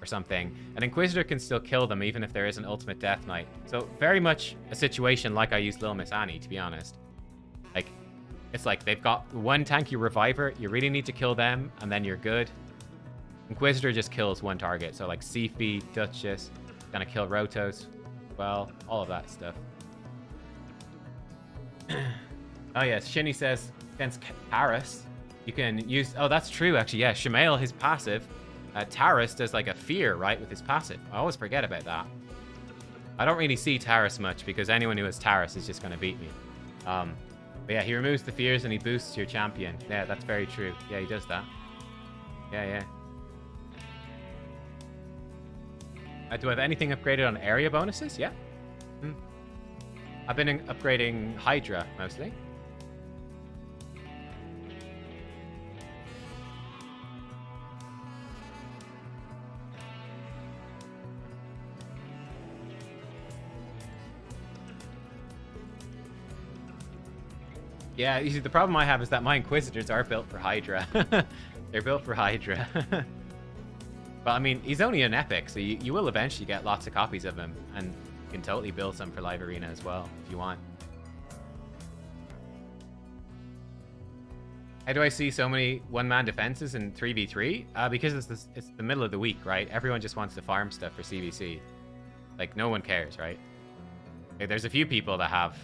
or something, an Inquisitor can still kill them even if there is an ultimate Death Knight. So very much a situation like I used Little Miss Annie, to be honest. Like, it's like they've got one tanky Reviver, you really need to kill them, and then you're good. Inquisitor just kills one target, so like Sifi, Duchess, gonna kill Rotos, well, all of that stuff. Oh yes, Shinny says, against Taris, you can use... Oh, that's true, actually, yeah. Shemael, his passive, Taris does like a fear, right, with his passive. I always forget about that. I don't really see Taris much, because anyone who has Taris is just going to beat me. But yeah, he removes the fears and he boosts your champion. Yeah, that's very true. Yeah, he does that. Yeah. Do I have anything upgraded on area bonuses? Yeah. I've been upgrading Hydra, mostly. Yeah, you see, the problem I have is that my Inquisitors are built for Hydra. They're built for Hydra. But, I mean, he's only an epic, so you will eventually get lots of copies of him. And you can totally build some for Live Arena as well, if you want. How do I see so many one-man defenses in 3v3? Because it's the middle of the week, right? Everyone just wants to farm stuff for CvC. Like, no one cares, right? Okay, there's a few people that have...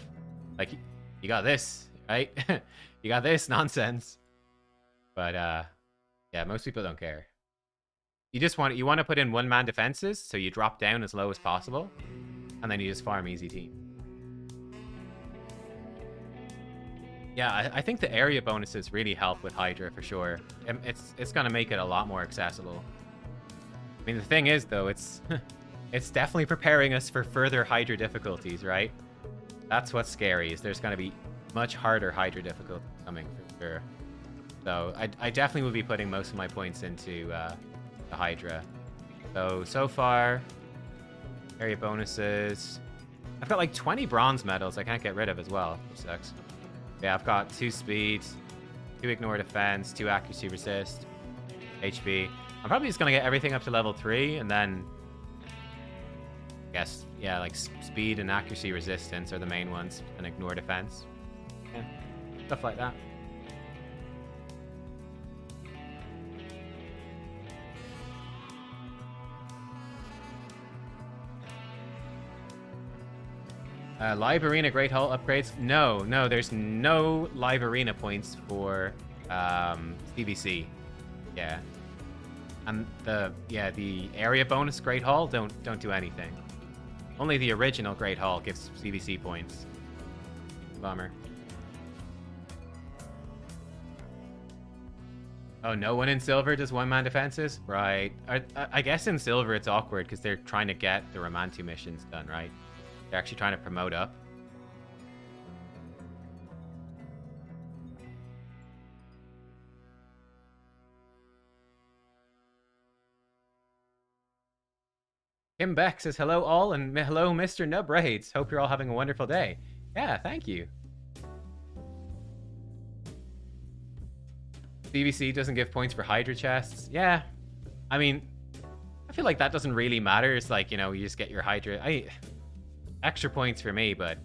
Like, you got this... Right? You got this nonsense. But yeah, most people don't care. You want to put in one-man defenses, so you drop down as low as possible, and then you just farm easy team. Yeah, I think the area bonuses really help with Hydra for sure. It's gonna make it a lot more accessible. I mean, the thing is though, it's definitely preparing us for further Hydra difficulties, right? That's what's scary, is there's gonna be much harder Hydra difficulty coming for sure. So I definitely will be putting most of my points into the Hydra. So far, area bonuses. I've got like 20 bronze medals I can't get rid of as well, which sucks. Yeah, I've got 2 speed, 2 ignore defense, 2 accuracy resist, HP. I'm probably just gonna get everything up to level 3 and then I guess, yeah, like speed and accuracy resistance are the main ones, and ignore defense. Yeah, stuff like that. Live Arena Great Hall upgrades? No, there's no Live Arena points for CvC. Yeah. And the area bonus Great Hall don't do anything. Only the original Great Hall gives CvC points. Bummer. Oh, no one in silver does one-man defenses? Right. I guess in silver it's awkward because they're trying to get the Romantu missions done, right? They're actually trying to promote up. Kim Beck says, hello all, and hello Mr. Nub Raids. Hope you're all having a wonderful day. Yeah, thank you. CvC doesn't give points for Hydra chests. Yeah, I mean, I feel like that doesn't really matter. It's like, you know, you just get your Hydra. Extra points for me, but...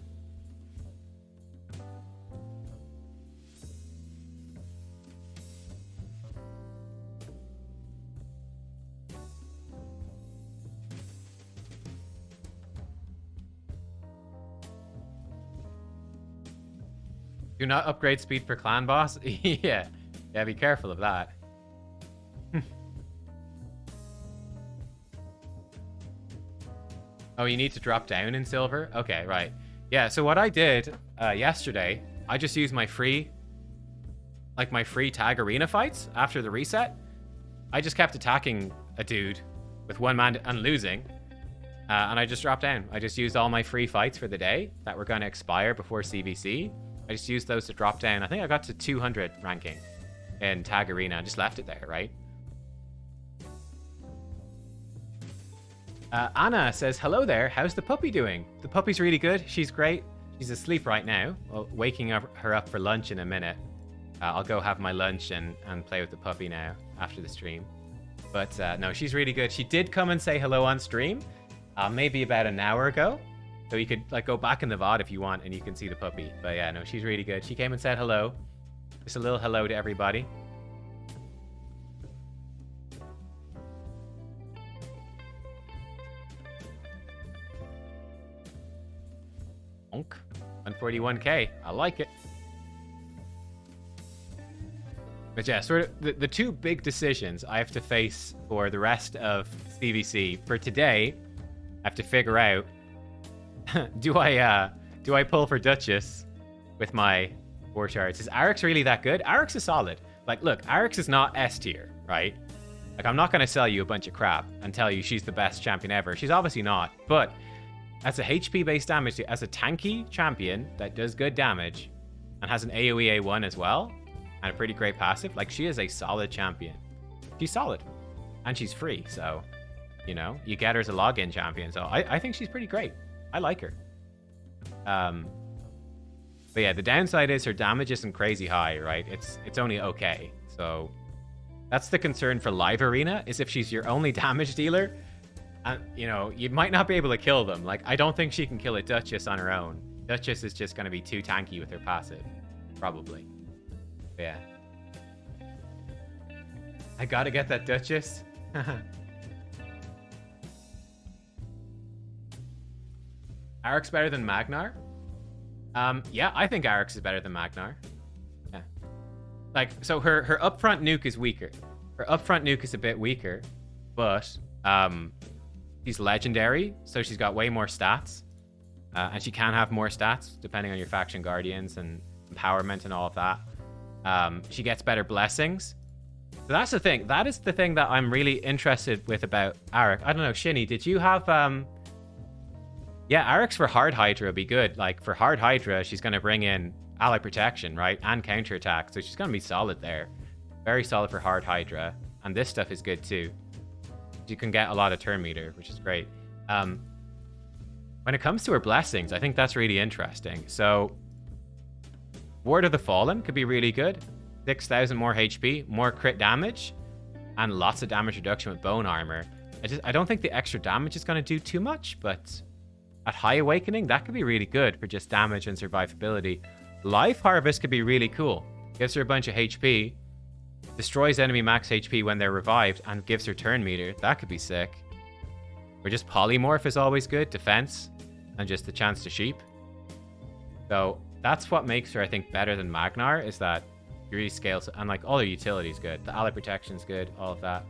Do not upgrade speed for clan boss. Yeah, be careful of that. Oh, you need to drop down in silver? Okay, right. Yeah, so what I did yesterday, I just used my free tag arena fights after the reset. I just kept attacking a dude with one man and losing. And I just dropped down. I just used all my free fights for the day that were going to expire before CvC. I just used those to drop down. I think I got to 200 ranking in Tag Arena and just left it there, right? Anna says, hello there. How's the puppy doing? The puppy's really good. She's great. She's asleep right now. Well, waking her up for lunch in a minute. I'll go have my lunch and play with the puppy now after the stream. But no, she's really good. She did come and say hello on stream, maybe about an hour ago. So you could like go back in the VOD if you want and you can see the puppy. But yeah, no, she's really good. She came and said hello. Just a little hello to everybody. Onk. 141k. I like it. But yeah, sort of the two big decisions I have to face for the rest of CvC. For today, I have to figure out do I pull for Duchess with my 4 shards? Is Aryx really that good? Aryx is solid. Like, look, Aryx is not S tier, right? Like, I'm not going to sell you a bunch of crap and tell you she's the best champion ever. She's obviously not. But as a HP-based damage, as a tanky champion that does good damage and has an AoE A1 as well, and a pretty great passive, like, she is a solid champion. She's solid. And she's free, so, you know, you get her as a login champion. So I think she's pretty great. I like her. But yeah, the downside is her damage isn't crazy high, right? It's only okay. So that's the concern for live arena, is if she's your only damage dealer, and you know, you might not be able to kill them. Like, I don't think she can kill a Duchess on her own. Duchess is just going to be too tanky with her passive, probably. But yeah. I gotta get that Duchess. Aryx better than Magnar? Yeah, I think Aryx is better than Magnar. Yeah. Like, so her upfront nuke is weaker. Her upfront nuke is a bit weaker, but she's legendary, so she's got way more stats. And she can have more stats, depending on your faction guardians and empowerment and all of that. She gets better blessings. So that's the thing. That is the thing that I'm really interested with about Aryx. I don't know, Shinny, did you have... Yeah, Aryx for Hard Hydra would be good. Like, for Hard Hydra, she's going to bring in ally protection, right? And counterattack, so she's going to be solid there. Very solid for Hard Hydra. And this stuff is good, too. You can get a lot of turn meter, which is great. When it comes to her blessings, I think that's really interesting. So, Ward of the Fallen could be really good. 6,000 more HP, more crit damage, and lots of damage reduction with bone armor. I don't think the extra damage is going to do too much, but... At High Awakening, that could be really good for just damage and survivability. Life Harvest could be really cool. Gives her a bunch of HP, destroys enemy max HP when they're revived, and gives her turn meter. That could be sick. Or just Polymorph is always good. Defense, and just the chance to sheep. So that's what makes her, I think, better than Magnar, is that she really scales, and like all her utility's good. The ally protection's good, all of that.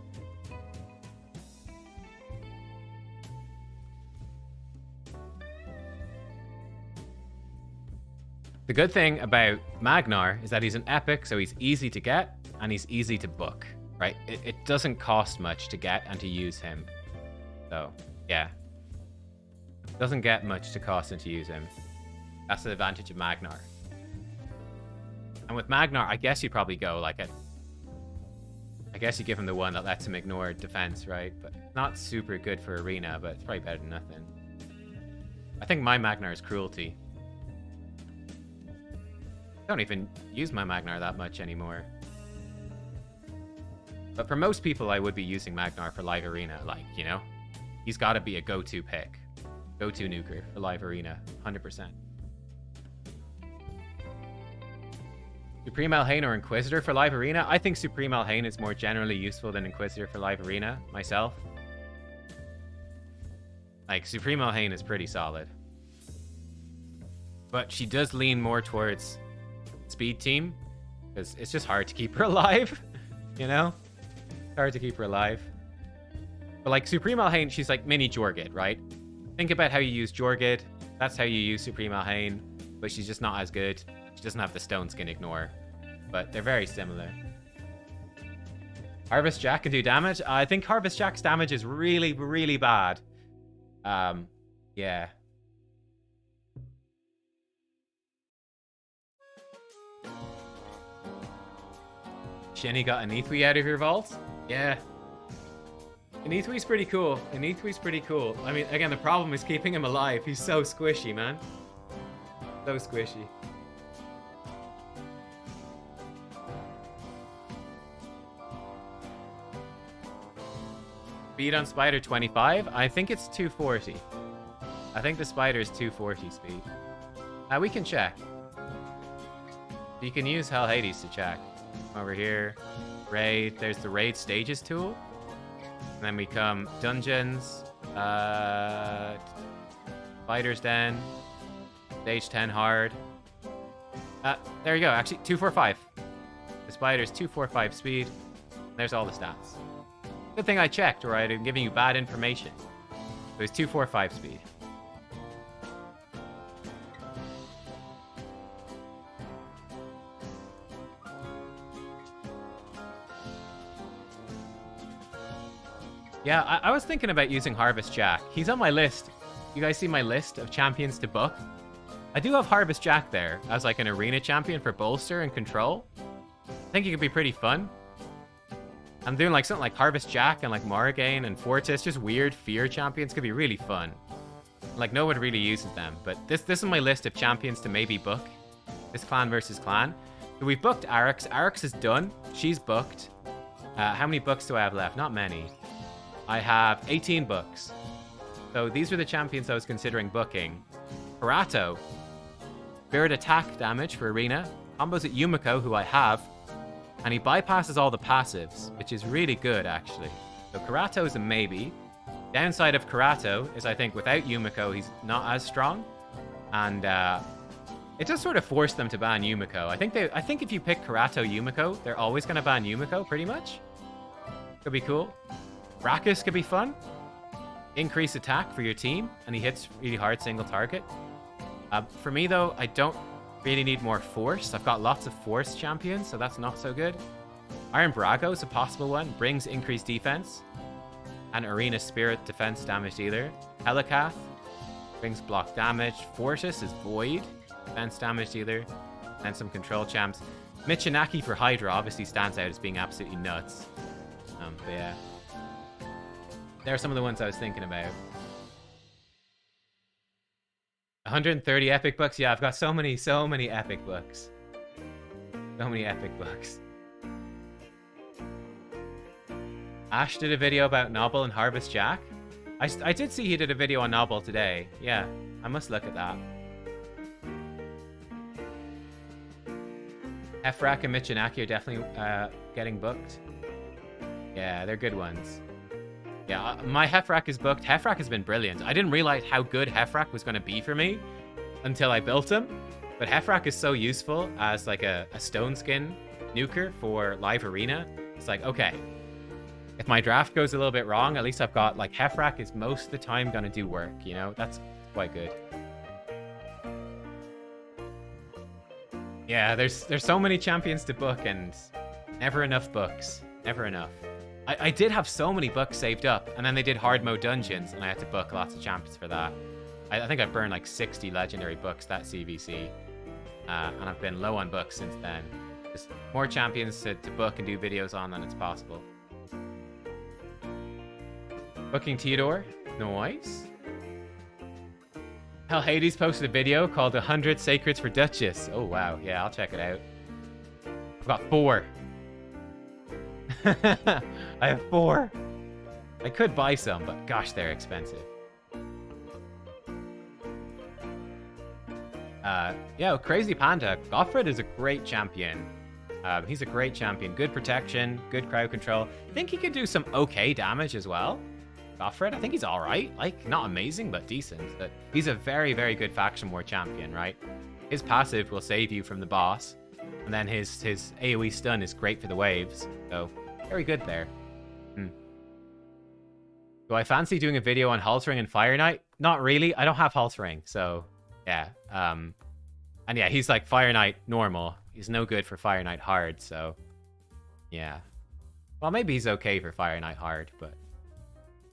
The good thing about Magnar is that he's an epic, so he's easy to get. and he's easy to book, right? It doesn't cost much to get and to use him. So, yeah. Doesn't get much to cost and to use him. That's the advantage of Magnar. And with Magnar, I guess you probably go like a... I guess you give him the one that lets him ignore defense, right? But not super good for Arena, but it's probably better than nothing. I think my Magnar is Cruelty. I don't even use my Magnar that much anymore. But for most people, I would be using Magnar for Live Arena. Like, you know? He's got to be a go-to pick. Go-to nuker for Live Arena. 100%. Supreme Elhain or Inquisitor for Live Arena? I think Supreme Elhain is more generally useful than Inquisitor for Live Arena, myself. Like, Supreme Elhain is pretty solid. But she does lean more towards speed team, because it's just hard to keep her alive, you know? It's hard to keep her alive. But like, Supreme Elhain, she's like mini Jorgid, right? Think about how you use Jorgid. That's how you use Supreme Elhain, but she's just not as good. She doesn't have the Stone Skin Ignore, but they're very similar. Harvest Jack can do damage. I think Harvest Jack's damage is really, really bad. Yeah. Shinny got an Enethwy out of your vault? Yeah. Enethwy's pretty cool. Enethwy's pretty cool. I mean, again, the problem is keeping him alive. He's so squishy, man. So squishy. Speed on Spider 25? I think it's 240. I think the Spider is 240 speed. We can check. You can use Hell Hades to check. Over here. Raid. There's the Raid Stages tool. And then we come Dungeons. Spider's Den. Stage 10 hard. There you go. Actually, 245. The Spider's 245 speed. There's all the stats. Good thing I checked, or I'd have given you bad information. It was 245 speed. Yeah, I was thinking about using Harvest Jack. He's on my list. You guys see my list of champions to book? I do have Harvest Jack there as like an arena champion for bolster and control. I think he could be pretty fun. I'm doing like something like Harvest Jack and like Morrigan and Fortis, just weird fear champions could be really fun. Like no one really uses them, but this is my list of champions to maybe book. This clan versus clan. So we've booked Aryx. Aryx is done. She's booked. How many books do I have left? Not many. I have 18 books. So these were the champions I was considering booking. Karato. Spirit attack damage for arena. Combos at Yumiko, who I have. And he bypasses all the passives, which is really good, actually. So Karato is a maybe. Downside of Karato is I think without Yumiko, he's not as strong. And it does sort of force them to ban Yumiko. I think if you pick Karato Yumiko, they're always going to ban Yumiko, pretty much. Could be cool. Rakus could be fun. Increase attack for your team, and he hits really hard single target. For me, though, I don't really need more force. I've got lots of force champions, so that's not so good. Iron Brago is a possible one. Brings increased defense. And Arena Spirit defense damage dealer. Helicath brings block damage. Fortis is Void. Defense damage dealer. And some control champs. Michinaki for Hydra obviously stands out as being absolutely nuts. But yeah. There are some of the ones I was thinking about. 130 epic books? Yeah, I've got so many epic books. So many epic books. Ash did a video about Noble and Harvest Jack. I did see he did a video on Noble today. Yeah, I must look at that. Hefrak and Michinaki are definitely getting booked. Yeah, they're good ones. Yeah, my Hefrak is booked. Hefrak has been brilliant. I didn't realize how good Hefrak was going to be for me until I built him. But Hefrak is so useful as like a stone skin nuker for live arena. It's like, okay, if my draft goes a little bit wrong, at least I've got like Hefrak is most of the time going to do work, you know? That's quite good. Yeah, there's so many champions to book, and Never enough books. Never enough. I did have so many books saved up, and then they did hard mode dungeons, and I had to book lots of champions for that. I think I burned like 60 legendary books that CvC, and I've been low on books since then. Just more champions to book and do videos on than it's possible. Booking Theodore. Nice. Hell, Hades posted a video called 100 Sacreds for Duchess. Oh, wow. Yeah, I'll check it out. I've got 4. I have 4. I could buy some, but gosh, they're expensive. Yeah, Crazy Panda. Goffred is a great champion. He's a great champion. Good protection, good crowd control. I think he could do some okay damage as well. Goffred, I think he's alright. Like, not amazing, but decent. But he's a very, very good faction war champion, right? His passive will save you from the boss. And then his AoE stun is great for the waves. So, very good there. Do I fancy doing a video on Haltering and Fire Knight? Not really. I don't have Haltering, so yeah. And yeah, he's like Fire Knight normal. He's no good for Fire Knight hard, so yeah. Well, maybe he's okay for Fire Knight hard, but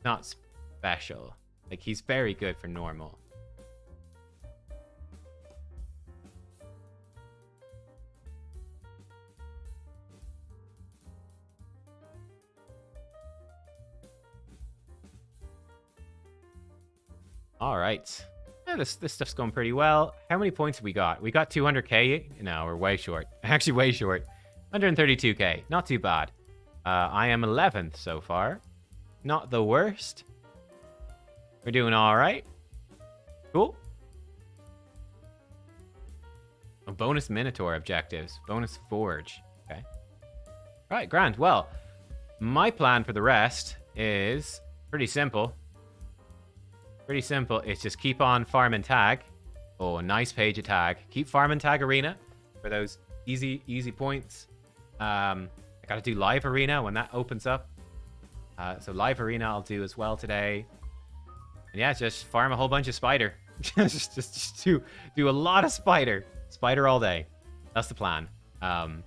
not special. Like, he's very good for normal. All right. Yeah, this stuff's going pretty well. How many points have we got? We got 200k. No, we're way short. Actually, way short. 132k. Not too bad. I am 11th so far. Not the worst. We're doing all right. Cool. Oh, bonus Minotaur objectives. Bonus Forge. Okay. All right, grand. Well, my plan for the rest is pretty simple. Pretty simple. It's just keep on farming tag. Oh, nice page of tag. Keep farming tag arena for those easy points. I gotta do live arena when that opens up. So live arena I'll do as well today. And yeah, just farm a whole bunch of spider. just do a lot of spider. Spider all day. That's the plan. But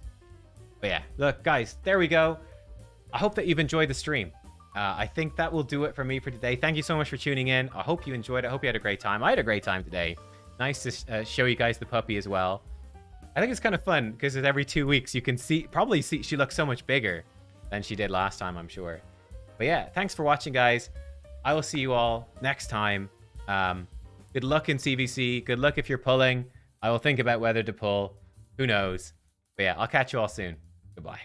yeah, look, guys, there we go. I hope that you've enjoyed the stream. I think that will do it for me for today. Thank you so much for tuning in. I hope you enjoyed it. I hope you had a great time. I had a great time today. Nice to show you guys the puppy as well. I think it's kind of fun because every 2 weeks you can probably see she looks so much bigger than she did last time, I'm sure. But yeah, thanks for watching, guys. I will see you all next time. Good luck in CvC. Good luck if you're pulling. I will think about whether to pull. Who knows? But yeah, I'll catch you all soon. Goodbye.